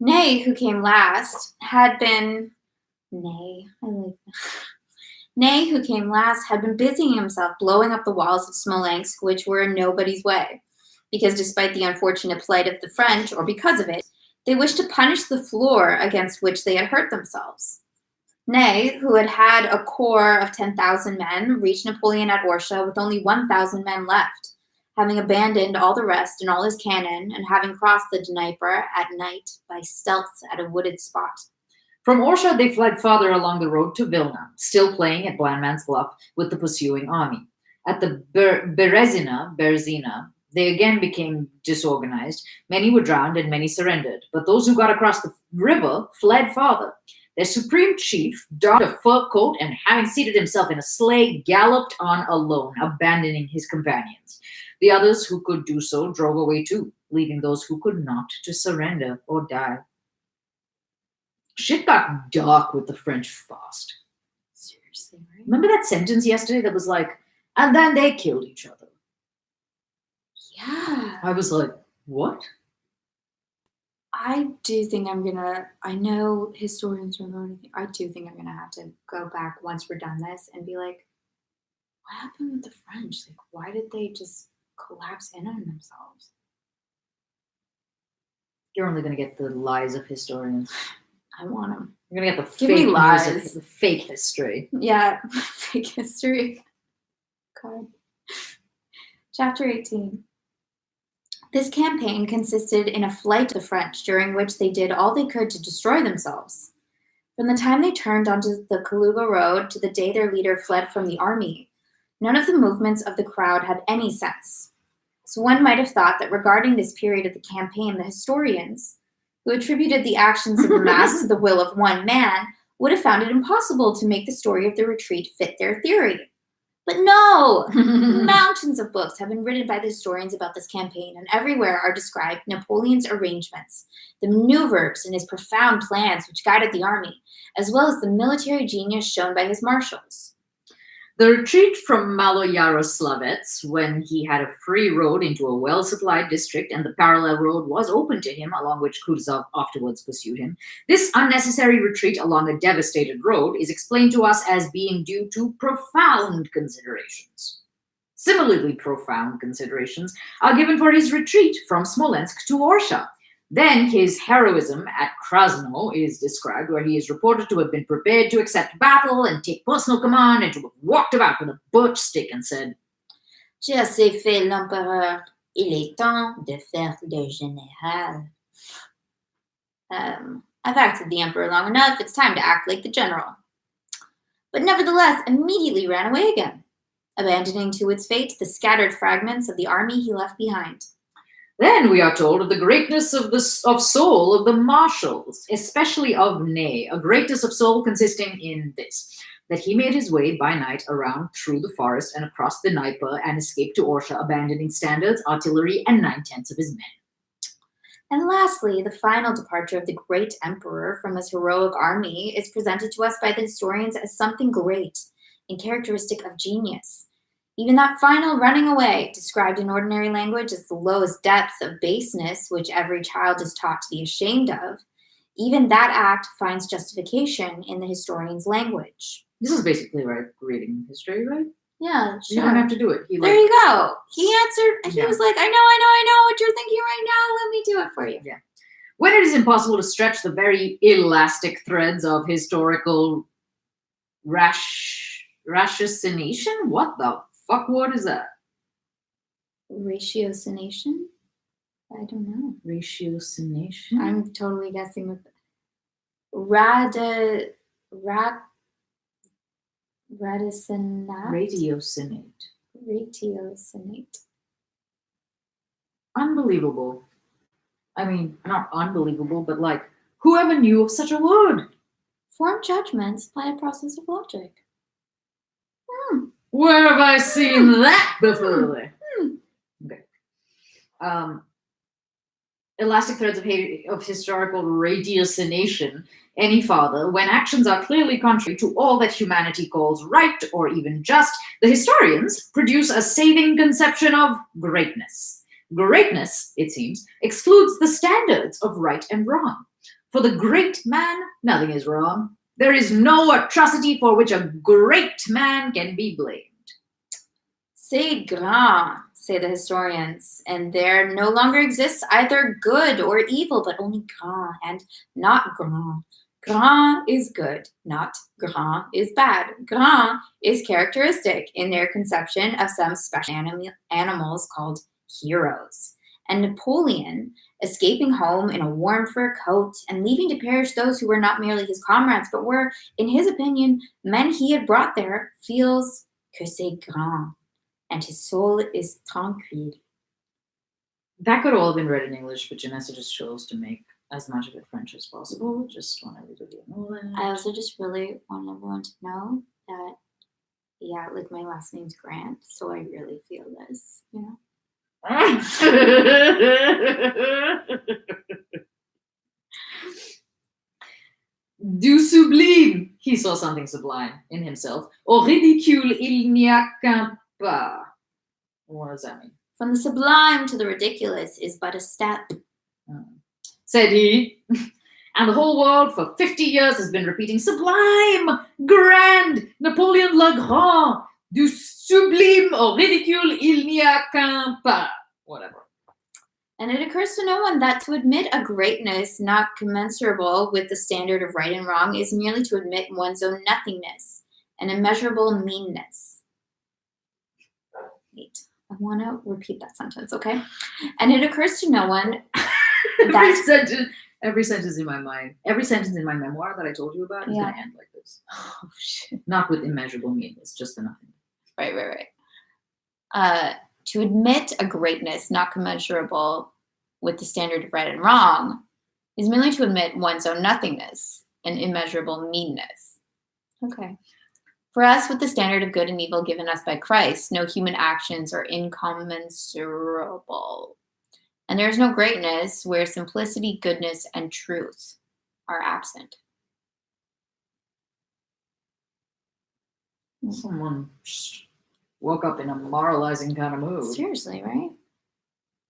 Ney, who came last, had been Ney, who came last, had been busying himself blowing up the walls of Smolensk, which were in nobody's way, because despite the unfortunate plight of the French, or because of it, they wished to punish the floor against which they had hurt themselves. Ney, who had had a corps of 10,000 men, reached Napoleon at Orsha with only 1,000 men left, having abandoned all the rest and all his cannon, and having crossed the Dnieper at night by stealth at a wooded spot.
From Orsha, they fled farther along the road to Vilna, still playing at Blind Man's Bluff with the pursuing army. At the Berezina, they again became disorganized. Many were drowned and many surrendered, but those who got across the river fled farther. Their supreme chief donned a fur coat and, having seated himself in a sleigh, galloped on alone, abandoning his companions. The others who could do so drove away too, leaving those who could not to surrender or die. Shit got dark with the French fast.
Seriously, right?
Remember that sentence yesterday that was like, and then they killed each other?
Yeah.
I was like, what?
I do think I know historians don't know anything. I do think I'm going to have to go back once we're done this and be like, What happened with the French? Like, why did they just collapse in on themselves?
You're only going to get the lies of historians.
I want them.
You're going to get the
Give me
fake news
lies.
of the fake history.
Yeah, fake history. God. Chapter 18. This campaign consisted in a flight to the French, during which they did all they could to destroy themselves. From the time they turned onto the Kaluga road to the day their leader fled from the army, none of the movements of the crowd had any sense. So one might have thought that regarding this period of the campaign, the historians, who attributed the actions of the mass to the will of one man, would have found it impossible to make the story of the retreat fit their theory. But no! Mountains of books have been written by the historians about this campaign, and everywhere are described Napoleon's arrangements, the maneuvers and his profound plans which guided the army, as well as the military genius shown by his marshals.
The retreat from Maloyaroslavets, when he had a free road into a well-supplied district and the parallel road was open to him, along which Kutuzov afterwards pursued him, this unnecessary retreat along a devastated road is explained to us as being due to profound considerations. Similarly profound considerations are given for his retreat from Smolensk to Orsha. Then his heroism at Krasno is described, where he is reported to have been prepared to accept battle and take personal command, and to have walked about with a birch stick and said,
J'ai assez fait l'empereur. Il est temps de faire le général. I've acted the emperor long enough. It's time to act like the general. But nevertheless, immediately ran away again, abandoning to its fate the scattered fragments of the army he left behind.
Then we are told of the greatness of soul of the marshals, especially of Ney, a greatness of soul consisting in this, that he made his way by night around through the forest and across the Dnieper and escaped to Orsha, abandoning standards, artillery, and 9/10 of his men.
And lastly, the final departure of the great emperor from his heroic army is presented to us by the historians as something great and characteristic of genius. Even that final running away, described in ordinary language as the lowest depth of baseness which every child is taught to be ashamed of, even that act finds justification in the historian's language.
This is basically like reading history, right?
Yeah,
You don't have to do it.
There you go. He answered, he was like, I know what you're thinking right now. Let me do it for you.
Yeah. When it is impossible to stretch the very elastic threads of historical ratiocination, what the fuck word is that?
Ratiocination? I don't know.
Ratiocination?
I'm totally guessing with
Ratiocinate.
Ratiocinate.
Unbelievable. I mean, not unbelievable, but like, whoever knew of such a word?
Form judgments by a process of logic.
Where have I seen that before? Okay. Elastic threads of historical ratiocination any farther, when actions are clearly contrary to all that humanity calls right or even just, the historians produce a saving conception of greatness. Greatness, it seems, excludes the standards of right and wrong. For the great man, nothing is wrong. There is no atrocity for which a great man can be blamed.
C'est grand, say the historians, and there no longer exists either good or evil, but only grand and not grand. Grand is good, not grand is bad. Grand is characteristic in their conception of some special animals called heroes. And Napoleon, escaping home in a warm fur coat and leaving to perish those who were not merely his comrades, but were, in his opinion, men he had brought there, feels que c'est grand, and his soul is tranquille.
That could all have been read in English, but Janessa just chose to make as much of it French as possible. Just want everybody to know that.
I also just really want everyone to know that, yeah, like my last name's Grant, so I really feel this, you know?
Du sublime. He saw something sublime in himself. Au ridicule, il n'y a qu'un pas. What does that mean?
From the sublime to the ridiculous is but a step.
Said he. And the whole world for 50 years has been repeating sublime, grand, Napoleon le Grand, du Sublime au ridicule, il n'y a qu'un pas. Whatever.
And it occurs to no one that to admit a greatness not commensurable with the standard of right and wrong is merely to admit one's own nothingness and immeasurable meanness. Wait, I want to repeat that sentence, okay? And it occurs to no one
every sentence in my mind, every sentence in my memoir that I told you about is going to end like this.
Oh, shit.
Not with immeasurable meanness, just the nothing.
Right. To admit a greatness not commensurable with the standard of right and wrong is merely to admit one's own nothingness and immeasurable meanness. Okay. For us, with the standard of good and evil given us by Christ, no human actions are incommensurable. And there is no greatness where simplicity, goodness, and truth are absent.
Someone woke up in a moralizing kind of mood.
Seriously, right?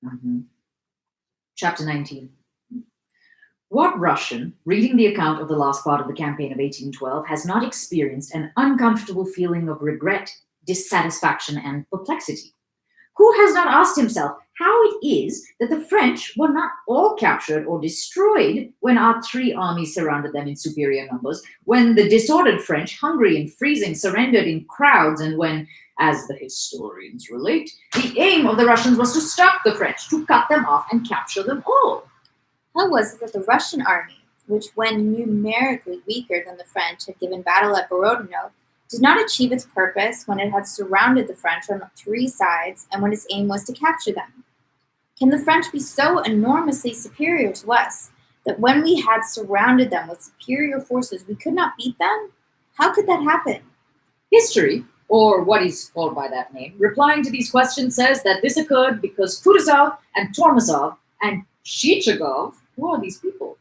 Mm-hmm. Chapter 19. What Russian, reading the account of the last part of the campaign of 1812, has not experienced an uncomfortable feeling of regret, dissatisfaction, and perplexity? Who has not asked himself how it is that the French were not all captured or destroyed when our three armies surrounded them in superior numbers, when the disordered French, hungry and freezing, surrendered in crowds, and when, as the historians relate, the aim of the Russians was to stop the French, to cut them off and capture them all?
How was it that the Russian army, which when numerically weaker than the French had given battle at Borodino, did not achieve its purpose when it had surrounded the French on three sides and when its aim was to capture them? Can the French be so enormously superior to us that when we had surrounded them with superior forces, we could not beat them? How could that happen?
History, or what is called by that name, replying to these questions says that this occurred because Kutuzov and Tormozov and Chichagov, who are these people?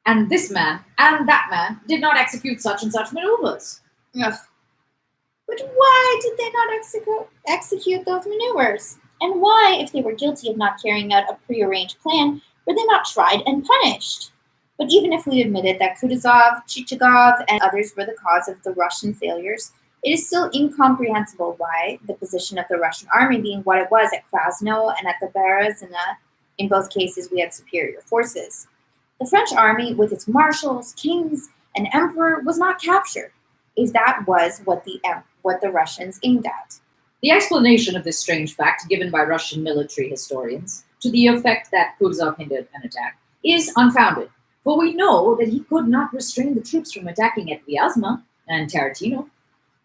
And this man and that man did not execute such and such maneuvers.
Ugh. But why did they not execute those maneuvers? And why, if they were guilty of not carrying out a prearranged plan, were they not tried and punished? But even if we admitted that Kutuzov, Chichagov, and others were the cause of the Russian failures, it is still incomprehensible why, the position of the Russian army being what it was at Krasno and at the Berezina, in both cases we had superior forces. The French army, with its marshals, kings, and emperor, was not captured, if that was what the Russians aimed at.
The explanation of this strange fact, given by Russian military historians, to the effect that Kutuzov hindered an attack, is unfounded, for we know that he could not restrain the troops from attacking at Vyazma and Tarantino.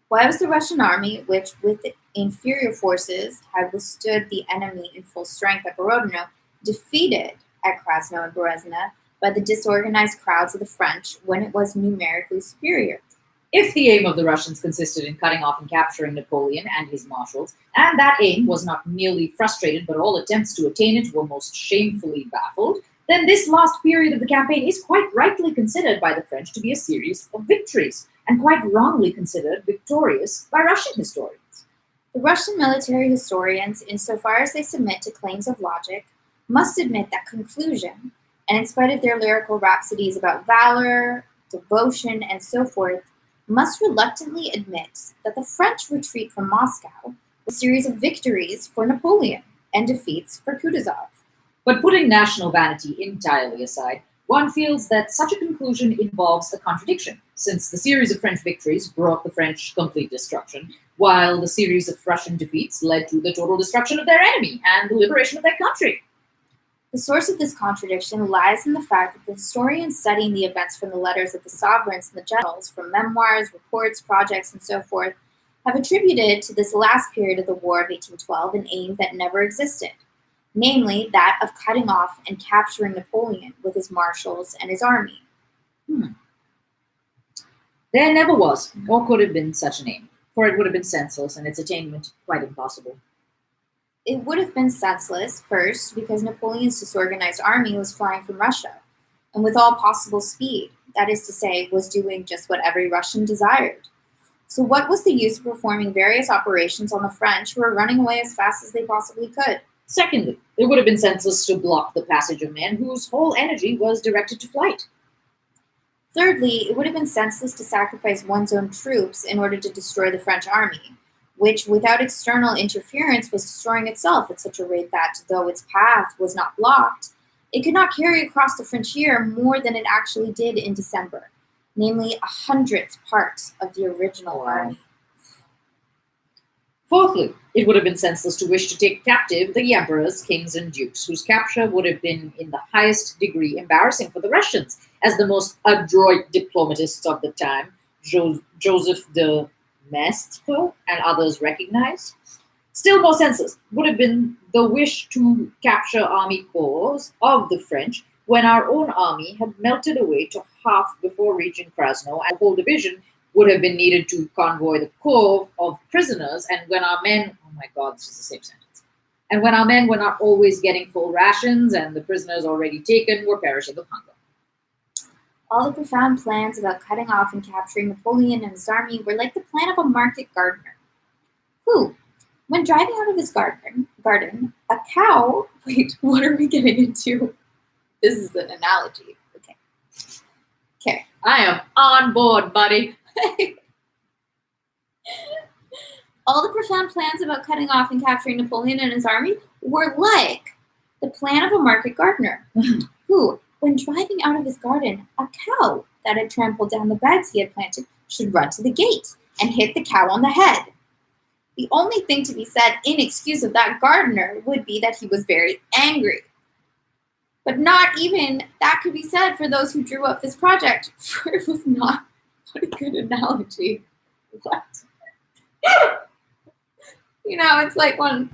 Why was the Russian army, which with inferior forces had withstood the enemy in full strength at Borodino, defeated at Krasno and Berezina by the disorganized crowds of the French when it was numerically superior?
If the aim of the Russians consisted in cutting off and capturing Napoleon and his marshals, and that aim was not merely frustrated but all attempts to attain it were most shamefully baffled, then this last period of the campaign is quite rightly considered by the French to be a series of victories, and quite wrongly considered victorious by Russian historians.
The Russian military historians, insofar as they submit to claims of logic, must admit that conclusion, and in spite of their lyrical rhapsodies about valor, devotion, and so forth, must reluctantly admit that the French retreat from Moscow was a series of victories for Napoleon and defeats for Kutuzov.
But putting national vanity entirely aside, one feels that such a conclusion involves a contradiction, since the series of French victories brought the French complete destruction, while the series of Russian defeats led to the total destruction of their enemy and the liberation of their country.
The source of this contradiction lies in the fact that the historians studying the events from the letters of the sovereigns and the generals, from memoirs, reports, projects, and so forth, have attributed to this last period of the War of 1812 an aim that never existed, namely that of cutting off and capturing Napoleon with his marshals and his army.
There never was, or could have been, such an aim, for it would have been senseless and its attainment quite impossible.
It would have been senseless, first, because Napoleon's disorganized army was flying from Russia, and with all possible speed, that is to say, was doing just what every Russian desired. So what was the use of performing various operations on the French who were running away as fast as they possibly could?
Secondly, it would have been senseless to block the passage of men whose whole energy was directed to flight.
Thirdly, it would have been senseless to sacrifice one's own troops in order to destroy the French army, which without external interference was destroying itself at such a rate that, though its path was not blocked, it could not carry across the frontier more than it actually did in December, namely 100th part of the original
Wow.
army.
Fourthly, it would have been senseless to wish to take captive the emperors, kings, and dukes, whose capture would have been in the highest degree embarrassing for the Russians, as the most adroit diplomatists of the time, Joseph de Maistre and others recognized. Still more senseless would have been the wish to capture army corps of the French when our own army had melted away to half before reaching Krasno, and a whole division would have been needed to convoy the corps of prisoners, and when our men, oh my god, this is the same sentence, and when our men were not always getting full rations and the prisoners already taken were perishing of hunger.
All the profound plans about cutting off and capturing Napoleon and his army were like the plan of a market gardener, who, when driving out of his garden, a cow. Wait, what are we getting into? This is an analogy. Okay.
I am on board, buddy.
All the profound plans about cutting off and capturing Napoleon and his army were like the plan of a market gardener, who, when driving out of his garden, a cow that had trampled down the beds he had planted should run to the gate and hit the cow on the head. The only thing to be said in excuse of that gardener would be that he was very angry. But not even that could be said for those who drew up this project, for it was not. What a good analogy. What? You know, it's like when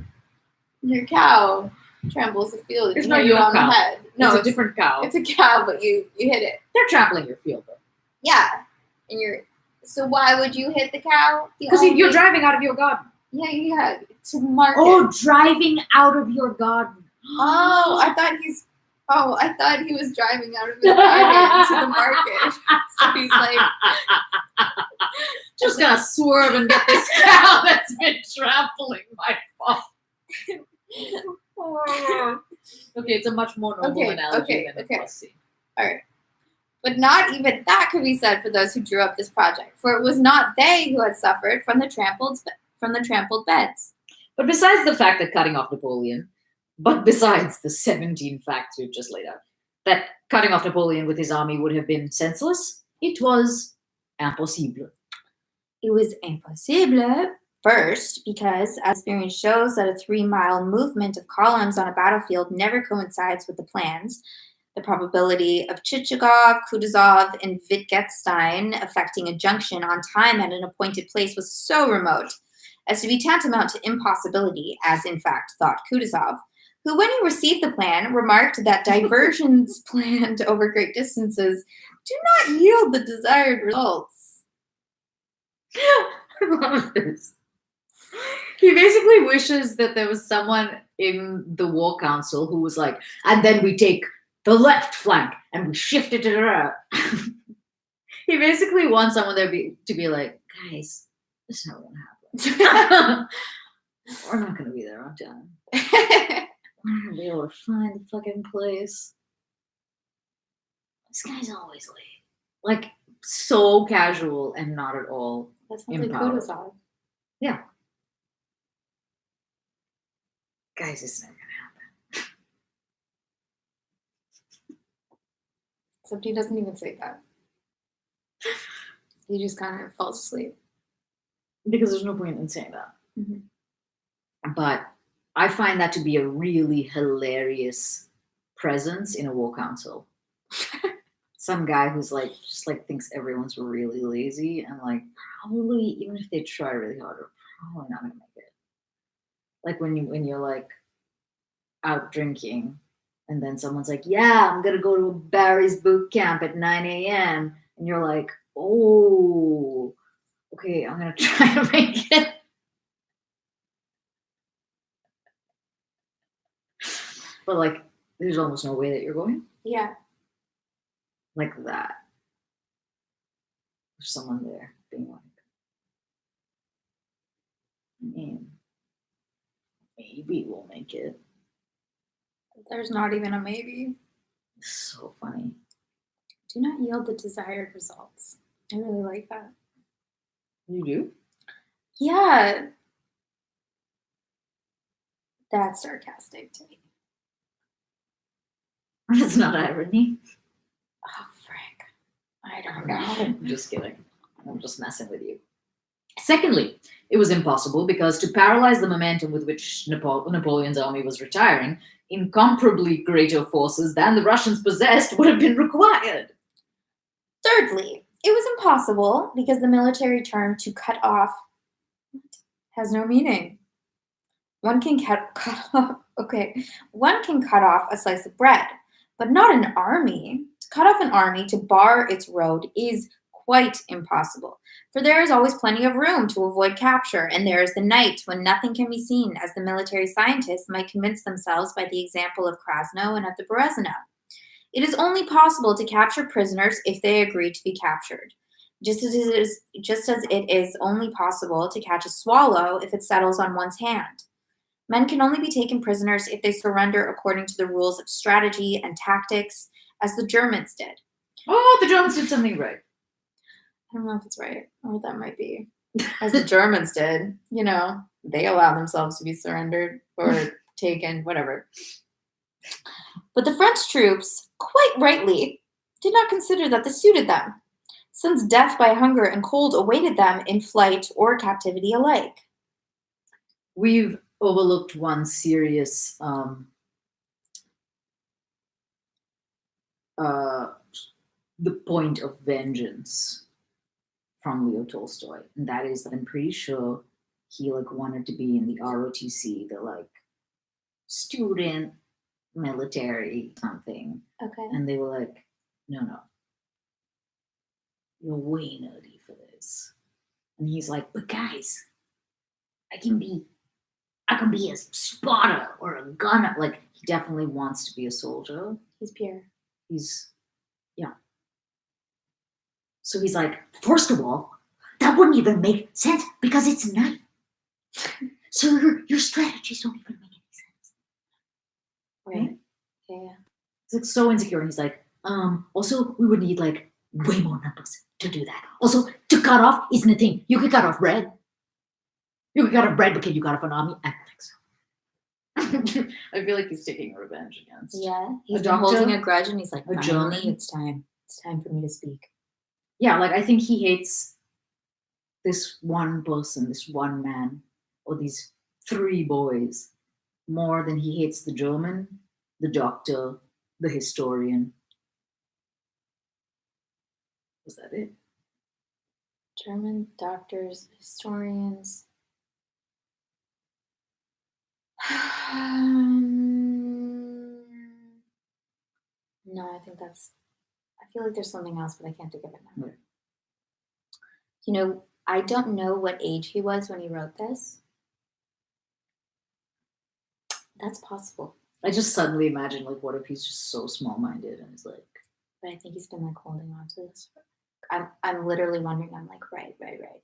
your cow tramples a field and
It's
you
not
hit it
your
on
cow.
the head. No,
It's a different cow.
it's a cow, but you hit it.
They're trampling your field, though.
Yeah. And so why would you hit the cow?
Because you're driving out of your garden.
Yeah, to market.
Oh, driving out of your garden.
Oh, I thought he was driving out of his garden to the market. So he's like,
just gonna swerve and get this cow that's been trampling my farm. Okay, it's a much more noble analogy than it was seen.
all right. But not even that could be said for those who drew up this project, for it was not they who had suffered from the trampled beds.
But besides the fact that cutting off Napoleon, but besides the 17 facts we've just laid out, that cutting off Napoleon with his army would have been senseless, it was impossible.
It was impossible. First, because experience shows that a 3-mile movement of columns on a battlefield never coincides with the plans. The probability of Chichagov, Kutuzov, and Wittgenstein effecting a junction on time at an appointed place was so remote as to be tantamount to impossibility, as in fact thought Kutuzov, who, when he received the plan, remarked that diversions planned over great distances do not yield the desired results.
I love this. He basically wishes that there was someone in the war council who was like, and then we take the left flank and we shift it to the right. He basically wants someone there to be like, guys, that's not what happened. We're not going to be there on time. We're not going to be able to find the fucking place. This guy's always late. Like, so casual and not at all.
That's not like
Empowered.
Kutuzov.
Yeah. Guys, it's never gonna happen.
Except he doesn't even say that. He just kind of falls asleep.
Because there's no point in saying that.
Mhm.
But I find that to be a really hilarious presence in a war council. Some guy who's like, just like thinks everyone's really lazy and like probably even if they try really hard, are probably not gonna make it. Like when you're like out drinking and then someone's like, yeah, I'm gonna go to Barry's boot camp at 9 a.m. and you're like, oh, okay, I'm gonna try to make it. But like, there's almost no way that you're going
Yeah.
like that. There's someone there being like, I mean, maybe we'll make it.
There's not even a maybe.
It's so funny.
Do not yield the desired results. I really like that.
You do?
Yeah. That's sarcastic to me.
That's not irony.
Oh, frick. I don't know.
I'm just kidding. I'm just messing with you. Secondly, it was impossible because to paralyze the momentum with which Napoleon's army was retiring, incomparably greater forces than the Russians possessed would have been required.
Thirdly, it was impossible because the military term to cut off has no meaning. One can cut off, okay, one can cut off a slice of bread, but not an army. To cut off an army to bar its road is quite impossible, for there is always plenty of room to avoid capture, and there is the night when nothing can be seen, as the military scientists might convince themselves by the example of Krasno and of the Berezina. It is only possible to capture prisoners if they agree to be captured, just as it is only possible to catch a swallow if it settles on one's hand. Men can only be taken prisoners if they surrender according to the rules of strategy and tactics, as the Germans did.
Oh, the Germans did something right.
I don't know if it's right, or that might be. As the Germans did, they allowed themselves to be surrendered or taken, whatever. But the French troops, quite rightly, did not consider that this suited them, since death by hunger and cold awaited them in flight or captivity alike.
We've overlooked one serious the point of vengeance from Leo Tolstoy, and that is that I'm pretty sure he wanted to be in the ROTC, the student military something,
Okay.
and they were like, no, you're way nerdy for this. And he's like, but guys, I can be a spotter or a gunner. He definitely wants to be a soldier.
He's pure.
Yeah. So he's like, first of all, that wouldn't even make sense because it's night. So your strategies don't even make any sense.
Right. Yeah.
He's so insecure, and he's like, also we would need way more numbers to do that. Also, to cut off isn't a thing. You could cut off bread. You could cut off bread, but can you cut off an army? I don't think so. I feel like he's taking revenge against.
Yeah. He's
A
been holding
doctor,
a grudge, and he's like,
a
finally,
German.
it's time. It's time for me to speak.
Yeah, I think he hates this one person, this one man, or these 3 boys more than he hates the German, the doctor, the historian. Was that it?
German doctors, historians. No, I feel like there's something else, but I can't think of it now.
Okay.
I don't know what age he was when he wrote this. That's possible.
I just suddenly imagine, what if he's just so small-minded and he's like,
But I think he's been holding on to this. I'm literally wondering. I'm like, right.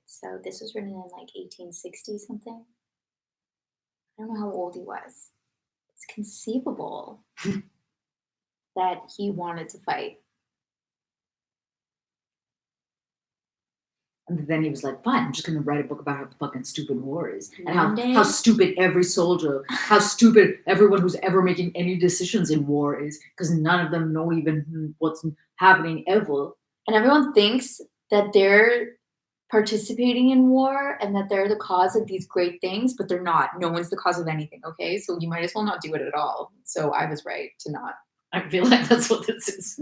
So this was written in 1860 something. I don't know how old he was. It's conceivable that he wanted to fight.
and then he was like, fine, I'm just going to write a book about how fucking stupid war is. And
One day-
how stupid every soldier, how stupid everyone who's ever making any decisions in war is, because none of them know even what's happening ever.
And everyone thinks that they're participating in war and that they're the cause of these great things, but they're not. No one's the cause of anything, okay? So you might as well not do it at all. So I was right to not.
I feel like that's what this is.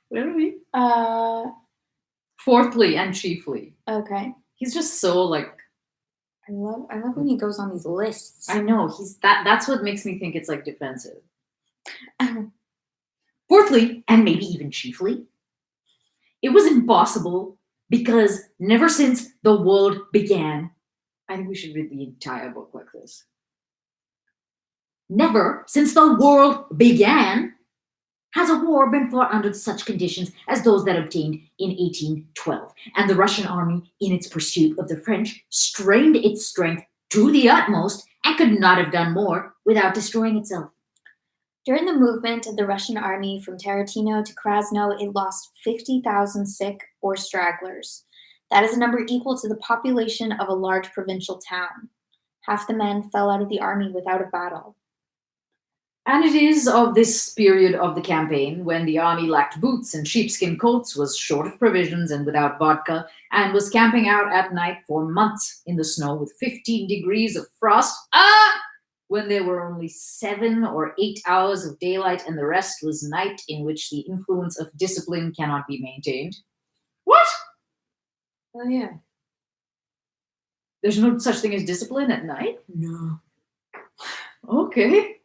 What do we? Fourthly and chiefly,
Okay.
he's just so
I love when he goes on these lists.
I know he's that's what makes me think it's defensive. Fourthly, and maybe even chiefly, it was impossible because never since the world began, I think we should read the entire book like this. Never since the world began has a war been fought under such conditions as those that obtained in 1812, and the Russian army, in its pursuit of the French, strained its strength to the utmost and could not have done more without destroying itself.
During the movement of the Russian army from Tarantino to Krasno, it lost 50,000 sick or stragglers. That is a number equal to the population of a large provincial town. Half the men fell out of the army without a battle.
And it is of this period of the campaign when the army lacked boots and sheepskin coats, was short of provisions and without vodka, and was camping out at night for months in the snow with 15 degrees of frost. When there were only 7 or 8 hours of daylight and the rest was night, in which the influence of discipline cannot be maintained. What?
Oh, yeah.
There's no such thing as discipline at night?
No.
Okay.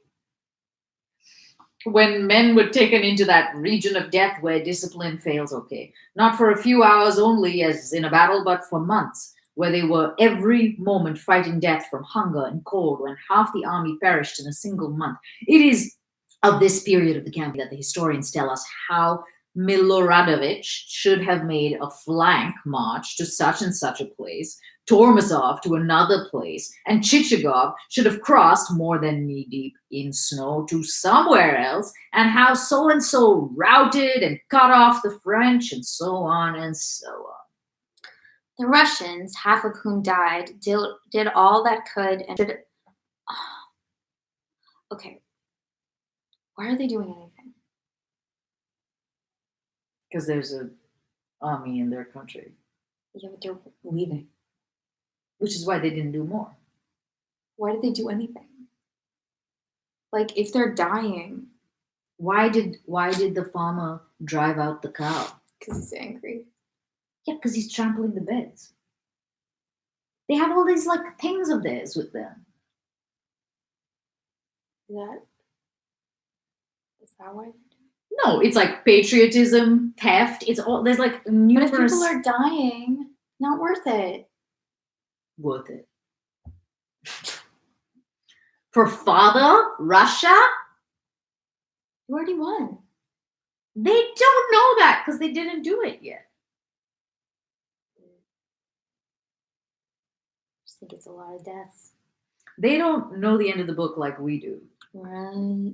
When men were taken into that region of death where discipline fails, okay. Not for a few hours only, as in a battle, but for months, where they were every moment fighting death from hunger and cold, when half the army perished in a single month. It is of this period of the campaign that the historians tell us how Miloradavic should have made a flank march to such and such a place, Tormasov to another place, and Chichagov should have crossed more than knee-deep in snow to somewhere else, and how so-and-so routed and cut off the French, and so on and so on.
The Russians, half of whom died, did all that could and should. Okay. Why are they doing anything?
Because there's an army in their country,
Yeah, but they're leaving.
which is why they didn't do more.
Why did they do anything? Like, if they're dying,
Why did the farmer drive out the cow?
because he's angry.
Yeah, because he's trampling the beds. They have all these like things of theirs with them.
Is that why?
No, it's like patriotism, theft. It's all there's like
But if
numerous.
people are dying, not worth it.
Worth it. For father, Russia,
You already won.
they don't know that because they didn't do it yet.
I just think it's a lot of deaths.
They don't know the end of the book like we do.
Right.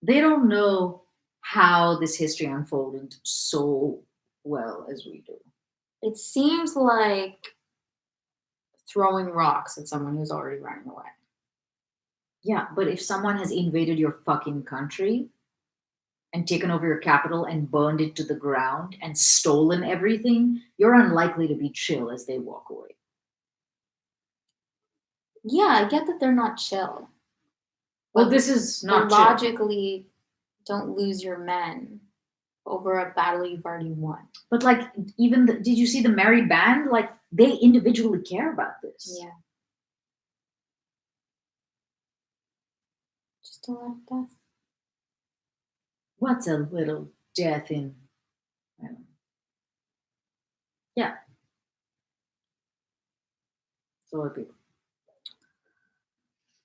They don't know how this history unfolded so well as we do.
It seems like throwing rocks at someone who's already running away.
Yeah, but if someone has invaded your fucking country and taken over your capital and burned it to the ground and stolen everything, you're unlikely to be chill as they walk away.
Yeah, I get that they're not chill.
Well,
But
this is not chill.
logically, don't lose your men over a battle you've already won.
But like, even did you see the merry band? Like, they individually care about this.
Yeah. Just a lot of death.
What's a little death in? I don't know. Yeah. So are people.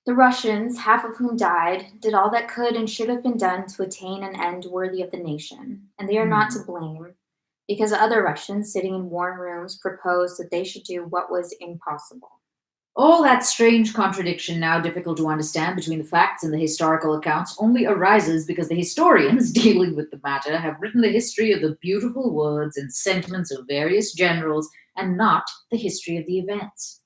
The Russians, half of whom died, did all that could and should have been done to attain an end worthy of the nation, and they are not to blame, because other Russians sitting in warm rooms proposed that they should do what was impossible.
All that strange contradiction, now difficult to understand between the facts and the historical accounts, only arises because the historians dealing with the matter have written the history of the beautiful words and sentiments of various generals and not the history of the events.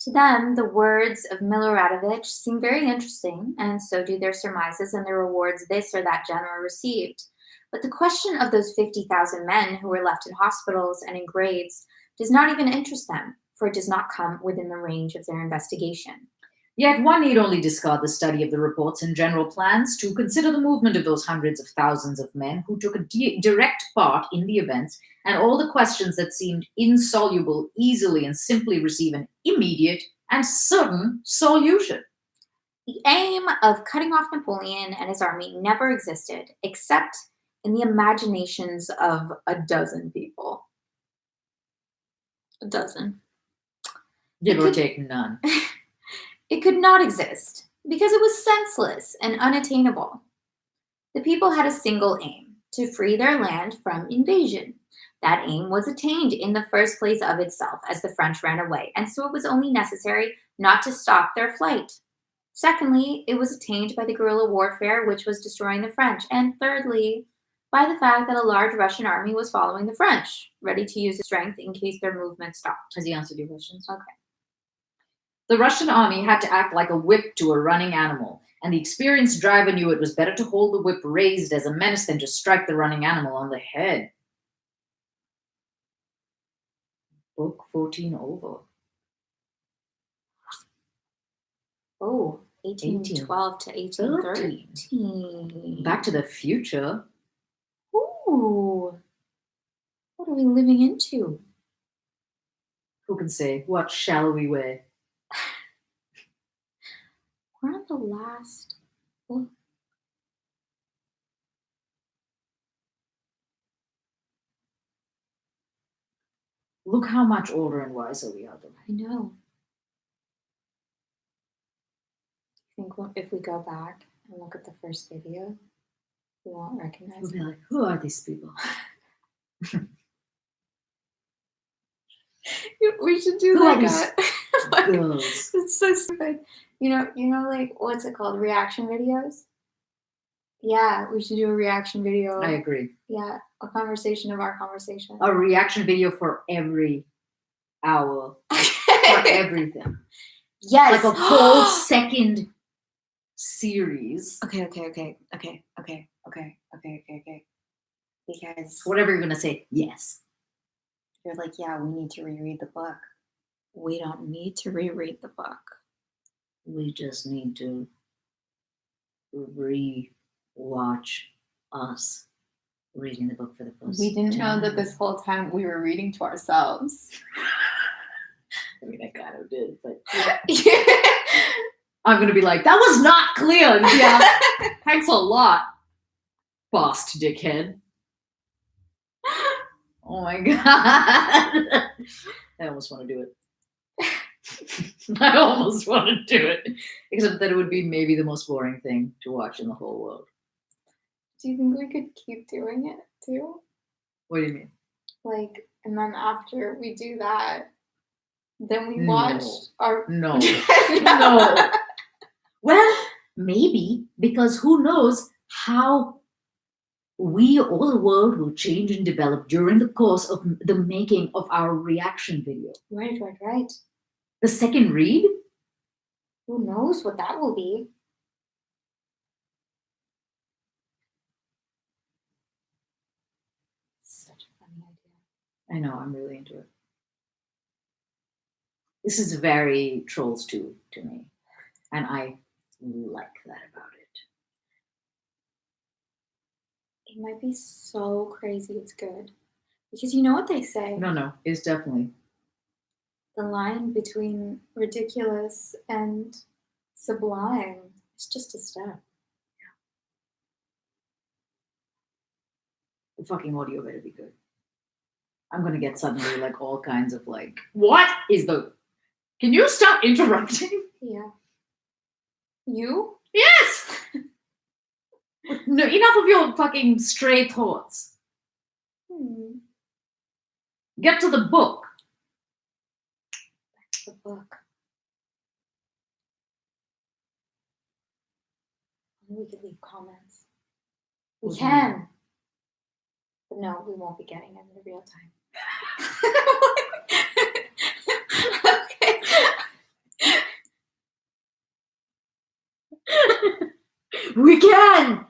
To them, the words of Miloradavic seem very interesting, and so do their surmises and the rewards this or that general received. But the question of those 50,000 men who were left in hospitals and in graves does not even interest them, for it does not come within the range of their investigation.
Yet one need only discard the study of the reports and general plans to consider the movement of those hundreds of thousands of men who took a direct part in the events, and all the questions that seemed insoluble easily and simply receive an immediate and certain solution.
The aim of cutting off Napoleon and his army never existed, except in the imaginations of a dozen people. A dozen.
Give or take none.
It could not exist because it was senseless and unattainable. The people had a single aim: to free their land from invasion. That aim was attained in the first place of itself as the French ran away, and so it was only necessary not to stop their flight. Secondly, it was attained by the guerrilla warfare which was destroying the French. And thirdly, by the fact that a large Russian army was following the French, ready to use its strength in case their movement stopped.
Has he answered your questions?
Okay.
The Russian army had to act like a whip to a running animal, and the experienced driver knew it was better to hold the whip raised as a menace than to strike the running animal on the head. Book 14 over.
Oh, 1812 to 1813.
Back to the Future.
Ooh. What are we living into?
Who can say? What shall we wear?
We're on the last book.
Look how much older and wiser we are.
I know. I think if we go back and look at the first video, we won't recognize
We'll be
it.
like, who are these people?
We should do
Who are
like a
Girls.
it's so stupid. You know, like what's it called? Reaction videos? Yeah, we should do a reaction video.
I agree.
Yeah, a conversation of our conversation.
A reaction video for every hour. For everything.
Yes.
Like a whole second series.
Okay. Because
Whatever you're going to say, yes.
you're like, yeah, we need to reread the book. We don't need to reread the book.
We just need to re-watch us reading the book for the first
We didn't know that
time.
this whole time we were reading to ourselves.
I mean, I kind of did, but I'm going to be like, that was not clear. Yeah, thanks a lot, boss dickhead. Oh my god. I almost want to do it. I almost want to do it. Except that it would be maybe the most boring thing to watch in the whole world.
Do you think we could keep doing it too?
What do you mean?
Like, and then after we do that, then we
No.
watch our.
No. No. Well, maybe, because who knows how we or the world will change and develop during the course of the making of our reaction video.
Right.
The second read?
Who knows what that will be? Such a funny idea.
I know, I'm really into it. This is very Trolls 2 to me, and I like that about it.
It might be so crazy it's good. Because you know what they say?
No, it's definitely.
The line between ridiculous and sublime is just a step.
The fucking audio better be good. I'm gonna get suddenly like all kinds of like, what is the. Can you stop interrupting?
Yeah. You?
Yes! No, enough of your fucking stray thoughts. Get to the book.
The book. We could leave comments. We
Mhm.
can. But no, we won't be getting it in real time. Okay.
We can!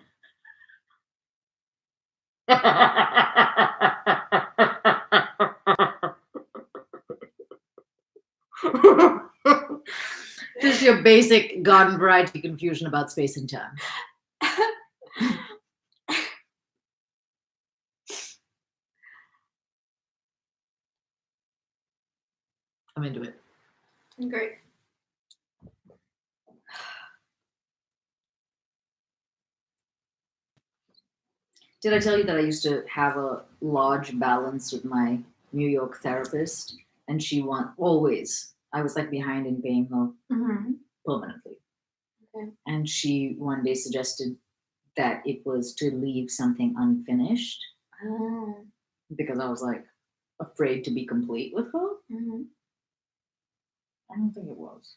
Just your basic garden variety confusion about space and time. I'm into it.
Great.
Did I tell you that I used to have a large balance with my New York therapist? And she always, I was like behind in paying her
Mm-hmm.
permanently.
Okay.
And she one day suggested that it was to leave something unfinished because I was like afraid to be complete with her.
Mm-hmm.
I don't think it was.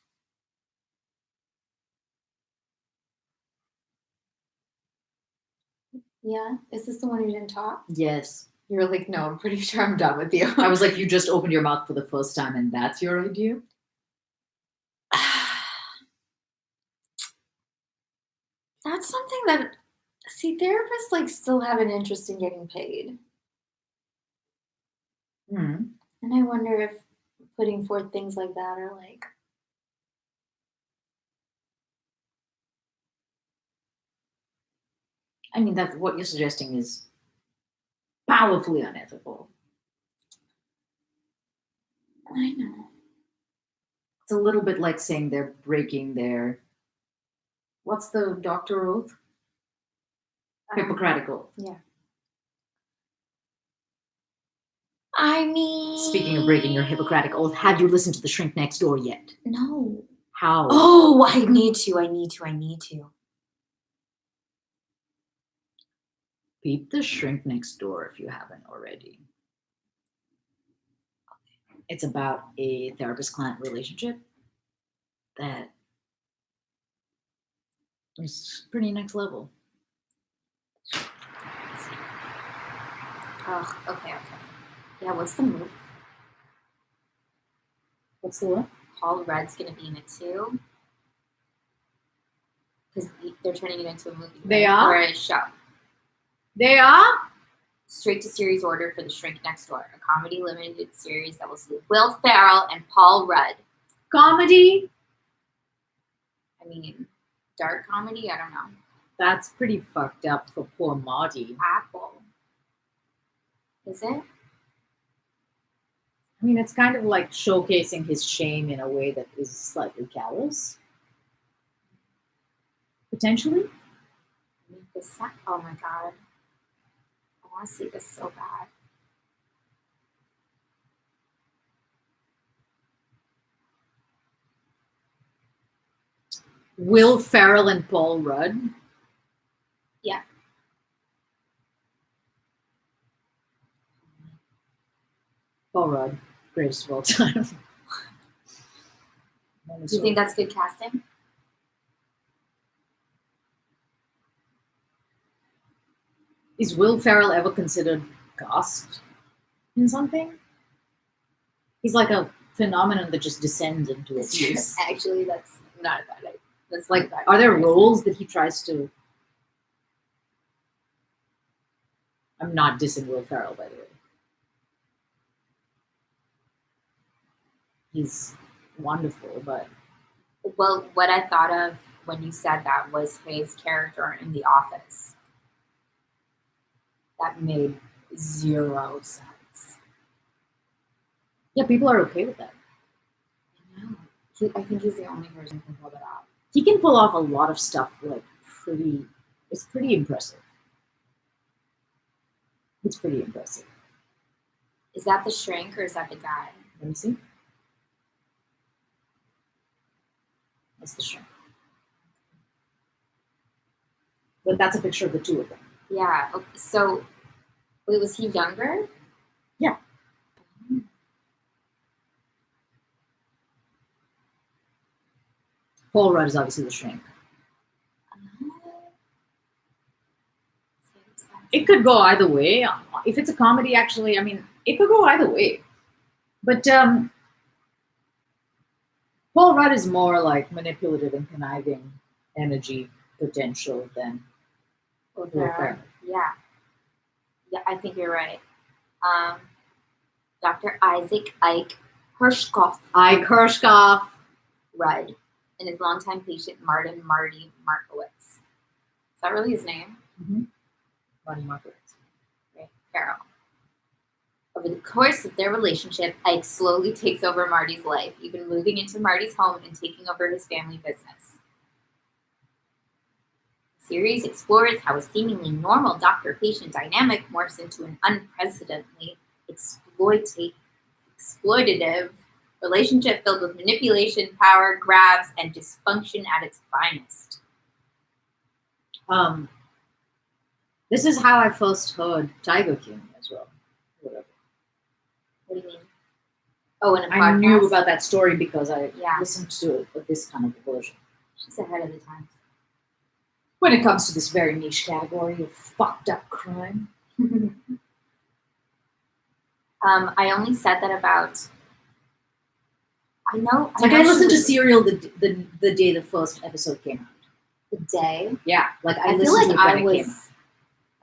Yeah. Is this the one who didn't talk?
Yes.
You were like, no, I'm pretty sure I'm done with you.
I was like, you just opened your mouth for the first time and that's your idea?
That's something that, see, therapists like still have an interest in getting paid.
Hmm.
And I wonder if putting forth things like that are like,
I mean, that's what you're suggesting is powerfully unethical.
I know.
It's a little bit like saying they're breaking their, what's the doctor oath? Hippocratic oath.
I mean,
Speaking of breaking your Hippocratic oath, have you listened to The Shrink Next Door yet?
No.
How?
Oh, I need to.
Peep The Shrink Next Door if you haven't already. It's about a therapist-client relationship that is pretty next level.
Oh, okay. Yeah, what's the movie?
What's the what?
Paul Rudd's gonna be in it too. Because they're turning it into a movie.
They
right?
are?
Or a show.
They are?
Straight to series order for The Shrink Next Door, a comedy limited series that will see Will Ferrell and Paul Rudd.
Comedy?
I mean, dark comedy? I don't know.
That's pretty fucked up for poor Marty.
Apple. Is it?
I mean, it's kind of like showcasing his shame in a way that is slightly callous. Potentially?
Oh my god. I want to see this so bad.
Will Ferrell and Paul Rudd?
Yeah.
Paul Rudd, greatest of all time.
Do you think that's good casting?
Is Will Ferrell ever considered cast in something? He's like a phenomenon that just descends into abuse.
Actually, that's not a bad idea. That's
Like,
not a bad
are there
comparison.
roles that he tries to? I'm not dissing Will Ferrell, by the way. He's wonderful, but
Well, what I thought of when you said that was his character in The Office. That made zero sense.
yeah, people are okay with that.
I know. I think he's the only person who can pull it off.
He can pull off a lot of stuff, like pretty. It's pretty impressive. It's pretty impressive.
Is that the shrink or is that the guy?
Let me see. That's the shrink. But that's a picture of the two of them.
Yeah. Okay. So, wait, was he younger?
Yeah. Paul Rudd is obviously the shrink. It could go either way. If it's a comedy, actually, I mean, it could go either way. But Paul Rudd is more like manipulative and conniving energy potential than Will Ferrell.
Yeah. Yeah, I think you're right. Dr. Isaac Ike Hirschkopf
Ike Hirschkopf.
Rudd and his longtime patient Marty Markowitz. Is that really his name?
Marty Markowitz.
Right, Farrell. Over the course of their relationship, Ike slowly takes over Marty's life, even moving into Marty's home and taking over his family business. The series explores how a seemingly normal doctor-patient dynamic morphs into an unprecedentedly exploitative relationship filled with manipulation, power, grabs, and dysfunction at its finest.
This is how I first heard Tiger King as well. Whatever.
What do you mean? Oh, in a podcast?
I knew about that story because I
Yeah.
listened to this kind of version.
She's ahead of the time.
when it comes to this very niche category of fucked up crime.
I only said that about. I know.
Like
know
I
she
listened to
was-
Serial the day the first episode came out.
the day.
Yeah, like I
I feel
listened
like
to it
I
when it came out.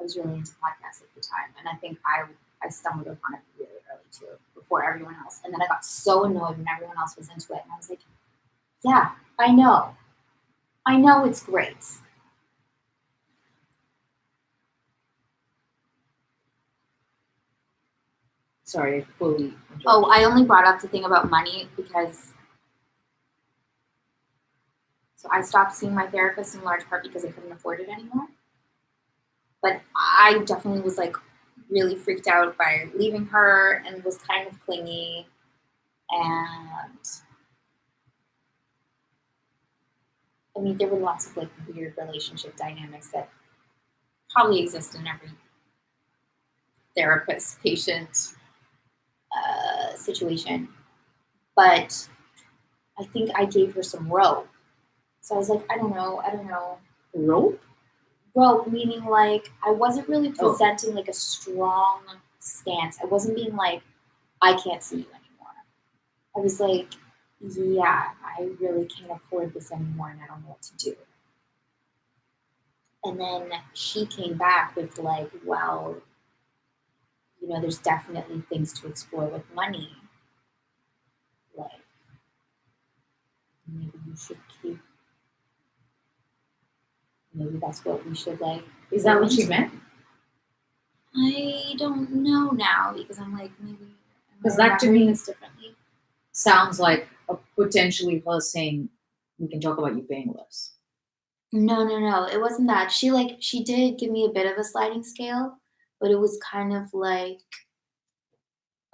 was really into podcasts at the time, and I think I stumbled upon it really early too, before everyone else. And then I got so annoyed when everyone else was into it, and I was like, "Yeah, I know it's great."
Sorry, I fully.
Oh, I only brought up the thing about money because. So I stopped seeing my therapist in large part because I couldn't afford it anymore. But I definitely was like really freaked out by leaving her and was kind of clingy. And I mean, there were lots of like weird relationship dynamics that probably exist in every therapist patient situation. But I think I gave her some rope. So I was like, I don't know.
rope.
Rope meaning like I wasn't really
Oh.
presenting like a strong stance. I wasn't being like, I can't see you anymore. I was like, yeah, I really can't afford this anymore and I don't know what to do. And then she came back with like, well, you know, there's definitely things to explore with money. Like, maybe you should keep, maybe that's what we should like.
Is that what she
into.
meant?
I don't know now because I'm like, maybe. am I
'Cause that to
remembering
me-
this differently.
Sounds like potentially her saying, "We can talk about you paying less."
No. It wasn't that. She did give me a bit of a sliding scale, but it was kind of like,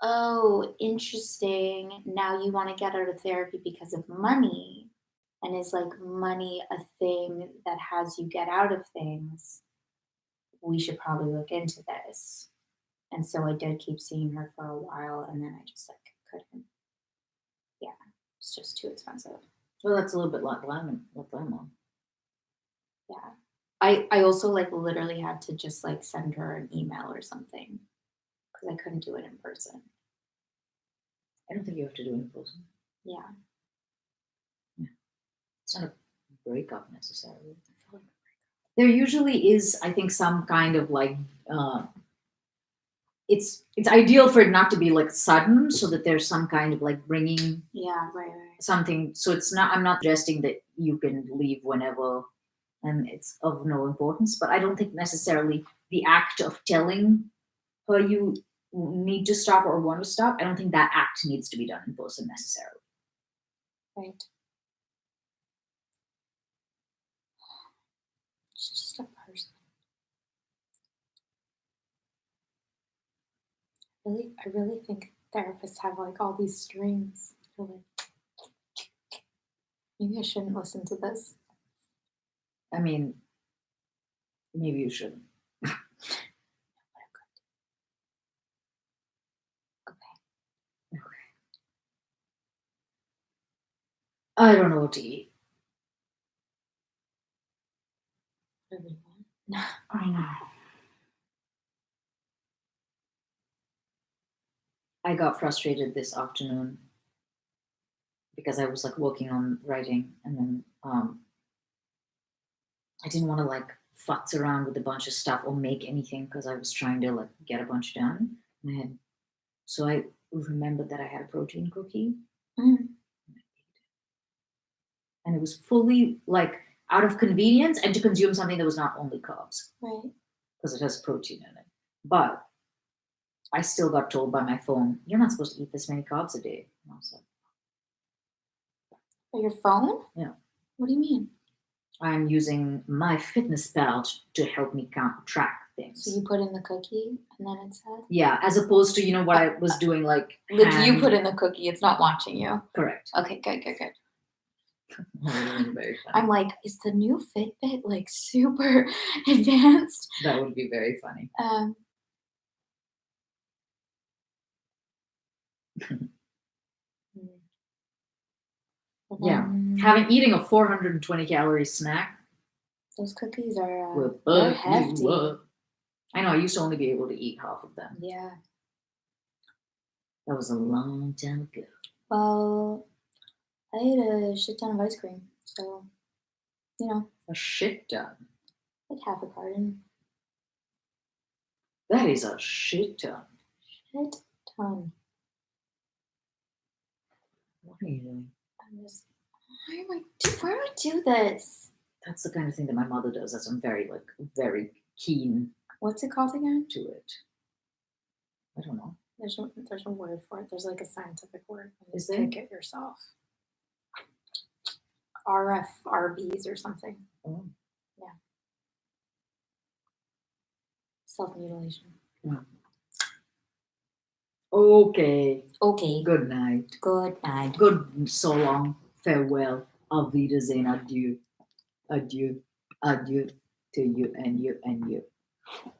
oh, interesting. Now you want to get out of therapy because of money. And is like money a thing that has you get out of things? We should probably look into this. And so I did keep seeing her for a while and then I just like couldn't. Yeah, it's just too expensive.
Well, that's a little bit like Lemon.
Yeah. I also like literally had to just like send her an email or something because I couldn't do it in person.
I don't think you have to do it in person.
Yeah.
It's not a breakup necessarily. I feel like there usually is, I think, some kind of like. It's ideal for it not to be like sudden, so that there's some kind of like bringing
Yeah, right.
something. So it's not. I'm not suggesting that you can leave whenever, and it's of no importance. But I don't think necessarily the act of telling her you need to stop or want to stop. I don't think that act needs to be done in person necessarily.
Right. She's just a person. I really think therapists have like all these strings. Really. Maybe I shouldn't listen to this.
I mean, maybe you shouldn't. I don't know what to eat.
Everyone.
I know. I got frustrated this afternoon because I was like working on writing, and then I didn't want to like futz around with a bunch of stuff or make anything because I was trying to like get a bunch done. So I remembered that I had a protein cookie,
Mm.
and it was fully like out of convenience and to consume something that was not only carbs
Right.
because it has protein in it. But I still got told by my phone, "You're not supposed to eat this many carbs a day." And I was like,
But your phone?
Yeah.
What do you mean?
I'm using my fitness pal to help me track things.
So you put in the cookie and then it said?
Yeah, as opposed to, what I was doing like
Like you
hand-
put in the cookie, it's not watching you.
Correct.
Okay, good.
Very funny.
I'm like, is the new Fitbit like super advanced?
That would be very funny.
But
Yeah.
then-
Eating a 420 calorie snack
Those cookies are
Will
they're
fuck
hefty.
you up. I know. I used to only be able to eat half of them.
Yeah.
That was a long time ago.
Well, I ate a shit ton of ice cream, so
A shit ton.
like half a carton.
That is a shit ton.
Shit ton.
What are you doing?
I'm just. Why do I do this?
That's the kind of thing that my mother does. As I'm very keen
What's it called again?
to it. I don't know.
There's a word for it. There's like a scientific word. You
Is
just
there?
pick it yourself. RFRBs or something.
Oh.
Self mutilation.
Okay.
Okay.
Good night.
Good night.
Good so long. Farewell. Auf Wiedersehen. Adieu. Adieu. Adieu to you and you and you.